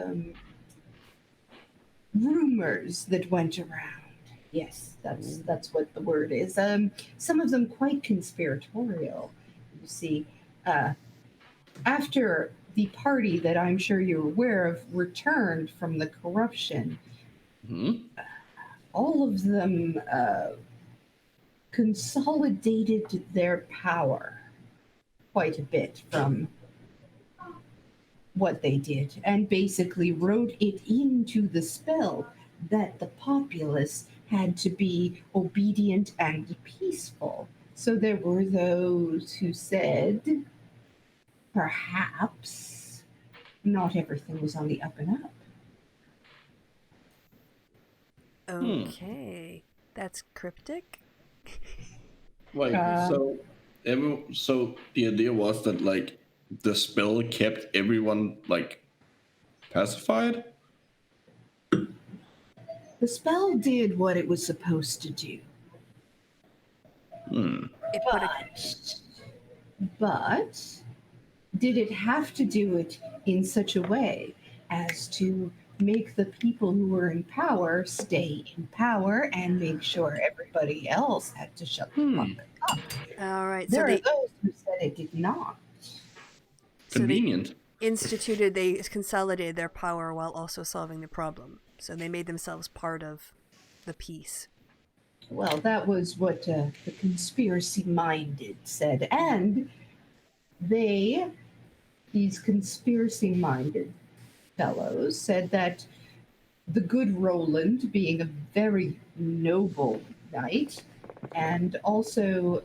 rumors that went around. Yes, that's what the word is. Some of them quite conspiratorial. You see, after the party that I'm sure you're aware of returned from the corruption, all of them consolidated their power quite a bit from what they did and basically wrote it into the spell that the populace had to be obedient and peaceful. So there were those who said perhaps not everything was on the up and up. Okay. That's cryptic. Like so, so the idea was that like the spell kept everyone like pacified. The spell did what it was supposed to do. It put a But did it have to do it in such a way as to make the people who were in power stay in power and make sure everybody else had to shut the fuck up? all right. So There are they those who said it did not. Convenient. they consolidated their power while also solving the problem. So they made themselves part of the peace. Well, that was what the conspiracy minded said. And these conspiracy minded fellows, said that the good Roland, being a very noble knight, and also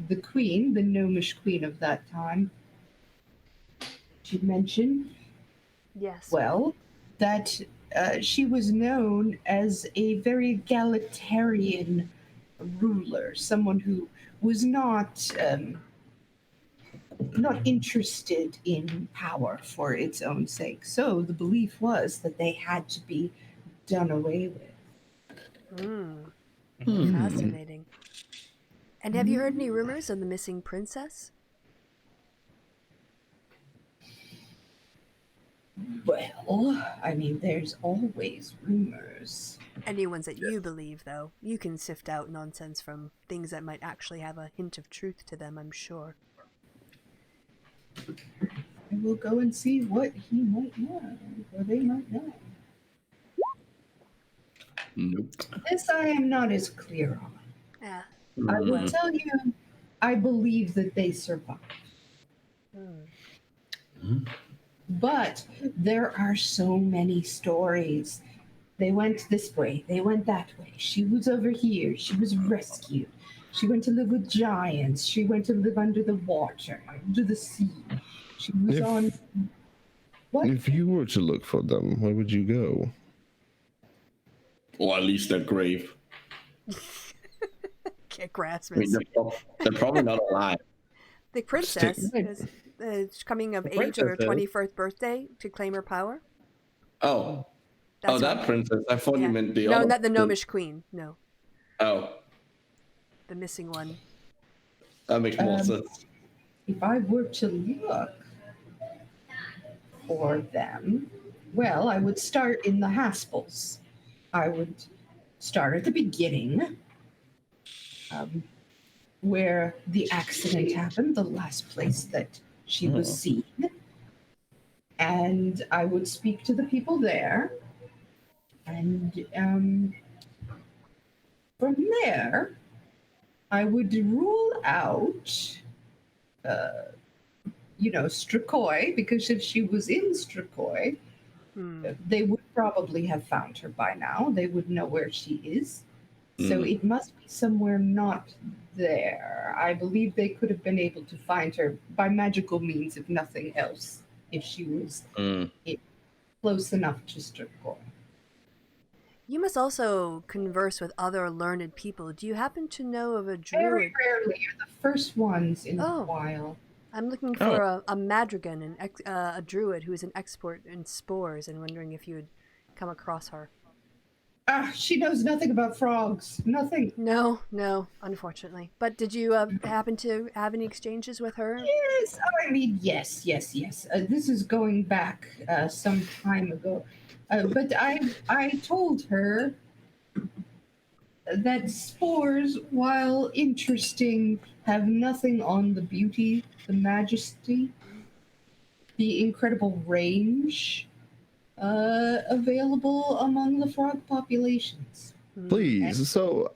the queen, the gnomish queen of that time, she mentioned, Yes. well, that she was known as a very egalitarian ruler, someone who was not interested in power for its own sake. So the belief was that they had to be done away with. Fascinating. And have you heard any rumors of the missing princess? Well, I mean, there's always rumors. Any ones that you believe, though. You can sift out nonsense from things that might actually have a hint of truth to them, I'm sure. I will go and see what he might know, or they might know. Nope. This I am not as clear on. Yeah. I will tell you, I believe that they survived. But there are so many stories. They went this way, they went that way. She was over here, she was rescued. She went to live with giants. She went to live under the water, under the sea. She was on. What? If you were to look for them, where would you go? Or at least their grave. Kick I mean, Rasmus. they're probably not alive. The princess is coming of age on her princess is. 21st birthday to claim her power. Oh. That's that what- princess. I thought yeah. you meant the No, other. not the gnomish queen. No, Oh, the missing one. that makes more sense. If I were to look for them, well, I would start in the Haspels. I would start at the beginning, where the accident happened, the last place that she was seen. And I would speak to the people there. And from there, I would rule out, Strakoi, because if she was in Strakoi, they would probably have found her by now. They would know where she is. So it must be somewhere not there. I believe they could have been able to find her by magical means, if nothing else, if she was close enough to Strakoi. You must also converse with other learned people. Do you happen to know of a druid? Very rarely. You're the first ones in a while. I'm looking for a madrigan, a druid who is an expert in spores, and wondering if you would come across her. She knows nothing about frogs. Nothing. No, unfortunately. But did you happen to have any exchanges with her? Yes. I mean, yes. This is going back some time ago. But I told her that spores, while interesting, have nothing on the beauty, the majesty, the incredible range available among the frog populations. Please. So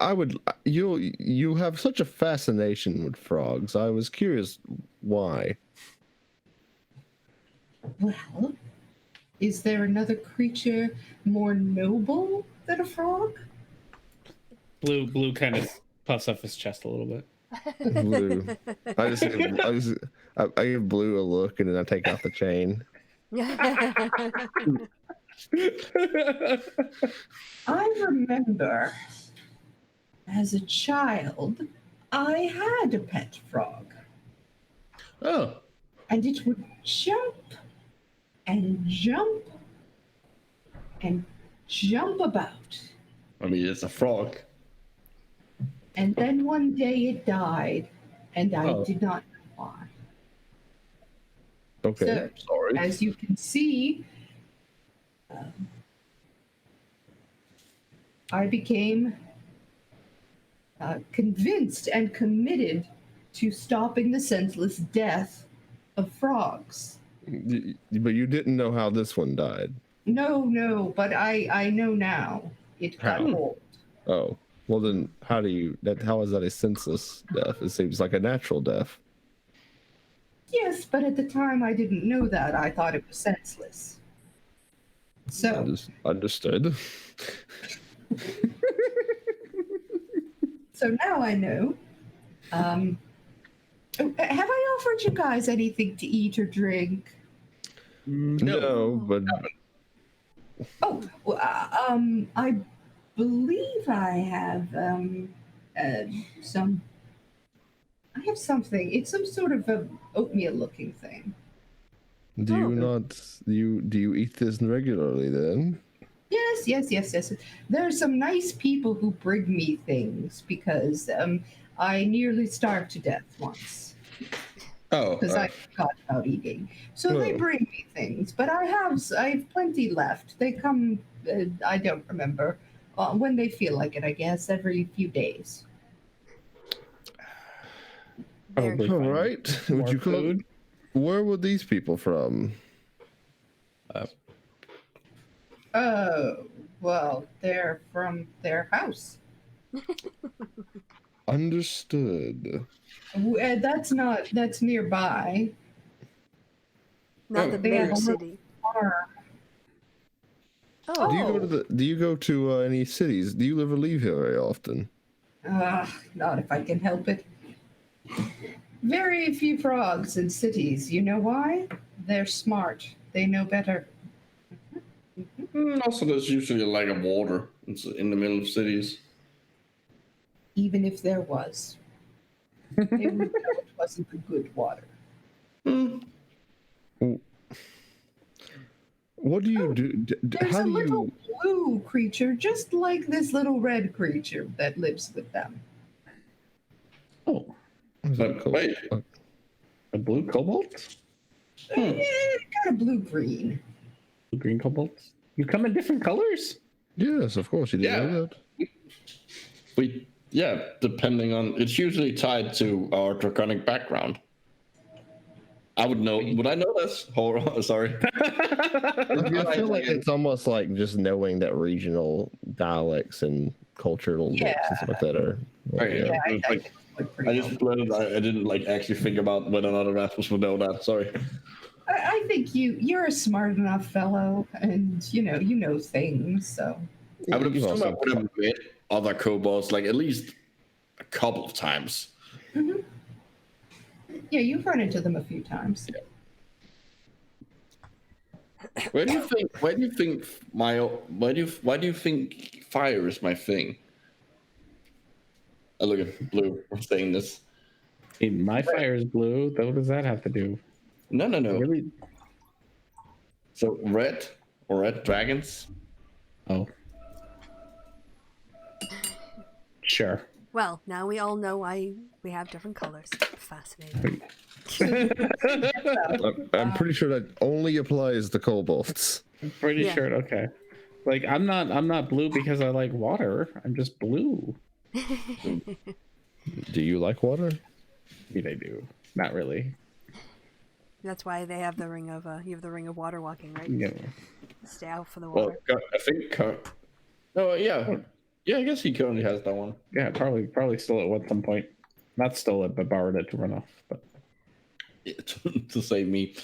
you have such a fascination with frogs. I was curious why. Well, is there another creature more noble than a frog? Blue kind of puffs up his chest a little bit. Blue. I give Blue a look and then I take out the chain. I remember as a child, I had a pet frog, Oh, and it would jump and jump and jump about. I mean, it's a frog. And then one day it died, and I Oh. did not know why. Okay. So, Sorry. as you can see, I became convinced and committed to stopping the senseless death of frogs. But you didn't know how this one died. No, but I know now. It got How? old. Oh. Well then how is that a senseless death? It seems like a natural death. Yes, but at the time I didn't know that. I thought it was senseless. So, Understood. so now I know. Have I offered you guys anything to eat or drink? No, but Oh, well, I believe I have some. I have something. It's some sort of a oatmeal-looking thing. do you eat this regularly then? Yes. There are some nice people who bring me things because I nearly starved to death once Oh, because I forgot about eating. So they Oh. bring me things, but I have plenty left. They come. I don't remember when they feel like it. I guess every few days. Very Probably All fine. right. More Would you come? food? Where were these people from? Oh, well, they're from their house. Understood. That's nearby. Not the They main have a little city. farm. Oh, Do you go to any cities? Do you ever leave here very often? Not if I can help it. Very few frogs in cities. You know why? They're smart. They know better. also there's usually like a water in the middle of cities. Even if there was, they would know it wasn't the good water. What do you do? There's How a do little you? blue creature, just like this little red creature that lives with them. Oh, But wait, a blue cobalt? Kind of blue-green. Blue green cobalt? You come in different colors? Yes, of course you didn't know that. depending on, it's usually tied to our draconic background. I would know. Would I know this? Hold on, sorry. I feel like it's almost like just knowing that regional dialects and cultural mix and stuff like that are. Right, Yeah, I like, think it would pretty I just well. blurted. I didn't like actually think about whether or not Erasmus would know that. Sorry. I think you're a smart enough fellow, and you know things. So I would You've assume I also- would have met other kobolds like at least a couple of times. yeah, you've run into them a few times. Why do you think fire is my thing? I look at Blue for saying this. Hey, my fire is blue. What does that have to do? No. Really? So red dragons. Oh. Sure. well, now we all know why we have different colors. Fascinating. I'm pretty sure that only applies to kobolds. I'm pretty Yeah. sure. Okay. Like I'm not blue because I like water. I'm just blue. Do you like water? I mean, I do. Not really. That's why they have the ring of you have the ring of water walking, right? You know. Stay out for the Well, water. I think. Oh yeah. I guess he currently has that one. Yeah, probably stole it at some point. Not stole it, but borrowed it to run off. But Yeah, to save me.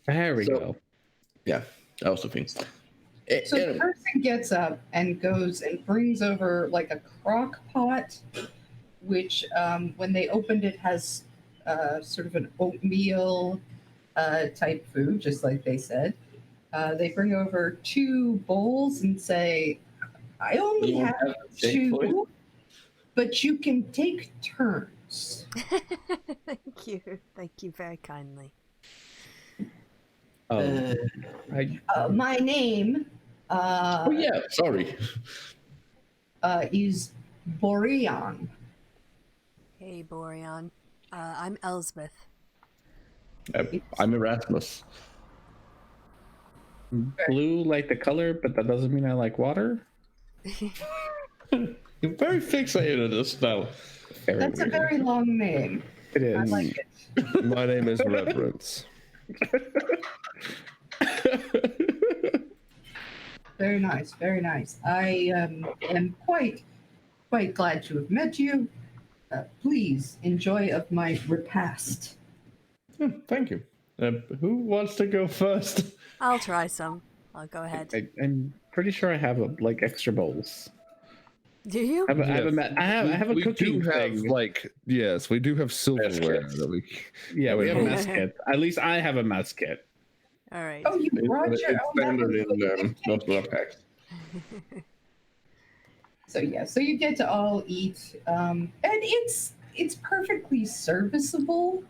There we So- go. Yeah, that was the thing. So the person gets up and goes and brings over like a crock pot, which when they opened it has sort of an oatmeal type food, just like they said. They bring over 2 bowls and say, I only You won't have have a shake for it? 2, but you can take turns. Thank you. Thank you very kindly. My name Oh yeah, sorry. is Boreon. Hey, Boreon. I'm Elsbeth. I'm Erasmus. Blue like the color, but that doesn't mean I like water. You're very fixated on this now. Very That's a weird. very long name. It I is. like it. My name is Reverence. Very nice, very nice. I am quite glad to have met you. Please enjoy of my repast. Thank you. Who wants to go first? I'll try some. I'll go ahead. I'm pretty sure I have like extra bowls. Do you? I have a we cooking do have thing. yes, we do have silverware kits. that we. Yeah, we have a mess kit. At least I have a mess kit. All right. Oh, you brought It's your own. That standard was in most of our packs. So yeah, so you get to all eat, and it's perfectly serviceable.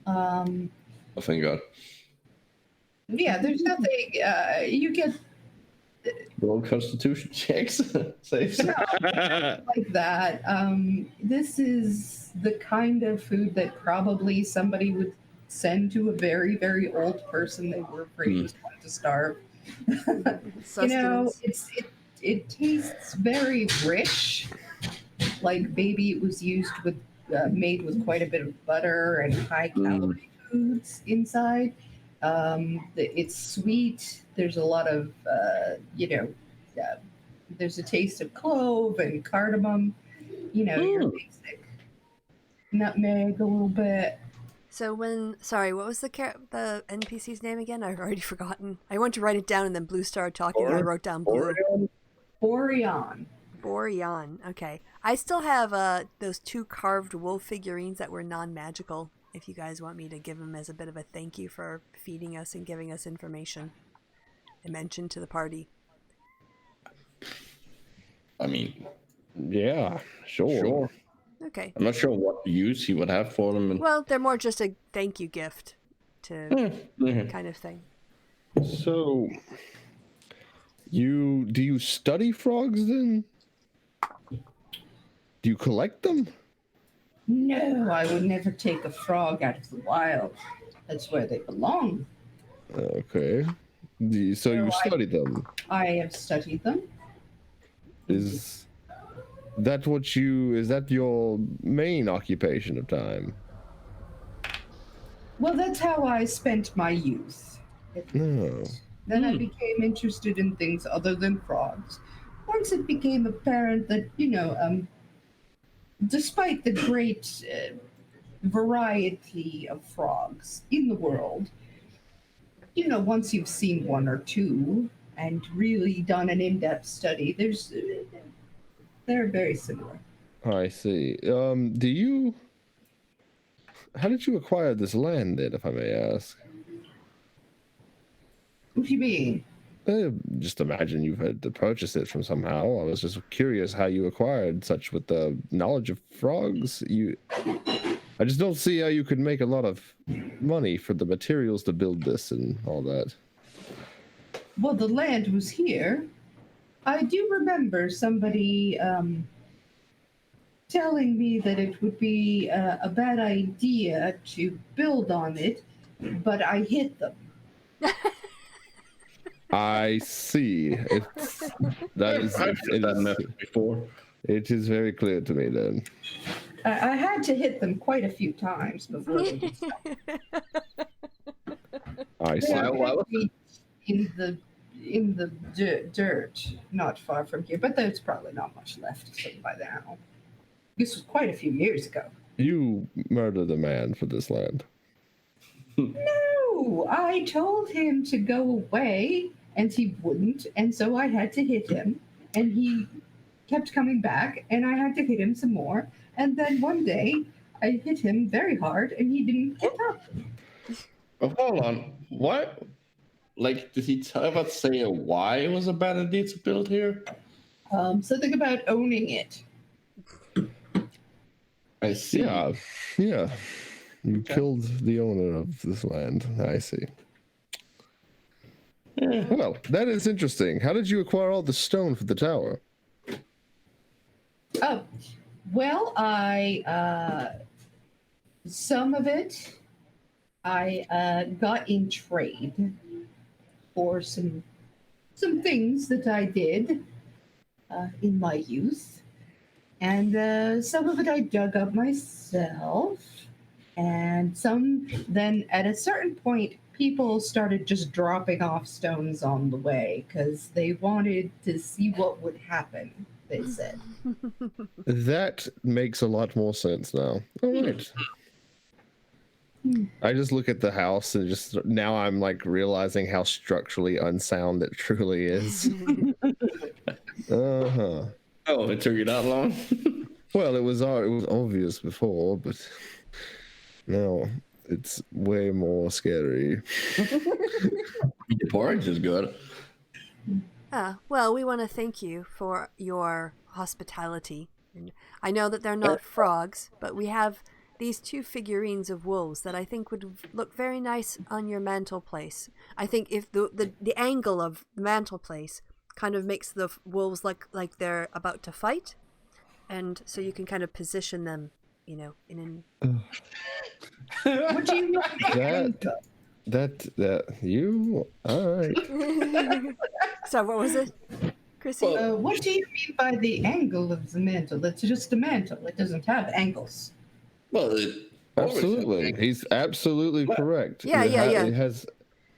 Oh, thank God. Yeah, there's nothing. You get Roll Constitution checks. Safe. like that. This is the kind of food that probably somebody would send to a very, very old person they were afraid was going to starve. You know, Sustenance. it tastes very rich. Like maybe it was used with made with quite a bit of butter and high calorie foods inside. It's sweet. There's a lot of there's a taste of clove and cardamom. You know, your basic nutmeg a little bit. So sorry, what was the NPC's name again? I've already forgotten. I went to write it down and then Blue started talking and I wrote down Blue. Boreon. Boreon. Okay. I still have those 2 carved wolf figurines that were non-magical. If you guys want me to give them as a bit of a thank you for feeding us and giving us information. I mentioned to the party. I mean, Yeah, sure. Okay. I'm not sure what use he would have for them. Well, they're more just a thank you gift to kind of thing. So, do you study frogs then? Do you collect them? No, I would never take a frog out of the wild. That's where they belong. Okay. So you study them. I have studied them. Is that your main occupation of time? Well, that's how I spent my youth. No. Then I became interested in things other than frogs. Once it became apparent that, despite the great variety of frogs in the world, once you've seen 1 or 2 and really done an in-depth study, they're very similar. I see. How did you acquire this land then, if I may ask? What do you mean? Just imagine you've had to purchase it from somehow. I was just curious how you acquired such with the knowledge of frogs. I just don't see how you could make a lot of money for the materials to build this and all that. Well, the land was here. I do remember somebody telling me that it would be a bad idea to build on it, but I hit them. I see. It Before. it is very clear to me then. I had to hit them quite a few times before they would stop. I see. They were in the dirt, not far from here, but there's probably not much left of them by now. This was quite a few years ago. You murdered a man for this land. No, I told him to go away, and he wouldn't, and so I had to hit him, and he kept coming back, and I had to hit him some more, and then one day I hit him very hard, and he didn't get up. Oh, hold on. What? Like, did he ever say why it was a bad idea to build here? Something about owning it. I see. Yeah, yeah. You killed the owner of this land. I see. Well, that is interesting. How did you acquire all the stone for the tower? Oh, well, some of it I got in trade for some things that I did in my youth, and some of it I dug up myself, and some then at a certain point people started just dropping off stones on the way because they wanted to see what would happen, they said. That makes a lot more sense now. All right. I just look at the house and just now I'm like realizing how structurally unsound it truly is. Uh-huh. Oh, it took you that long? Well, it was obvious before, but now it's way more scary. The porridge is good. Well, we want to thank you for your hospitality. And I know that they're not frogs, but we have these 2 figurines of wolves that I think would look very nice on your mantelpiece. I think if the angle of the mantelpiece kind of makes the wolves look like they're about to fight, and so you can kind of position them, you know, in an... What do you mean? That you all right. So what was it, Chrissy? What do you mean by the angle of the mantle? It's just a mantle. It doesn't have angles. Well, Absolutely. He's absolutely correct. Yeah. It has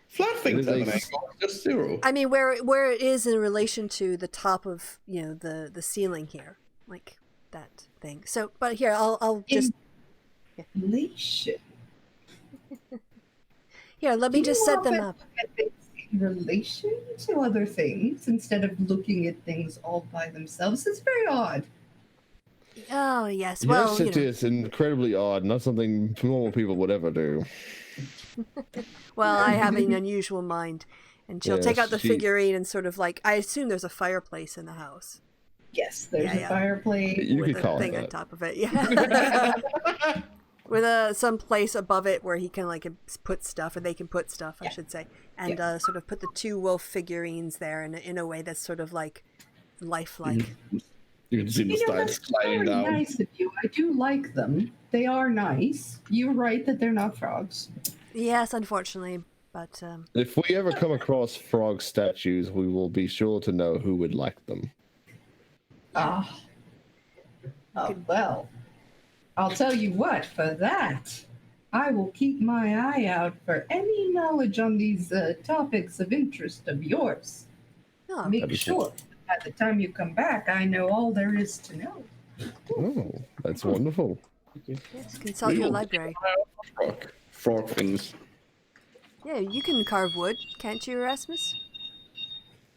flat things It have is an a- angle, just zero. I mean, where it is in relation to the top of, you know, the ceiling here, like that thing. So, but here I'll just Relation. here let me Do just you set them often up. look at things in relation to other things instead of looking at things all by themselves. It's very odd. Oh yes, well, yes, it is incredibly odd. Not something normal people would ever do. Well, I have an unusual mind, and she'll take Yes, out the she- figurine and sort of like, I assume there's a fireplace in the house Yes, there's Yeah. a fireplace. You with could a call it thing on that. top of it. Yeah. With some place above it where he can like put stuff, or they can put stuff, I should say, and sort of put the 2 wolf figurines there in a way that's sort of like lifelike. You can see the You know, stars that's sliding very down. nice of you. I do like them. They are nice. You're right that they're not frogs. Yes, unfortunately, but If we ever come across frog statues, we will be sure to know who would like them. Ah. Oh, well. I'll tell you what, for that, I will keep my eye out for any knowledge on these topics of interest of yours. oh, Make sure by the time you come back, I know all there is to know. Oh, that's wonderful. yes, consult your library. Frog things. Yeah, you can carve wood, can't you, Erasmus?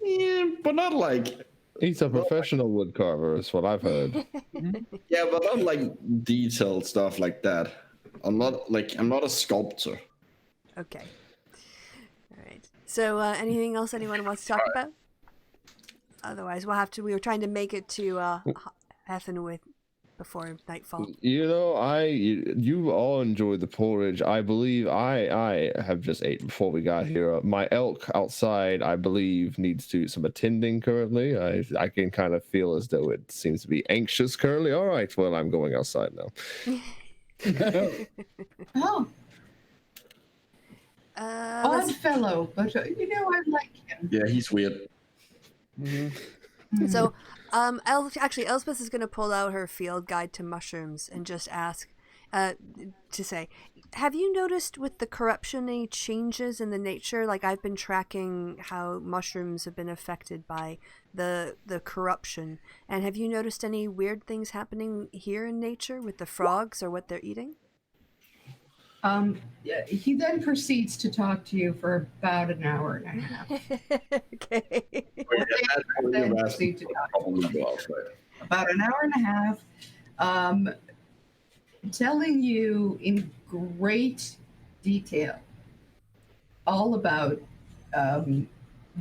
Yeah, but not like. He's a professional wood carver, is what I've heard. Yeah, but not like detailed stuff like that. I'm not a sculptor. Okay. All right. So, anything else anyone wants to talk about? Otherwise, we were trying to make it to Hethen before nightfall. You know, you all enjoyed the porridge. I believe I have just ate before we got here. My elk outside, I believe, needs some attending currently. I can kind of feel as though it seems to be anxious currently. All right, well, I'm going outside now. Oh, Let's- odd fellow, but you know, I like him. Yeah, he's weird. So, Elspeth is going to pull out her field guide to mushrooms and just ask, to say, have you noticed with the corruption any changes in the nature? Like, I've been tracking how mushrooms have been affected by the corruption, and have you noticed any weird things happening here in nature with the frogs or what they're eating? Yeah, he then proceeds to talk to you for about an hour and a half. Okay. Then proceed to talk to you. About an hour and a half, telling you in great detail all about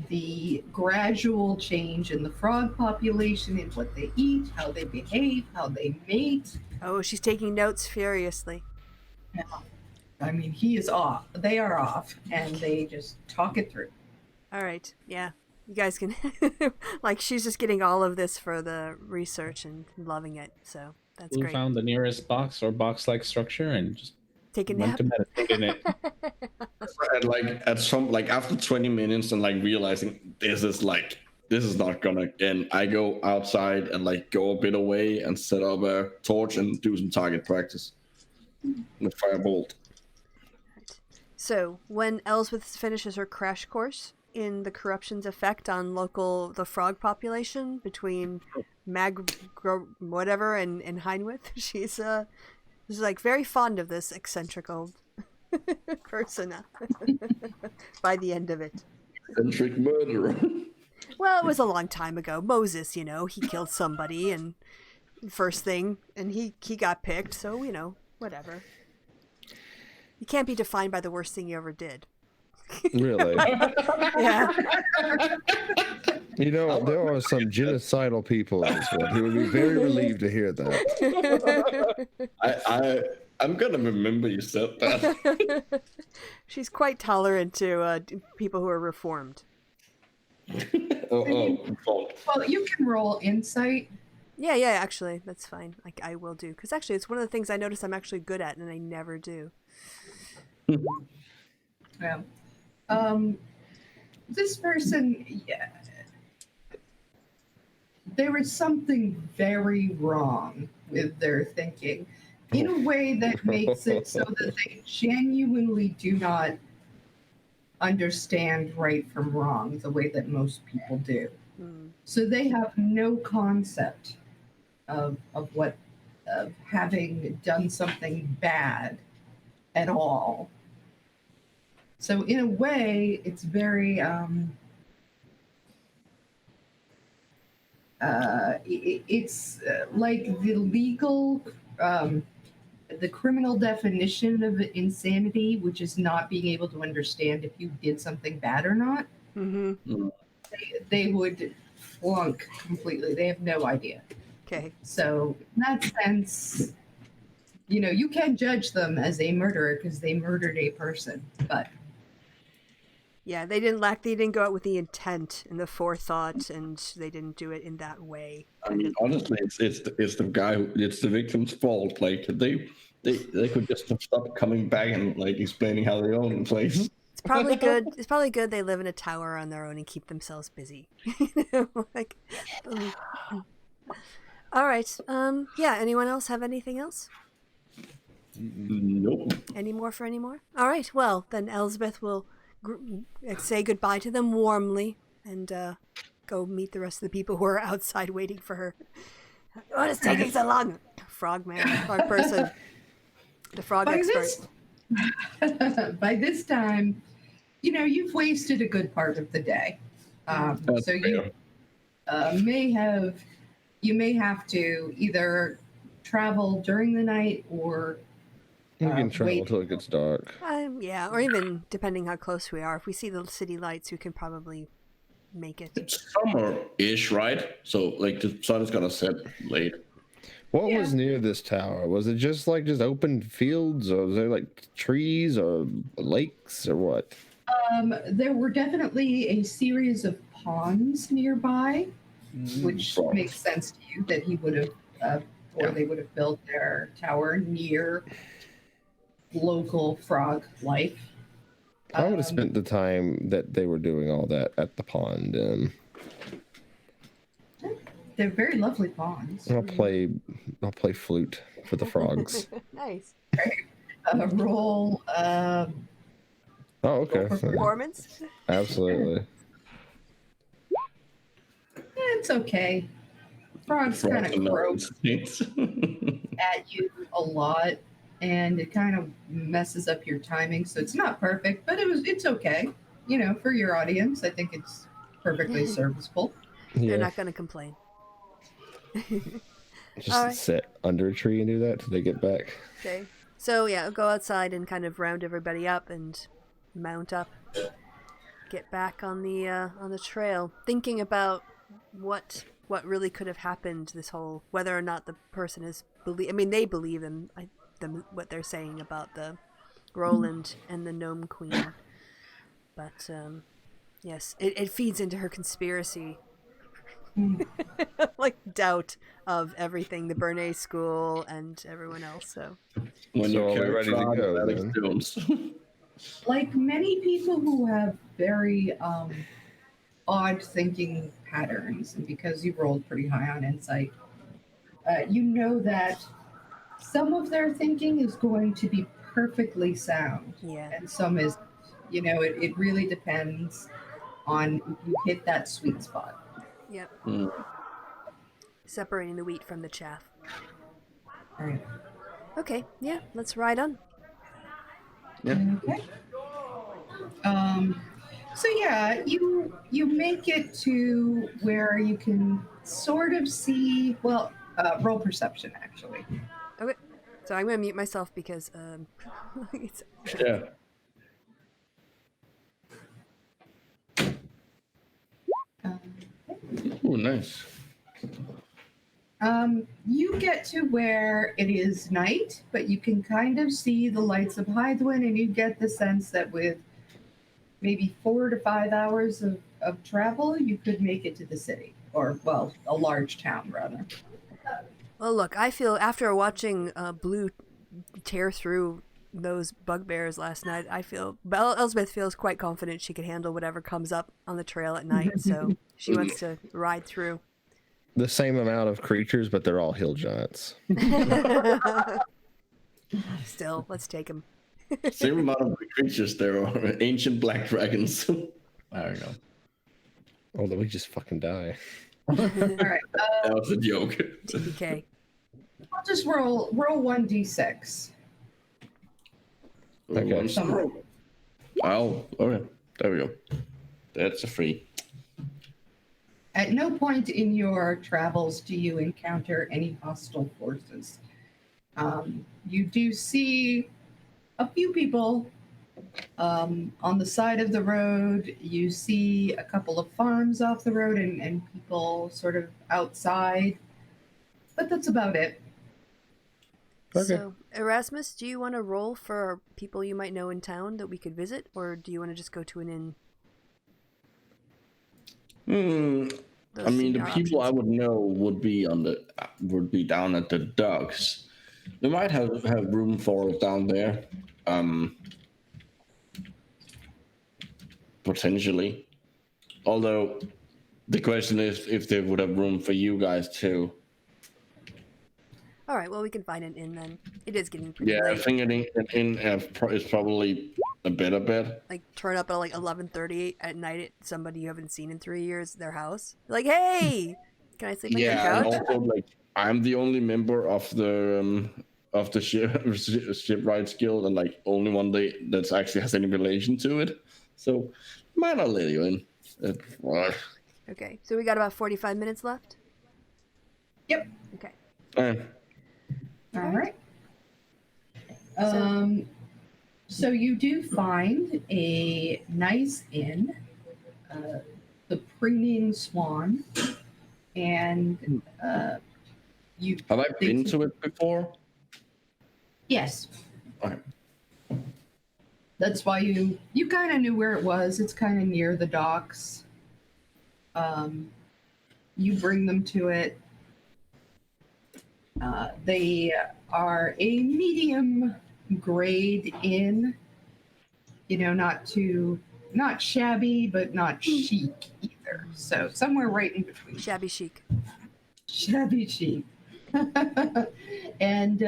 the gradual change in the frog population, in what they eat, how they behave, how they mate. Oh, she's taking notes furiously. I mean, he is off. They are off, and they just talk it through. All right. Yeah. You guys can like she's just getting all of this for the research and loving it. So that's Who great. found the nearest box or box-like structure and just Take a went nap. to meditate in it. And like at some like after 20 minutes and like realizing this is not gonna end, I go outside and like go a bit away and set up a torch and do some target practice with firebolt. So when Elsbeth finishes her crash course in the corruption's effect on the frog population between whatever and Heinwith, she's like very fond of this eccentric old person by the end of it. Eccentric murderer. Well, it was a long time ago. Moses, he killed somebody and first thing, and he got picked, so, whatever. You can't be defined by the worst thing you ever did. Really? Yeah. There are some genocidal people in this world who would be very relieved to hear that. I'm gonna remember you said that. She's quite tolerant to people who are reformed. Well, you can roll insight. Yeah, actually, that's fine. I will do. Because actually, it's one of the things I notice I'm actually good at, and I never do. Yeah. This person, yeah, there is something very wrong with their thinking in a way that makes it so that they genuinely do not understand right from wrong the way that most people do. So they have no concept of having done something bad at all. So in a way, it's very it's like the legal, the criminal definition of insanity, which is not being able to understand if you did something bad or not. Mm-hmm. They would flunk completely. They have no idea. Okay. So in that sense, you can judge them as a murderer because they murdered a person, but yeah, they didn't go out with the intent and the forethought, and they didn't do it in that way. I mean, honestly, it's the victim's fault. Like they could just have stopped coming back and like explaining how they own the place. It's probably good. It's probably good they live in a tower on their own and keep themselves busy. All right. Yeah. Anyone else have anything else? Nope. Any more? All right. Well, then Elsbeth will say goodbye to them warmly and go meet the rest of the people who are outside waiting for her. What is taking so long? Frog person. The frog expert. By this time, you've wasted a good part of the day. So you may have to either travel during the night or You can travel wait. until it gets dark. Yeah, or even depending how close we are. If we see the city lights, we can probably make it. It's summer-ish, right? So like the sun is gonna set late. What was near this tower? Was it just open fields, or was there like trees or lakes or what? There were definitely a series of ponds nearby, which makes sense to you that he would have, they would have built their tower near local frog life. I would have spent the time that they were doing all that at the pond. They're very lovely ponds. I'll play flute for the frogs. Nice. Roll. Oh, okay. Performance? Absolutely. It's okay. Frogs kind of croak at you a lot, and it kind of messes up your timing. So it's not perfect, but it's okay. You know, for your audience, I think it's perfectly serviceable. They're Yeah. not going to complain. Just All right. sit under a tree and do that till they get back. Okay. So yeah, I'll go outside and kind of round everybody up and mount up. Get back on the trail, thinking about what really could have happened. This whole whether or not the person is believe. I mean, they believe them. What they're saying about the Roland and the Gnome Queen. But yes, it feeds into her conspiracy. Like doubt of everything, the Bernay School and everyone else. So When So you are we carry ready to Trog, go, Alex then? Jones. Like many people who have very odd thinking patterns, and because you rolled pretty high on insight, you know that some of their thinking is going to be perfectly sound, yeah, and some is, you know, it really depends on if you hit that sweet spot. yep. Mm. Separating the wheat from the chaff. All right. Okay, yeah, let's ride on. Okay. So yeah, you make it to where you can sort of see. Well, roll perception actually. Okay, so I'm gonna mute myself because it's, Yeah. Um, Ooh, nice. You get to where it is night, but you can kind of see the lights of Hythwin, and you get the sense that with maybe 4 to 5 hours of travel, you could make it to the city, or well, a large town rather. well, look, I feel after watching Blue tear through those bugbears last night, I feel Elspeth feels quite confident she could handle whatever comes up on the trail at night. So she wants to ride through. The same amount of creatures, but they're all hill giants. Still, let's take him. Same amount of creatures there are ancient black dragons. There we go. Although we just fucking die. All right, That was a joke. TPK. I'll just roll 1d6. Okay. Oh, okay. There we go. That's a free. At no point in your travels do you encounter any hostile forces. You do see a few people on the side of the road. You see a couple of farms off the road and people sort of outside, but that's about it. Okay. So, Erasmus, do you want to roll for people you might know in town that we could visit, or do you want to just go to an inn? I mean, the seem our people I options. would know would be down at the docks. They might have room for it down there. Potentially. Although the question is if they would have room for you guys too. All right, well, we can find an inn then. It is getting pretty Yeah, I late. think is probably a better bet. Like, turn up at like 11:30 at night at somebody you haven't seen in 3 years, their house. Like, hey, can I sleep on your Yeah, and couch? also like I'm the only member of the shipwrights guild, and like only one that actually has any relation to it. So might not let you in. Okay, so we got about 45 minutes left. Yep. Okay. All right. So you do find a nice inn, the Preening Swan, and you. Have I been to it before? Yes. Okay. That's why you kind of knew where it was. It's kind of near the docks. You bring them to it. They are a medium grade inn. You know, not shabby, but not chic either. So somewhere right in between. Shabby chic. Shabby chic. And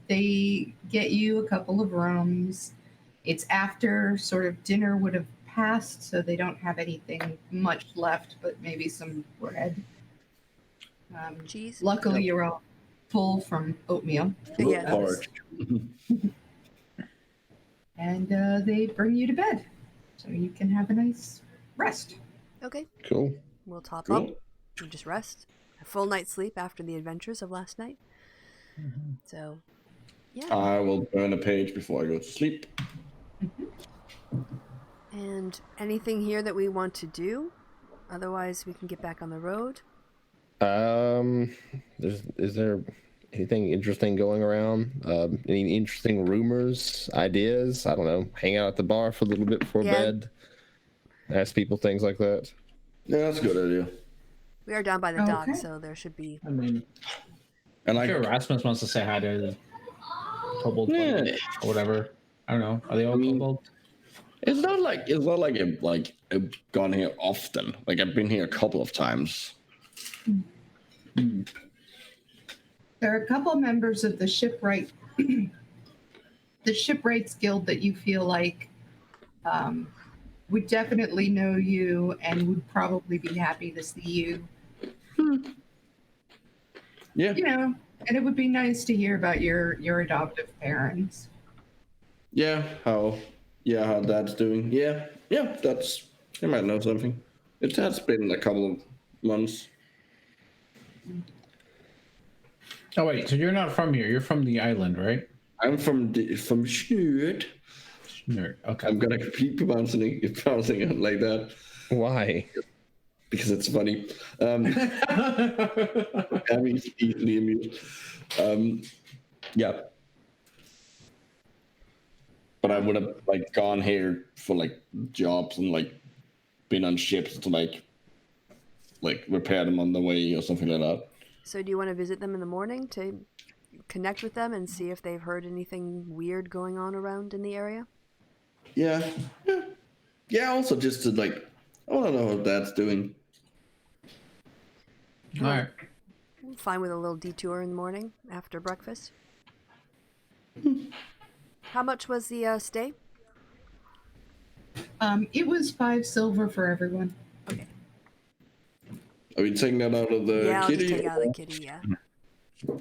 they get you a couple of rooms. It's after sort of dinner would have passed, so they don't have anything much left, but maybe some bread. Cheese. Luckily, you're all full from oatmeal. Yeah. Porridge. And they bring you to bed. So you can have a nice rest. Okay. Cool. We'll top Cool. up and just rest. A full night's sleep after the adventures of last night. So, yeah. I will burn a page before I go to sleep. And anything here that we want to do? Otherwise, we can get back on the road. Is there anything interesting going around? Any interesting rumors, ideas? I don't know. Hang out at the bar for a little bit before Yeah. bed. Ask people things like that. Yeah, that's a good idea. We are down by the dock, Okay. so there should be. I mean, And I'm like, sure Rasmus wants to say hi to the kobold Yeah. or whatever. I don't know. Are they all kobolds? it's not like I've gone here often. Like I've been here a couple of times. There are a couple members of the shipwright, the shipwrights guild that you feel like would definitely know you and would probably be happy to see you. Yeah, You know, and it would be nice to hear about your adoptive parents. yeah. How Dad's doing. Yeah, that's. I might know something. It has been a couple of months. Oh wait, so you're not from here. You're from the island, right? I'm from Shoot. Nerd. Okay. I'm gonna keep pronouncing it like that Why? because it's funny. I'm easily amused. Yeah. But I would have like gone here for like jobs and like been on ships to like repair them on the way or something like that. So, do you want to visit them in the morning to connect with them and see if they've heard anything weird going on around in the area? Yeah. Also, just to like, I want to know what Dad's doing. All right. Fine with a little detour in the morning after breakfast. How much was the stay? It was 5 silver for everyone. Okay. Are we taking that out of the Yeah, I'll kitty? just take it out of the kitty, yeah.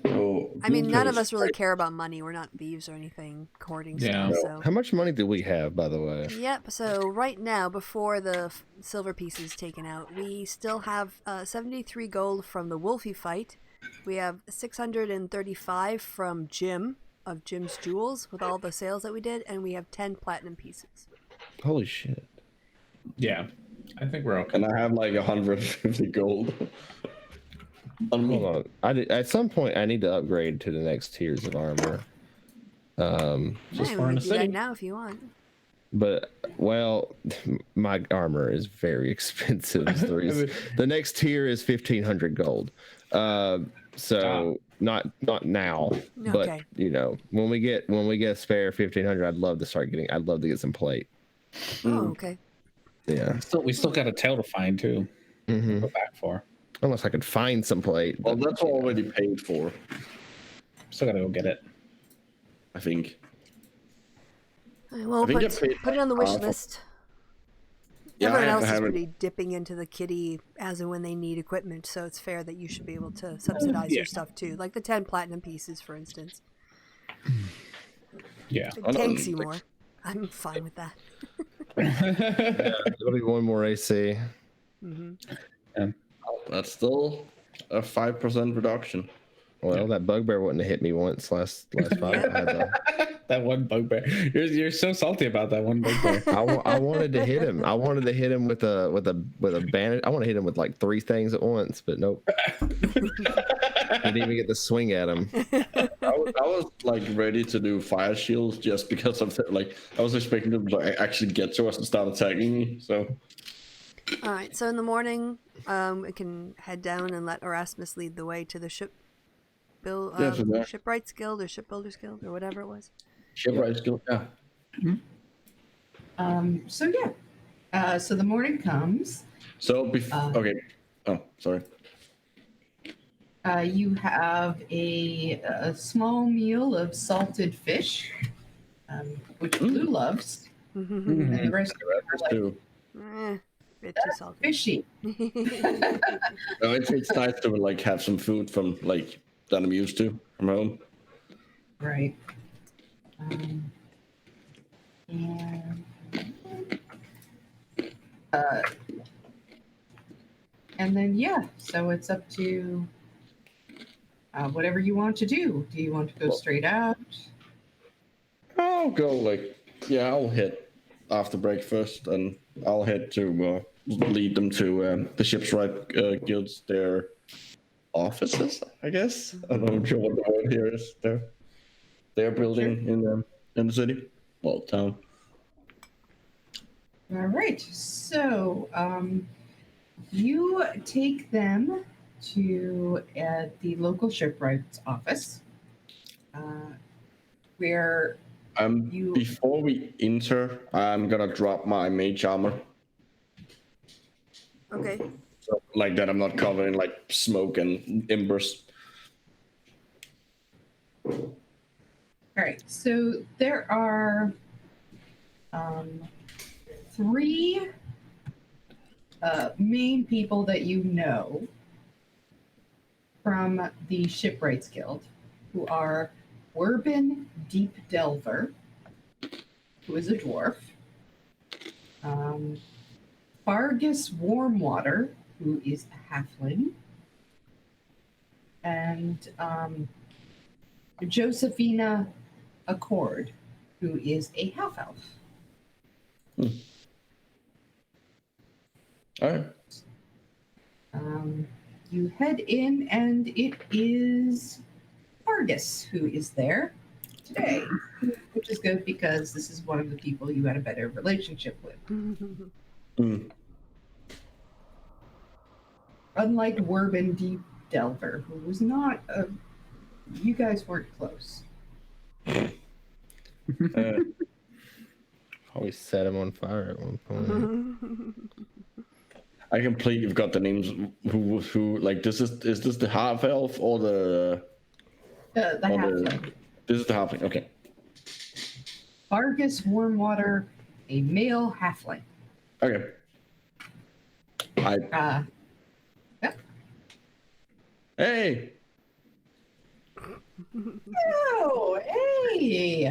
Oh, I mean, none of okay. us really care about money. We're not thieves or anything, hoarding Yeah. stuff, so... How much money do we have, by the way? Yep, so right now, before the silver piece is taken out, we still have 73 gold from the Wolfie fight. We have 635 from Jim, of Jim's Jewels, with all the sales that we did, and we have 10 platinum pieces. Holy shit. Yeah. I think we're okay. And I have like 150 gold. On me. Hold on. At some point, I need to upgrade to the next tiers of armor. Yeah, we for in can the do that city. now if you want. But, well, my armor is very expensive. The next tier is 1,500 gold. So not now, but Okay. you know, when we get a spare 1,500, I'd love to get some plate. Oh, okay. Yeah. We still got a tail to find too. Hmm. Go back for. Unless I could find some plate. Well, but, that's already paid for, Still gotta go get it. I think. Well, I think I put paid it on the wish half of- list. Yeah, Everyone I else is haven't- pretty dipping into the kitty as and when they need equipment, so it's fair that you should be able to subsidize your stuff too. Like the 10 platinum pieces, for instance. Yeah. It I don't tanks you think- more. I'm fine with that. It'll be one more AC. That's still a 5% reduction. Well, that bugbear wouldn't have hit me once last fight. I had That one bugbear. You're so salty about that one bugbear. I wanted to hit him. I wanted to hit him with a bandage. I want to hit him with like 3 things at once, but nope. Didn't even get to swing at him. I was like ready to do fire shields just because of the, like I was expecting them to like, actually get to us and start attacking me. So All right, so in the morning, we can head down and let Erasmus lead the way to the Shipwrights Guild or Shipbuilders Guild or whatever it was. shipwright skill, yeah. So the morning comes. So okay. Oh, sorry. You have a small meal of salted fish, which Blue loves, and the rest of you are like, Too. Bit too salty. fishy. No, it's nice to like have some food from like that I'm used to from home. Right. And uh, and then yeah, so it's up to whatever you want to do. Do you want to go straight out? I'll go I'll hit after breakfast, and I'll head to lead them to the Shipwright Guild's their offices, I guess. I'm not sure what the word here is. Their building in the city, well, town. All right. So you take them to the local shipwright's office, where you. Before we enter, I'm gonna drop my mage armor. Okay. So, like that, I'm not covered in like smoke and embers. All right. So there are 3 main people that you know from the Shipwrights Guild, who are Werbin Deep Delver, who is a dwarf, Fargus Warmwater, who is a halfling, and Josephina Accord, who is a half elf. All right. You head in, and it is Fargus who is there today, which is good because this is one of the people you had a better relationship with. Unlike Werbin Deep Delver, who was not you guys weren't close. Always set him on fire at one point. I completely forgot the names. Who like this is this the half elf or the halfling? This is the halfling. Okay. Fargus Warmwater, a male halfling. Okay. Yep. Hey. Oh, hey!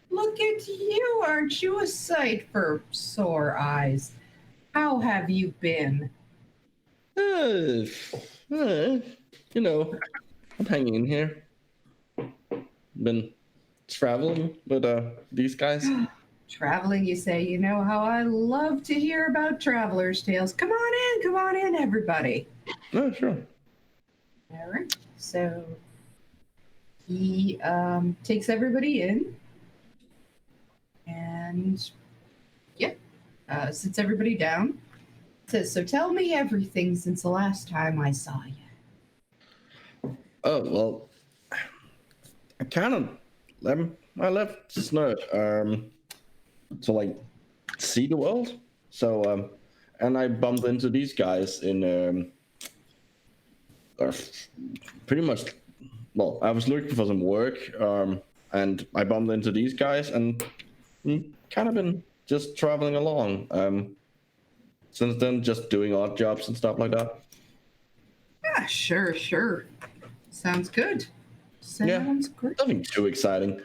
Look at you! Aren't you a sight for sore eyes? How have you been? You know, I'm hanging in here. Been traveling with these guys. Traveling, you say? You know how I love to hear about travelers' tales. Come on in, everybody. No, sure. All right. So he takes everybody in, and sits everybody down. Says, "So tell me everything since the last time I saw you." Oh well, I left Snurt to like see the world. So and I bumped into these guys in pretty much. Well, I was looking for some work, and I bumped into these guys, and kind of been just traveling along. Since then, just doing odd jobs and stuff like that. Yeah, sure. Sounds good. Sounds great. Nothing too exciting.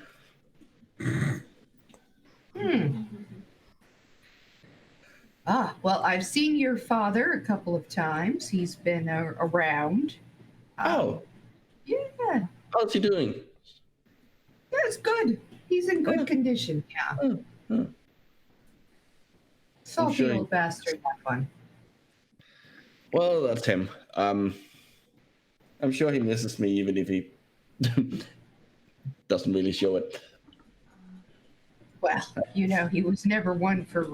Well, I've seen your father a couple of times. He's been around. Oh. Yeah. How's he doing? That's good. He's in good condition. Yeah. Salty sure old bastard, that one. Well, that's him. I'm sure he misses me, even if he doesn't really show it. Well, he was never one for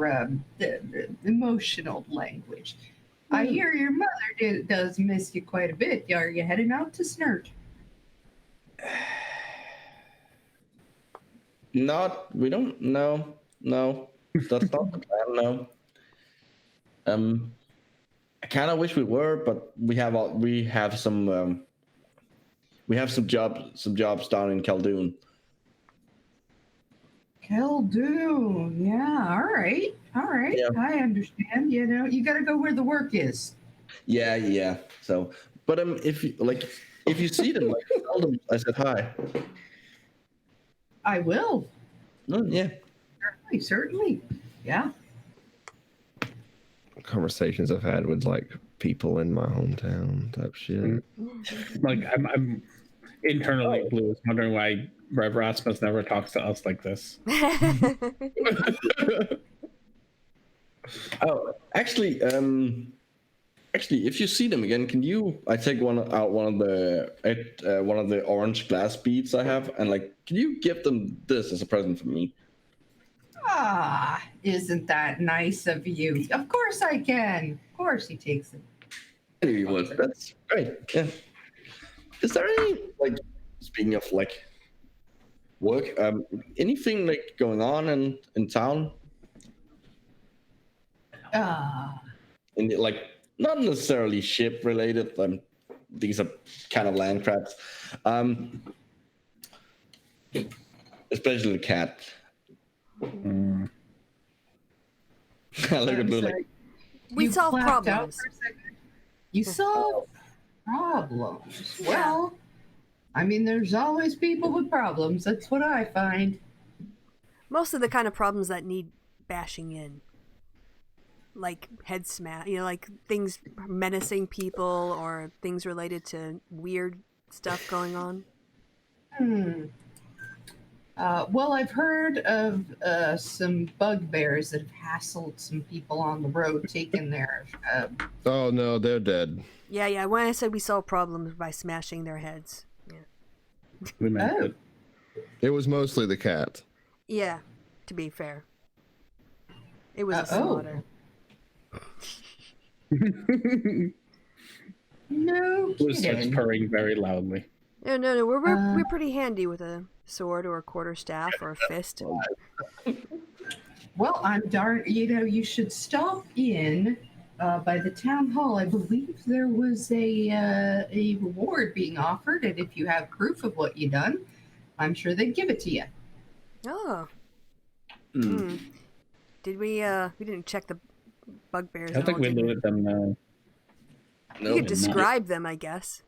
the emotional language. I hear your mother does miss you quite a bit. Are you heading out to Snurt? We don't know. No, that's not the plan. No. I kind of wish we were, but we have some jobs down in Khaldun. Khaldun, yeah, all right. Yeah. I understand. You got to go where the work is. Yeah. So, but if you see them, like, tell them I said hi. I will. Oh, yeah. Certainly. Yeah. Conversations I've had with like people in my hometown type shit. Like I'm internally Blue is wondering why Rev Rasmus never talks to us like this. Oh, actually, if you see them again, can you? I take one of the orange glass beads I have, and like, can you give them this as a present for me? Ah, isn't that nice of you? Of course I can. Of course he takes it. I knew you would. That's great. Yeah. Is there any like, speaking of like work, anything like going on in town? Ah, In like, not necessarily ship related. These are kind of land crabs. Especially the cat. Mm. I look at Blue so like, We you solve clapped out problems. for a second. You solve problems. Well, I mean, there's always people with problems. That's what I find. Most of the kind of problems that need bashing in. Like head smash, like things menacing people or things related to weird stuff going on. Well, I've heard of some bugbears that have hassled some people on the road, taking their. Oh no, they're dead. Yeah. When I said we solve problems by smashing their heads. Yeah. We meant Oh. it. It was mostly the cat. Yeah, to be fair. It was a Oh. slaughter. No Blue starts kidding. purring very loudly. No. We're pretty handy with a sword or a quarterstaff or a fist. Well, I'm darn. You should stop in by the town hall. I believe there was a reward being offered, and if you have proof of what you done, I'm sure they'd give it to you. Oh. hmm. Did we didn't check the bugbears. I don't think we did we? looted them now. You No, could describe them, I guess.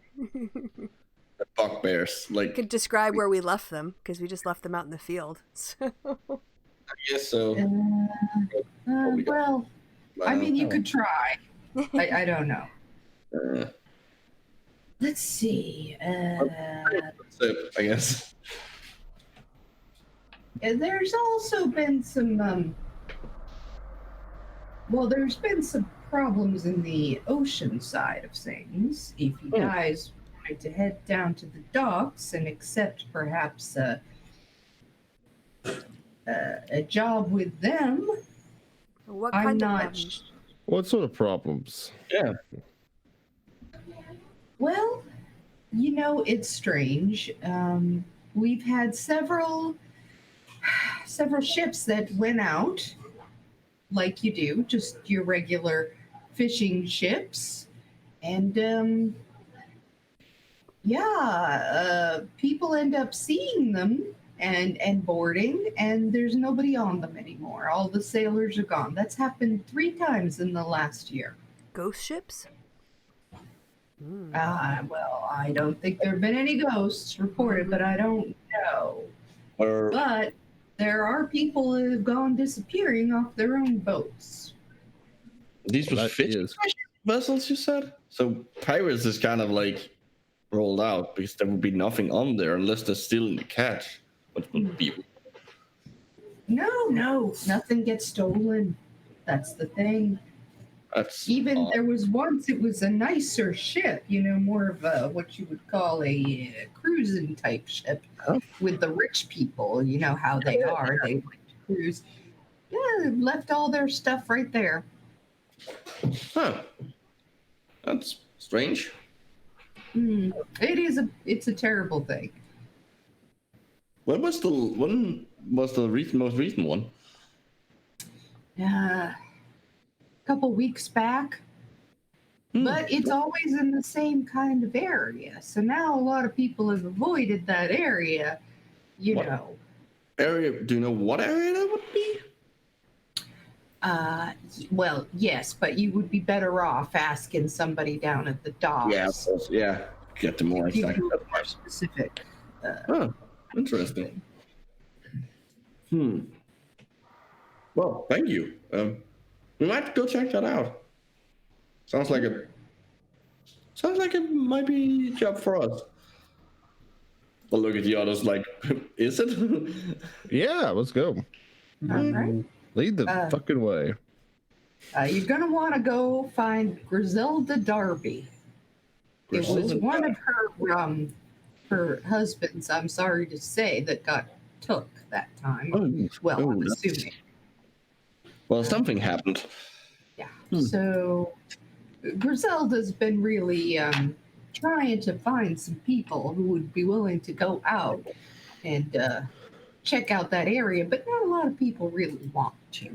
bugbears. Like, You could describe where we left them, because we just left them out in the field. So. I guess so. Probably got- Well, I mean, you could try. I don't know. Let's see. That's it, I guess. There's also been some. There's been some problems in the ocean side of things. If you guys wanted to head down to the docks and accept perhaps a job with them, What I'm kind of not. problems? What sort of problems? Yeah. Well, it's strange. We've had several ships that went out, like you do, just your regular fishing ships, and people end up seeing them and boarding, and there's nobody on them anymore. All the sailors are gone. That's happened 3 times in the last year. Ghost ships? Well, I don't think there have been any ghosts reported, but I don't know. Or But there are people who have gone disappearing off their own boats. these were That fishing is- vessels, you said? So pirates is kind of like rolled out because there would be nothing on there unless they're still in the catch. Which would be No, nothing gets stolen. That's the thing. that's Even odd. there was once, it was a nicer ship, more of what you would call a cruising type ship Oh. with the rich people. You know how they are. They like to cruise. Yeah, they left all their stuff right there. Huh. That's strange. It's a terrible thing. When was the most recent one? A couple weeks back. But it's always in the same kind of area. So now a lot of people have avoided that area, What? Area? Do you know what area that would be? Well, yes, but you would be better off asking somebody down at the docks. Yeah, of course. Yeah. Get the more exact. specific. Oh, interesting. Well, thank you. We might go check that out. Sounds like it might be a job for us. I'll look at the others like, is it? Yeah, let's go. All right. Lead the fucking way. You're going to want to go find Griselda Darby. It was one of her husbands, I'm sorry to say, that got took that time. I'm assuming. Well, something happened. Yeah. So Griselda's been really trying to find some people who would be willing to go out and check out that area, but not a lot of people really want to.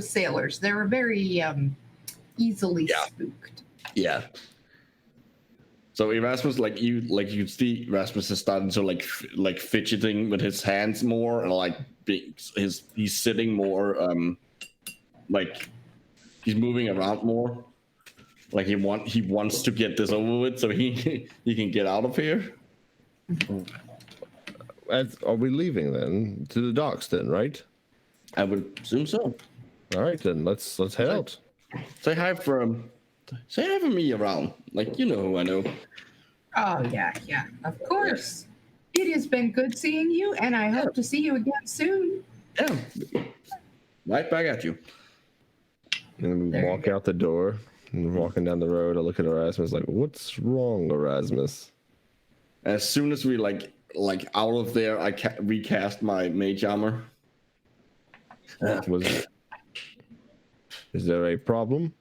Sailors. They're very easily spooked. Yeah. So Erasmus, you see, Erasmus is starting to like fidgeting with his hands more, and he's sitting more, like he's moving around more. Like he wants to get this over with, so he can get out of here. Are we leaving then to the docks then? Right. I would assume so. All right then. Let's head out. Say hi for me around. Like, you know who I know. Oh yeah, of course. Yeah. It has been good seeing you, and I hope to see you again soon. Yeah. Right back at you. And we walk out the door. And we're walking down the road. I look at Erasmus like, "What's wrong, Erasmus?" As soon as we like out of there, I recast my mage armor. Is there a problem?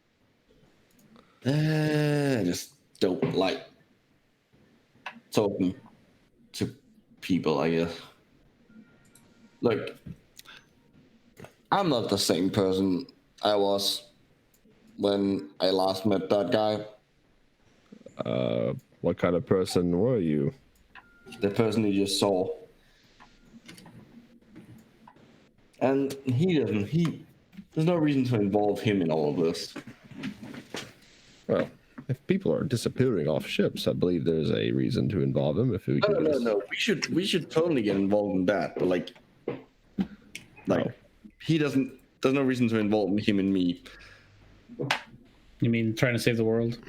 I just don't like talking to people, I guess. Look, I'm not the same person I was when I last met that guy. What kind of person were you? The person you just saw. And there's no reason to involve him in all of this. Well, if people are disappearing off ships, I believe there's a reason to involve them. If we No. We should totally get involved in that. But he doesn't. There's no reason to involve him and me. You mean trying to save the world?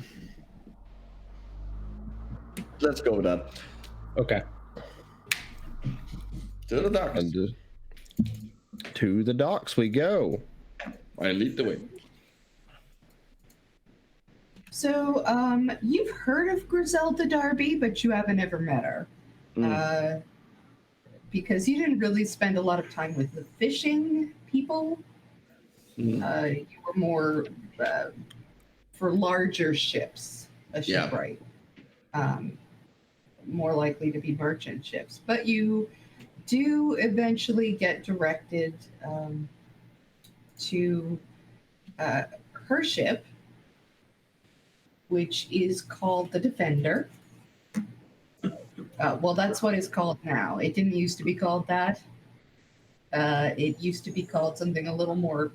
Let's go with that. Okay. To the docks. And, to the docks we go. I lead the way. So, you've heard of Griselda Darby, but you haven't ever met her. Because you didn't really spend a lot of time with the fishing people. You were more for larger ships, a shipwright. More likely to be merchant ships. But you do eventually get directed to her ship, which is called the Defender. Well, that's what it's called now. It didn't used to be called that. It used to be called something a little more,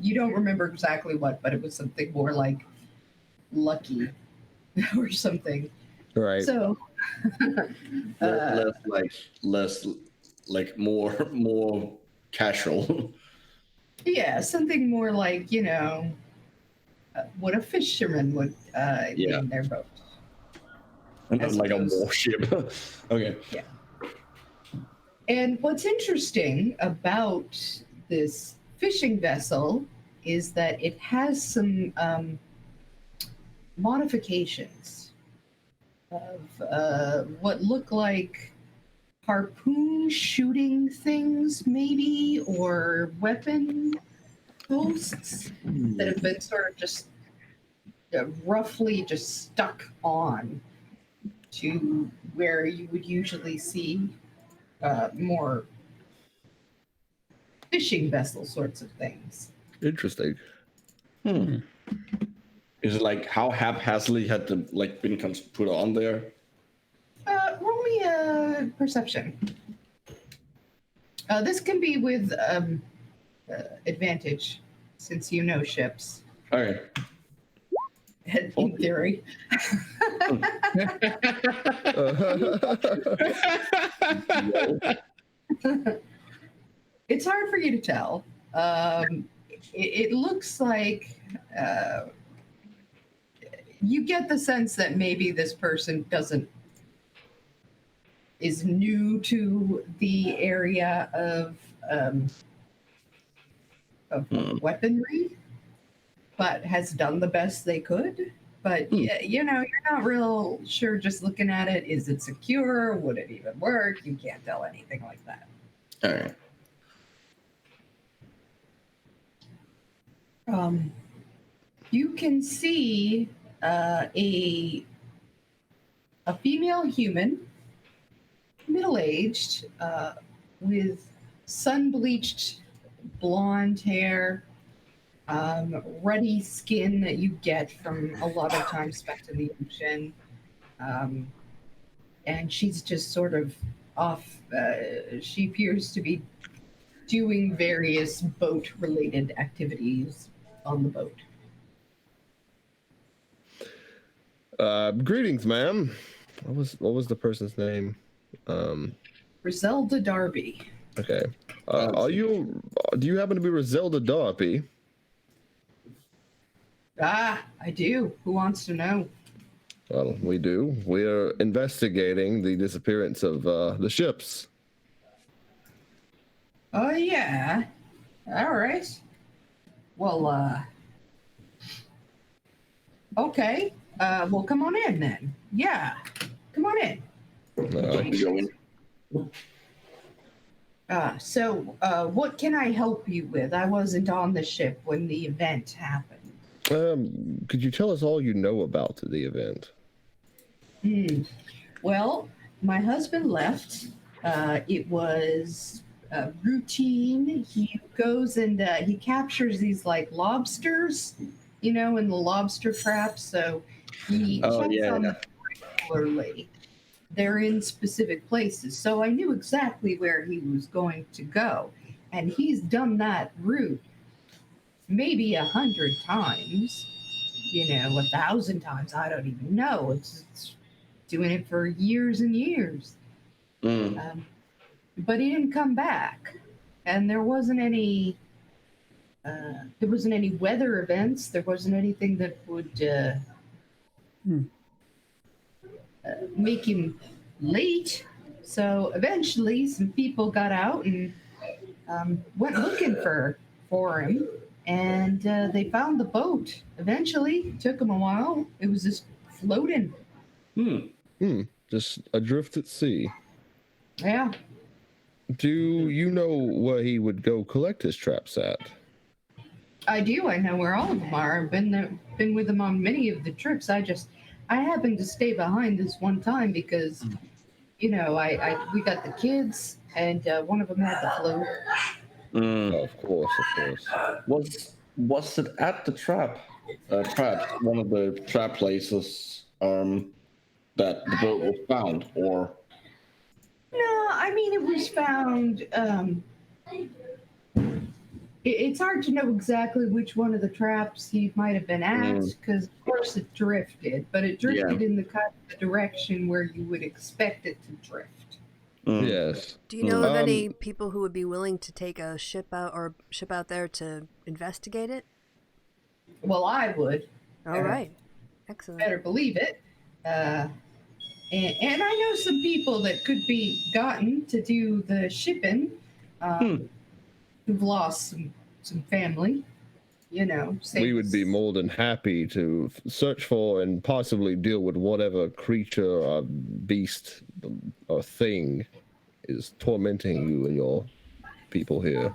you don't remember exactly what, but it was something more like Lucky or something. Right. So, less more casual. Yeah, something more like, what a fisherman would name their boat. Like a warship. Okay. Yeah. And what's interesting about this fishing vessel is that it has some modifications of what look like harpoon shooting things, maybe, or weapon posts that have been sort of just roughly just stuck on to where you would usually see more fishing vessel sorts of things. Interesting. Is it like how haphazardly had the been put on there? Roll me a perception. This can be with advantage, since you know ships. Okay. in theory. It's hard for you to tell. It looks like you get the sense that maybe this person is new to the area of weaponry, but has done the best they could. But you know, you're not real sure just looking at it. Is it secure? Would it even work? You can't tell anything like that. All right. You can see a female human, middle-aged, with sun-bleached blonde hair, ruddy skin that you get from a lot of time spent in the ocean. And she's just sort of off. She appears to be doing various boat-related activities on the boat. Greetings, ma'am. What was the person's name? Griselda Darby. Okay. Do you happen to be Griselda Darby? Ah, I do. Who wants to know? Well, we do. We are investigating the disappearance of the ships. Oh, yeah. All right. Well, okay. Well, come on in then. Yeah. Come on in. So, what can I help you with? I wasn't on the ship when the event happened. Could you tell us all you know about the event? Well, my husband left. It was routine. He goes and he captures these like lobsters, you know, in the lobster traps. So he checks on them regularly. They're in specific places. So I knew exactly where he was going to go. And he's done that route maybe 100 times, you know, 1,000 times. I don't even know. It's doing it for years and years. But he didn't come back. And there wasn't any weather events. There wasn't anything that would make him late. So eventually some people got out and went looking for him, and they found the boat. Eventually, took them a while. It was just floating. Just adrift at sea. Yeah. Do you know where he would go collect his traps at? I do. I know where all of them are. I've been with them on many of the trips. I happened to stay behind this one time because, you know, we got the kids and one of them had the flu. Oh, of course. Was it at the trap, one of the trap places, that the boat was found, or? No, I mean it was found. It's hard to know exactly which one of the traps he might have been at because, of course, it drifted, but it drifted in the kind of direction where you would expect it to drift. Yes. Do you know of any people who would be willing to take a ship out there to investigate it? Well, I would. All right. Excellent. Better believe it. And I know some people that could be gotten to do the shipping who've lost some family, you know. We would be more than happy to search for and possibly deal with whatever creature or beast or thing is tormenting you and your people here.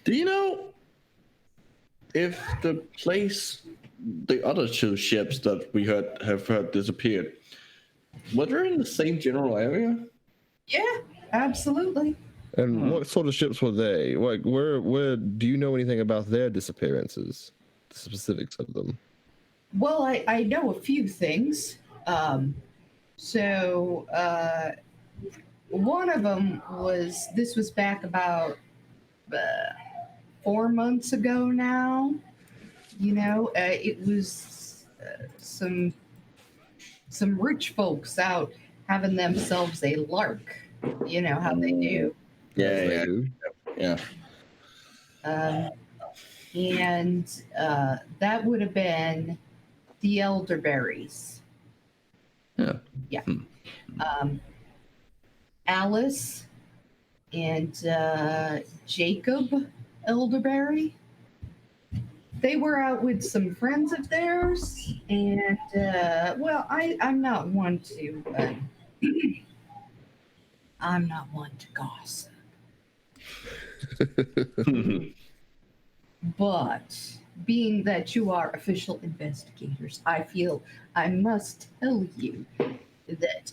Do you know if the other two ships that we have heard disappeared, were they in the same general area? Yeah, absolutely. And what sort of ships were they? Like, where do you know anything about their disappearances? The specifics of them? Well, I know a few things. One of them this was back about 4 months ago now. You know, it was some rich folks out having themselves a lark. You know how they do. Yeah, They yeah, do. yeah. And that would have been the elderberries. Yeah. Yeah. Alice and Jacob Elderberry. They were out with some friends of theirs, and well, I'm not one to I'm not one to gossip, but being that you are official investigators, I feel I must tell you that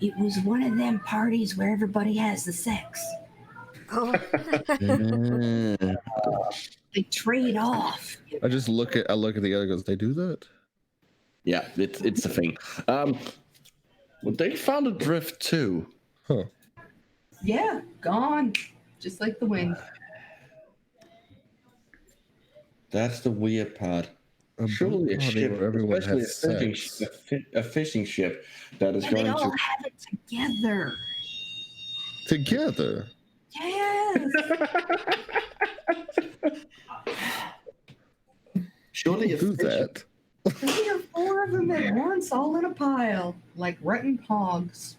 it was one of them parties where everybody has the sex. Oh. They trade off. I look at the other goes, they do that? Yeah, it's a thing. Well, they found a drift too. Huh. Yeah, gone, just like the wind. That's the weird part. A Surely a party ship, where everyone especially has a fishing ship that is And they going all to. have it together. Together. Yes. Surely a Do fishing. that. 3 or 4 of them at once, all in a pile, like rotten hogs.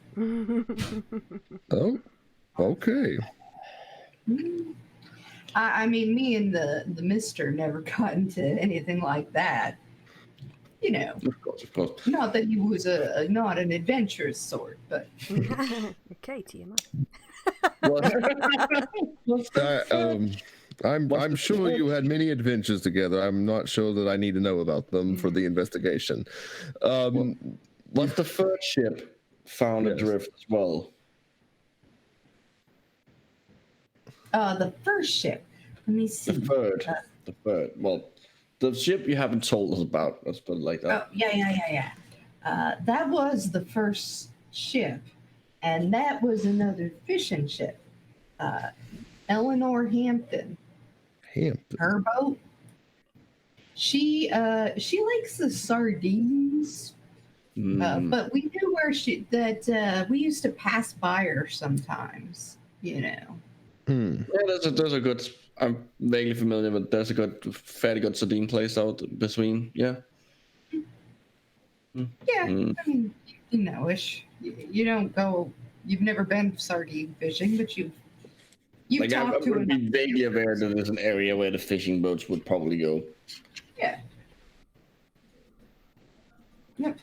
Oh, okay. I mean, me and the Mister never got into anything like that. You know, Of course. not that he was not an adventurous sort, but Okay, TMI. I'm sure you had many adventures together. I'm not sure that I need to know about them for the investigation. Was the third ship found Yes. adrift as well? the first ship. Let me see. The third. Well, the ship you haven't told us about. Let's put it like that. Oh, yeah. That was the first ship, and that was another fishing ship. Eleanor Hampton, her boat. She likes the sardines, but we knew where we used to pass by her sometimes. You know. Hmm. Yeah, there's a good. I'm vaguely familiar, but there's a fairly good sardine place out between. Yeah. Yeah, I mean, you know-ish. You don't go. You've never been sardine fishing, but you've Like I talked to would enough. be vaguely aware that there's an area where the fishing boats would probably go. Yeah. Yep.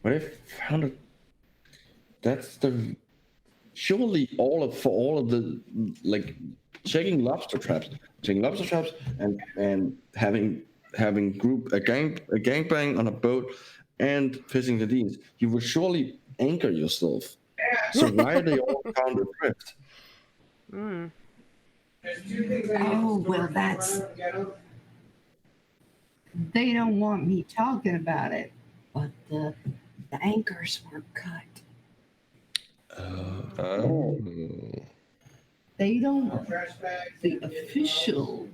But I found it. That's the. Surely for all of the like checking lobster traps, and having a gangbang on a boat and fishing the deans, you would surely anchor yourself. So why are they all found adrift? Oh, well, they don't want me talking about it, but the anchors weren't cut. Oh. They don't. The official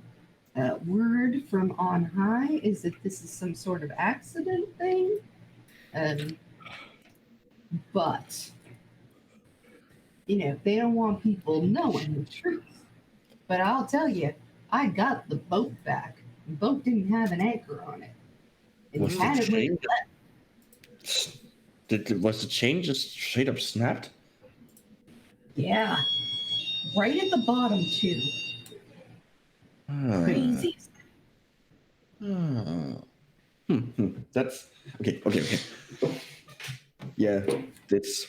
word from on high is that this is some sort of accident thing. But they don't want people knowing the truth. But I'll tell you, I got the boat back. The boat didn't have an anchor on it. It Was had the it when chain was the chain just straight up snapped? Yeah. Right at the bottom, too. Crazy. That's okay. Yeah, it's.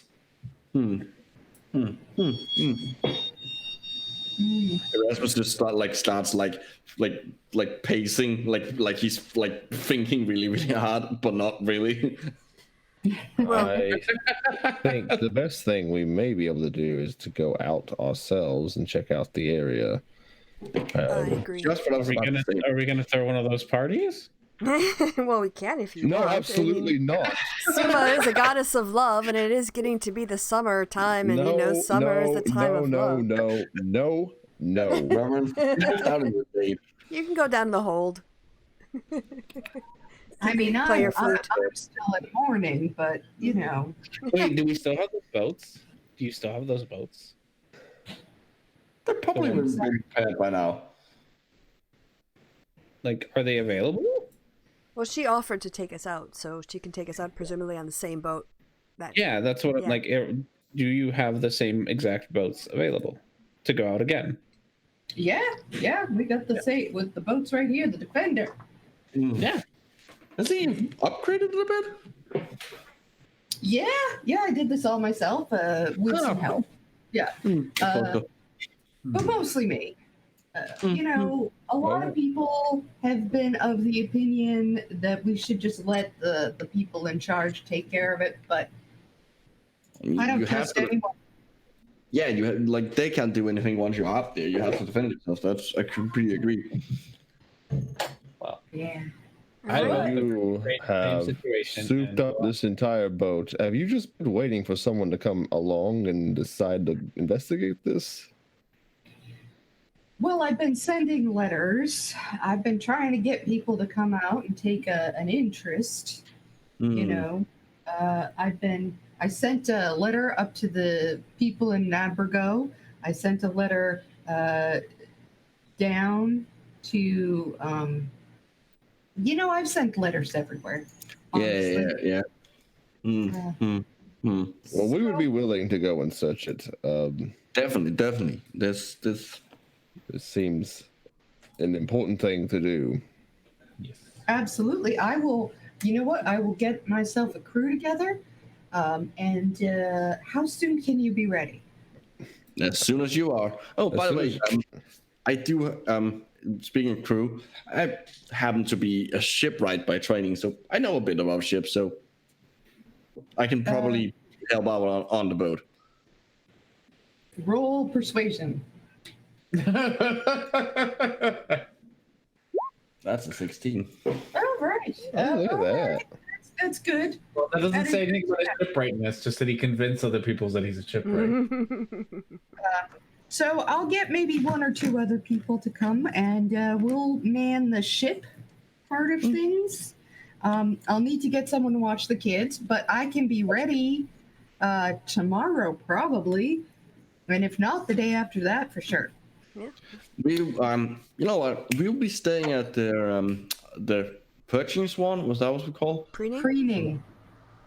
Erasmus just starts pacing, like he's like thinking really, really hard, but not really. I think the best thing we may be able to do is to go out ourselves and check out the area. I agree. Just what I was about to say. Are we gonna throw one of those parties? Well, we can if you No, want. absolutely not. Suma is a goddess of love, and it is getting to be the summer time, and summer is the time of love. No. Robert, out of your date. You can go down the hold. I mean, Play your I'm flute. still at morning, but you know. Wait, do we still have those boats? Do you still have those boats? They're probably The ones- been prepared by now. Like, are they available? Well, she offered to take us out, so she can take us out presumably on the same boat. That Yeah, that's what Yeah. like. Do you have the same exact boats available to go out again? Yeah, we got the same with the boats right here, the Defender. Yeah. Has he upgraded it a bit? Yeah, I did this all myself with some help. Yeah, but mostly me. You know, a lot of people have been of the opinion that we should just let the people in charge take care of it, but I don't trust anyone. Yeah, you have, like they can't do anything once you're out there. You have to defend yourself. That's I completely agree. Yeah. I Alright. love the You same have situation. souped and- up this entire boat. Have you just been waiting for someone to come along and decide to investigate this? Well, I've been sending letters. I've been trying to get people to come out and take an interest. You know, I sent a letter up to the people in Nabergo. I sent a letter down to, you know, I've sent letters everywhere. honestly. Yeah. Well, we would be willing to go and search it. Definitely. This. It seems an important thing to do. Yes. Absolutely. I will, you know what? I will get myself a crew together. And how soon can you be ready? As soon as you are. Oh, by the way, I do. Speaking of crew, I happen to be a shipwright by training, so I know a bit about ships. So I can probably help out on the boat. Roll persuasion. That's a 16. All right. Oh, look at all that. right. That's good. Well, that doesn't That say is- anything about his shipwrightness, just that he convinced other people that he's a shipwright. So I'll get maybe one or two other people to come, and we'll man the ship part of things. I'll need to get someone to watch the kids, but I can be ready tomorrow probably, and if not, the day after that for sure. We, you know what? We'll be staying at the Perching Swan. Was that what we call? Preening?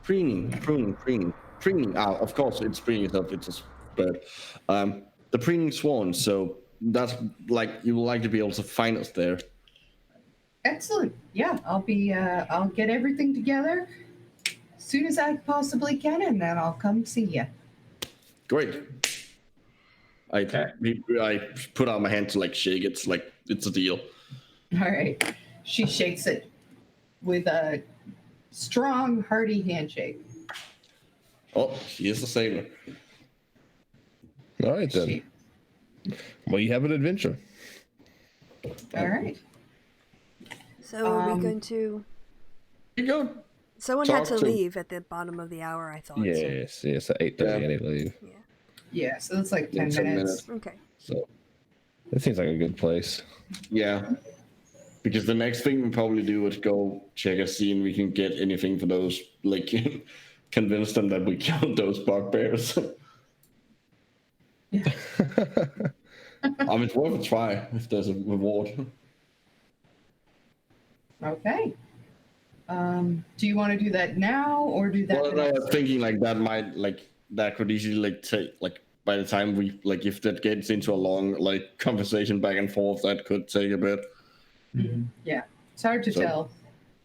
Preening. Ah, of course, it's preening itself. It's a bird. The Preening Swan. So that's like you will like to be able to find us there. Excellent. Yeah, I'll get everything together as soon as I possibly can, and then I'll come see you. Great. I put out my hand to like shake. It's like it's a deal. All right. She shakes it with a strong, hearty handshake. Oh, she is a sailor. All right, then. She- Well, you have an adventure. all right. So are we Um, going to... You go. Someone had talk to to- leave at the bottom of the hour, I thought. Yes, at 8:30 I need to leave. Yeah, so that's like 10 10 minutes. So, okay. So That seems like a good place. yeah, because the next thing we probably do is go check and see if we can get anything for those. Like convince them that we killed those bugbears. It's worth a try if there's a reward. Okay. Do you want to do that now or do that? Well, the I next- was thinking like that could easily like take like by the time we like if that gets into a long like conversation back and forth, that could take a bit. Yeah, it's hard to So- tell.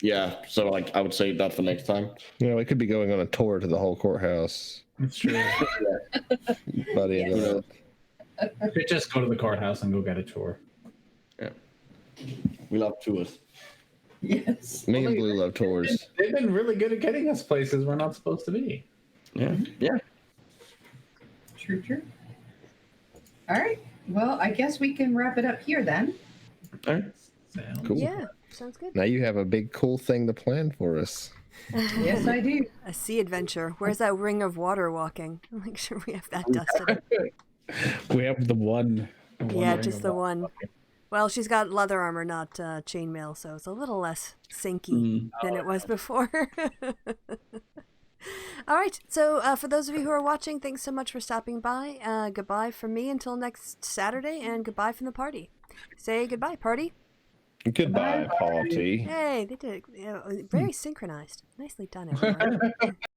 Yeah, so like I would say that for next time. Yeah, we could be going on a tour to the whole courthouse That's true. by the end of Yeah. it. We could just go to the courthouse and go get a tour. We love tours. Yes. Me and Blue love tours. They've been really good at getting us places we're not supposed to be. Yeah, yeah. True. All right. Well, I guess we can wrap it up here then. All right. Sounds Cool. Yeah, sounds good. Now you have a big cool thing to plan for us. Yes, I do. A sea adventure. Where's that ring of water walking? I'll make sure we have that dusted. We have the one. Yeah, ring just of the water. one. Well, she's got leather armor, not chainmail, so it's a little less sinky than it was before. All right, so for those of you who are watching, thanks so much for stopping by. Goodbye from me until next Saturday, and goodbye from the party. Say goodbye, party. Goodbye, party. Hey, they did it very synchronized. Nicely done, everyone.